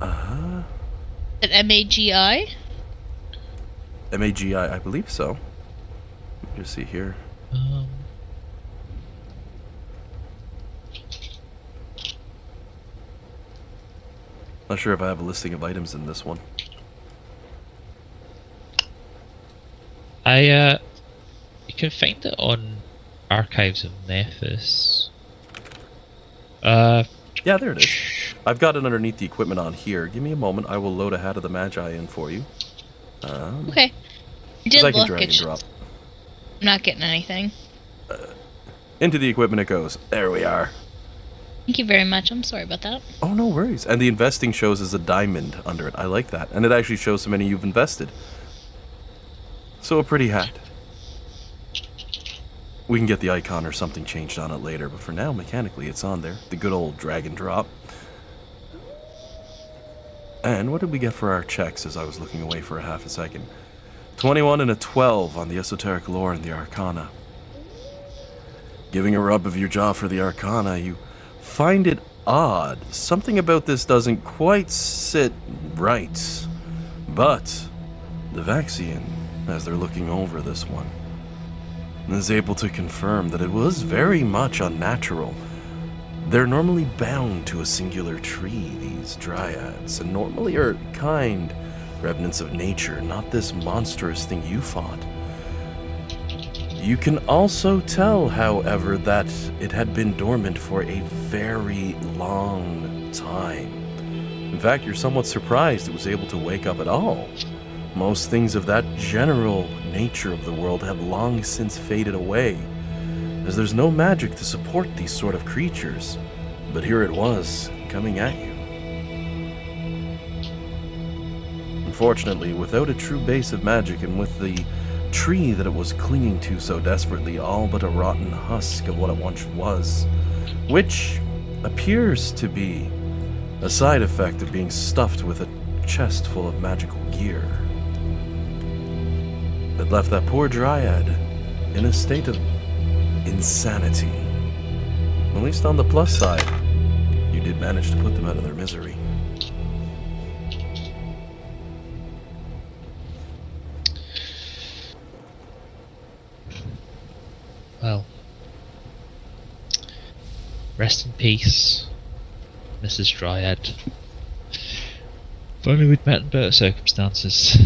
Is it MAGI? MAGI, I believe so. Let me just see here. Not sure if I have a listing of items in this one. You can find it on Archives of Nephis. Yeah, there it is. I've got it underneath the equipment on here. Give me a moment. I will load a Hat of the Magi in for you. Okay. I 'Cause did I can look. drag and It's drop. I'm not getting anything. Into the equipment it goes. There we are. Thank you very much. I'm sorry about that. Oh, no worries. And the investing shows as a diamond under it. I like that. And it actually shows how many you've invested. So a pretty hat. We can get the icon or something changed on it later, but for now, mechanically, it's on there. The good old drag and drop. And what did we get for our checks as I was looking away for a half a second? 21 and a 12 on the esoteric lore and the arcana. Giving a rub of your jaw for the arcana, you find it odd. Something about this doesn't quite sit right. But the Vaxian, as they're looking over this one, is able to confirm that it was very much unnatural. They're normally bound to a singular tree, these dryads, and normally are kind remnants of nature, not this monstrous thing you fought. You can also tell, however, that it had been dormant for a very long time. In fact, you're somewhat surprised it was able to wake up at all. Most things of that general nature of the world have long since faded away, as there's no magic to support these sort of creatures. But here it was, coming at you. Unfortunately, without a true base of magic and with the tree that it was clinging to so desperately all but a rotten husk of what it once was, which appears to be a side effect of being stuffed with a chest full of magical gear. It left that poor dryad in a state of insanity. At least on the plus side, you did manage to put them out of their misery. Well, rest in peace, Mrs. Dryad. If only we'd met in better circumstances.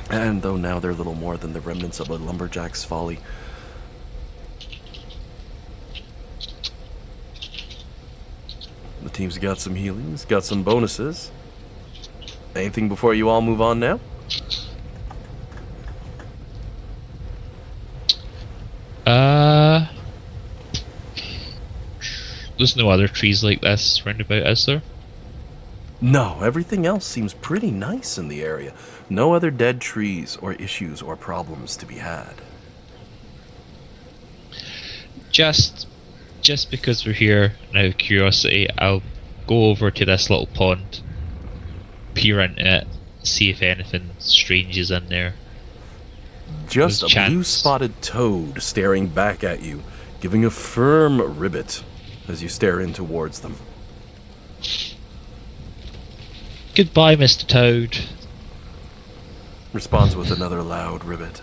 And though now they're little more than the remnants of a lumberjack's folly, the team's got some healings, got some bonuses. Anything before you all move on now? There's no other trees like this round about, is there? No, everything else seems pretty nice in the area. No other dead trees or issues or problems to be had. Just because we're here, and out of curiosity, I'll go over to this little pond, peer into it, see if anything strange is in there. Just There's a chance. blue-spotted toad staring back at you, giving a firm ribbit as you stare in towards them. Goodbye, Mr. Toad. Responds with another loud ribbit.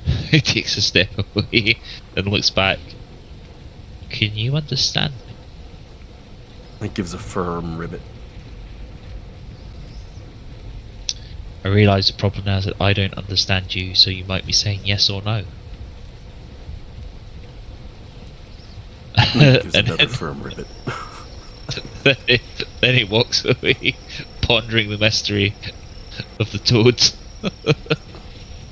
He takes a step away and looks back. Can you understand me? It gives a firm ribbit. I realise the problem now is that I don't understand you, so you might be saying yes or no. It gives And another firm ribbit. then he walks away, pondering the mystery of the toads.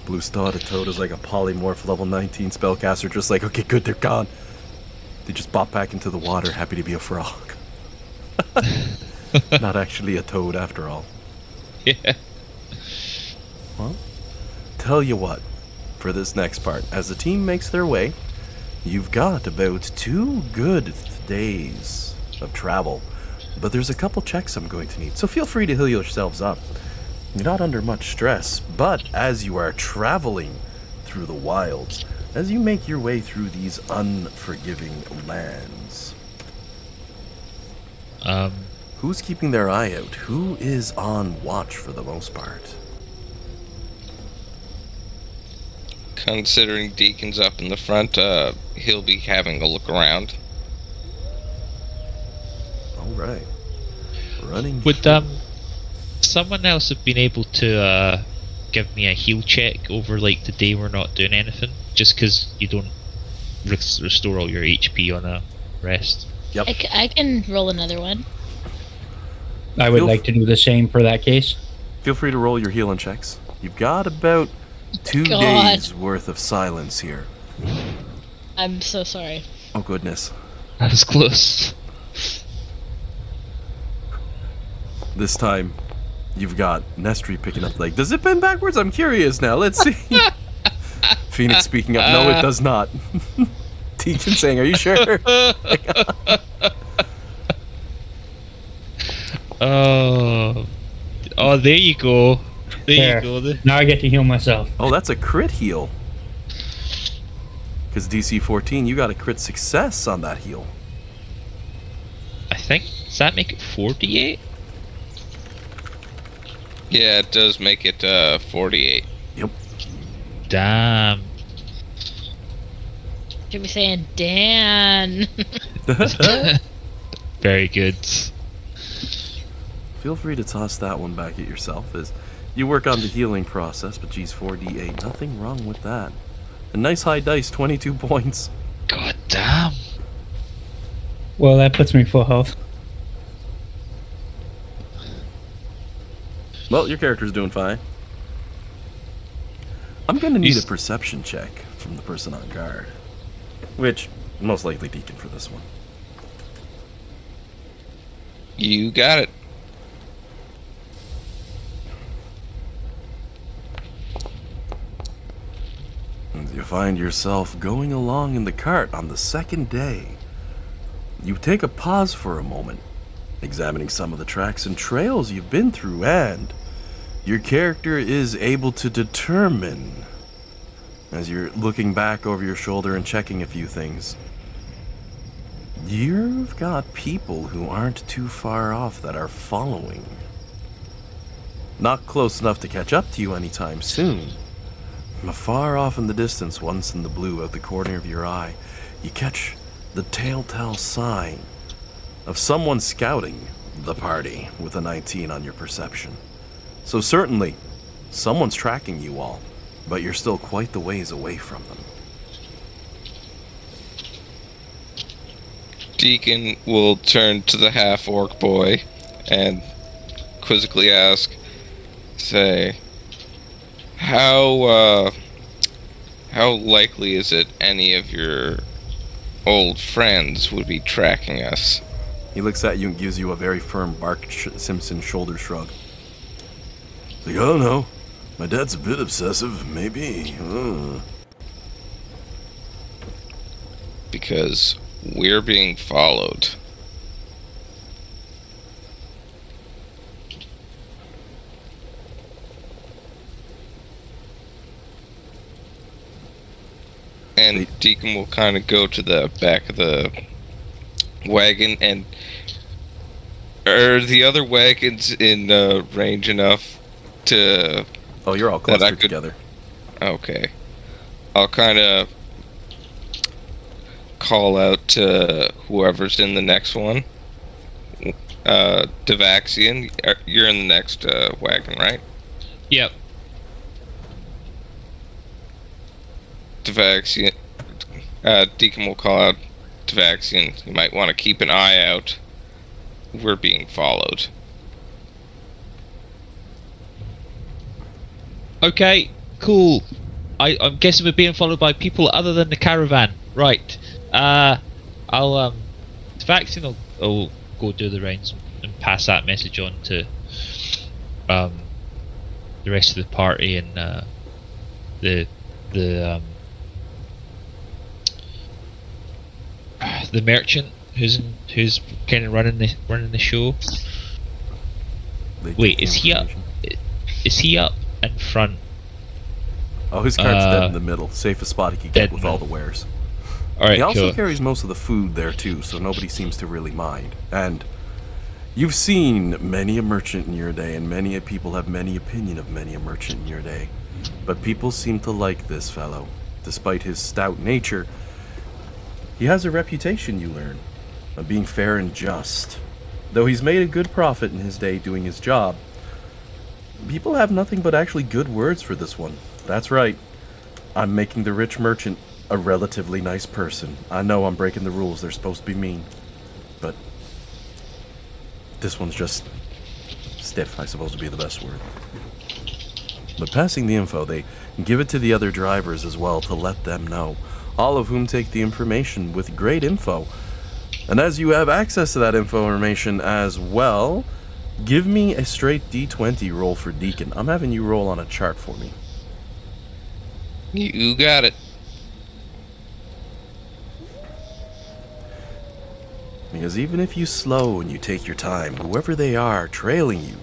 Blue-spotted toad is like a polymorph level 19 spellcaster, just like, okay, good, they're gone. They just pop back into the water, happy to be a frog. Not actually a toad after all. Yeah. Well, tell you what, for this next part, as the team makes their way, you've got about 2 good days of travel, but there's a couple checks I'm going to need, so feel free to heal yourselves up. You're not under much stress, but as you are traveling through the wilds, as you make your way through these unforgiving lands, who's keeping their eye out? Who is on watch for the most part? Considering Deacon's up in the front, he'll be having a look around. All right. Running. Would someone else have been able to give me a heal check over like the day we're not doing anything? Just because you don't restore all your HP on a rest. Yep. I can roll another one. I would Feel- like to do the same for that case. Feel free to roll your healing checks. You've got about 2 God. days worth of silence here. I'm so sorry. Oh goodness. That was close. This time, you've got Nestri picking up like, does it bend backwards? I'm curious now. Let's see. Phoenix speaking up. No, it does not. Deacon saying, are you sure? Oh, there you go. There you go. Now I get to heal myself. Oh, that's a crit heal. Because DC 14, you got a crit success on that heal. I think, does that make it 48? Yeah, it does make it 48. Yep. Damn. Should be saying Dan. Very good. Feel free to toss that one back at yourself as you work on the healing process, but geez, 4d8, nothing wrong with that. A nice high dice, 22 points. God damn. Well, that puts me full health. Well, your character's doing fine. I'm gonna need He's- a perception check from the person on guard. Which, most likely Deacon for this one. You got it. And you find yourself going along in the cart on the second day. You take a pause for a moment, examining some of the tracks and trails you've been through, and your character is able to determine, as you're looking back over your shoulder and checking a few things, you've got people who aren't too far off that are following. Not close enough to catch up to you anytime soon. Far off in the distance, once in the blue out the corner of your eye, you catch the telltale sign of someone scouting the party with a 19 on your perception. So certainly, someone's tracking you all, but you're still quite the ways away from them. Deacon will turn to the half-orc boy and quizzically ask, say, how likely is it any of your old friends would be tracking us? He looks at you and gives you a very firm Bart Simpson shoulder shrug. Like, I don't know. My dad's a bit obsessive, maybe. Because we're being followed. And Deacon will kind of go to the back of the wagon, and are the other wagons in range enough to... Oh, you're all that I clustered could- together. Okay. I'll kind of call out to whoever's in the next one. Devaxian, you're in the next wagon, right? Yep. Devaxian, Deacon will call out Devaxian. You might want to keep an eye out. We're being followed. Okay, cool. I'm guessing we're being followed by people other than the caravan. Right. I'll Vaccine will go do the rounds and pass that message on to the rest of the party and the merchant who's kind of running the show. They Wait, get is he up? information. Is he up in front? Oh, his cart's dead in the middle. Safest spot he could dead get in with the all the middle. wares. Alright, He also cool. carries most of the food there too, so nobody seems to really mind. And you've seen many a merchant in your day, and many a people have many opinion of many a merchant in your day. But people seem to like this fellow. Despite his stout nature, he has a reputation, you learn, of being fair and just. Though he's made a good profit in his day doing his job, people have nothing but actually good words for this one. That's right. I'm making the rich merchant a relatively nice person. I know I'm breaking the rules. They're supposed to be mean. But this one's just stiff, I suppose would be the best word. But passing the info, they give it to the other drivers as well to let them know, all of whom take the information with great info. And as you have access to that information as well, give me a straight D20 roll for Deacon. I'm having you roll on a chart for me. You got it. Because even if you slow and you take your time, whoever they are trailing you,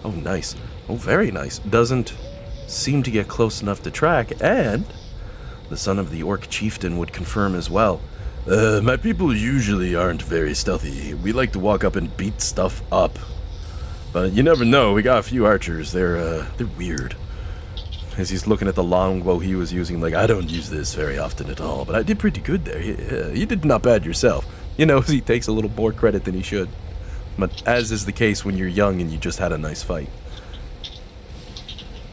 oh nice, oh very nice, doesn't seem to get close enough to track, and the son of the orc chieftain would confirm as well. My people usually aren't very stealthy. We like to walk up and beat stuff up. But you never know, we got a few archers, they're weird. As he's looking at the longbow he was using, like, I don't use this very often at all, but I did pretty good there. You did not bad yourself. You know, he takes a little more credit than he should. But as is the case when you're young and you just had a nice fight.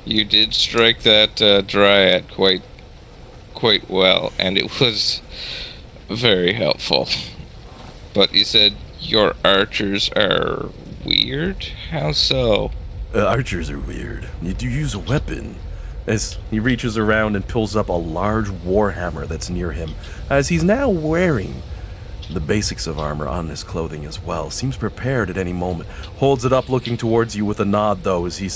You did strike that dryad quite well, and it was very helpful. But you said your archers are weird? How so? Archers are weird. You do use a weapon. As he reaches around and pulls up a large warhammer that's near him, as he's now wearing the basics of armor on his clothing as well. Seems prepared at any moment. Holds it up looking towards you with a nod, though, as he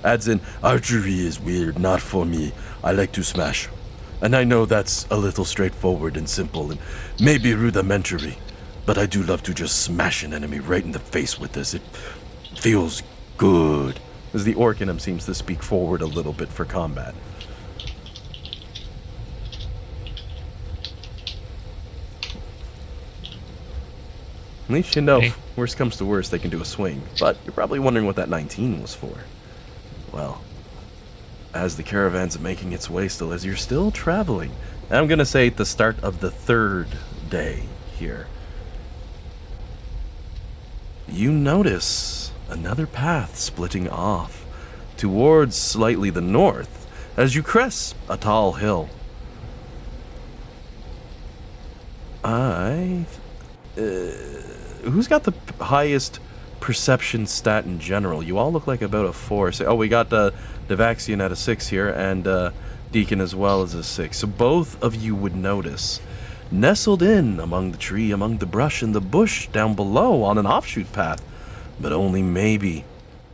adds in, archery is weird, not for me. I like to smash. And I know that's a little straightforward and simple and maybe rudimentary, but I do love to just smash an enemy right in the face with this. It feels good. As the orc in him seems to speak forward a little bit for combat. At least you know, Okay. worst comes to worst, they can do a swing. But you're probably wondering what that 19 was for. Well, as the caravan's making its way still, as you're still traveling, I'm going to say at the start of the 3rd day here, you notice another path splitting off towards slightly the north as you crest a tall hill. Who's got the highest perception stat in general? You all look like about a 4. So, we got Devaxian at a 6 here, and Deacon as well as a 6. So both of you would notice, nestled in among the tree, among the brush and the bush down below on an offshoot path, but only maybe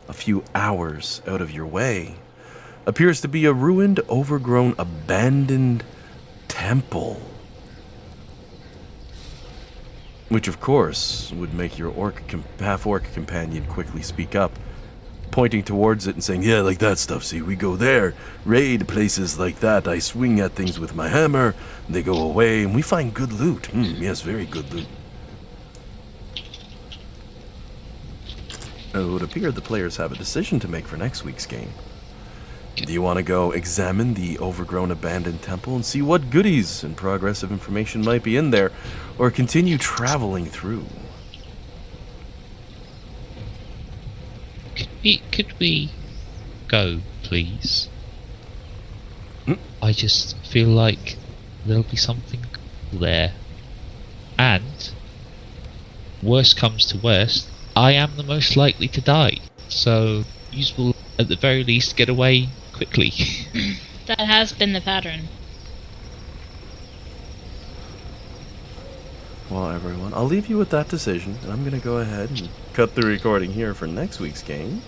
a few hours out of your way, appears to be a ruined, overgrown, abandoned temple. Which, of course, would make your half-orc companion quickly speak up, pointing towards it and saying, yeah, like that stuff, see, we go there, raid places like that, I swing at things with my hammer, they go away, and we find good loot. Yes, very good loot. It would appear the players have a decision to make for next week's game. Do you want to go examine the overgrown abandoned temple and see what goodies and progressive information might be in there, or continue traveling through? Could we go, please? I just feel like there'll be something there. And, worst comes to worst, I am the most likely to die. So, you will at the very least get away quickly. That has been the pattern. Well, everyone, I'll leave you with that decision, and I'm going to go ahead and cut the recording here for next week's game.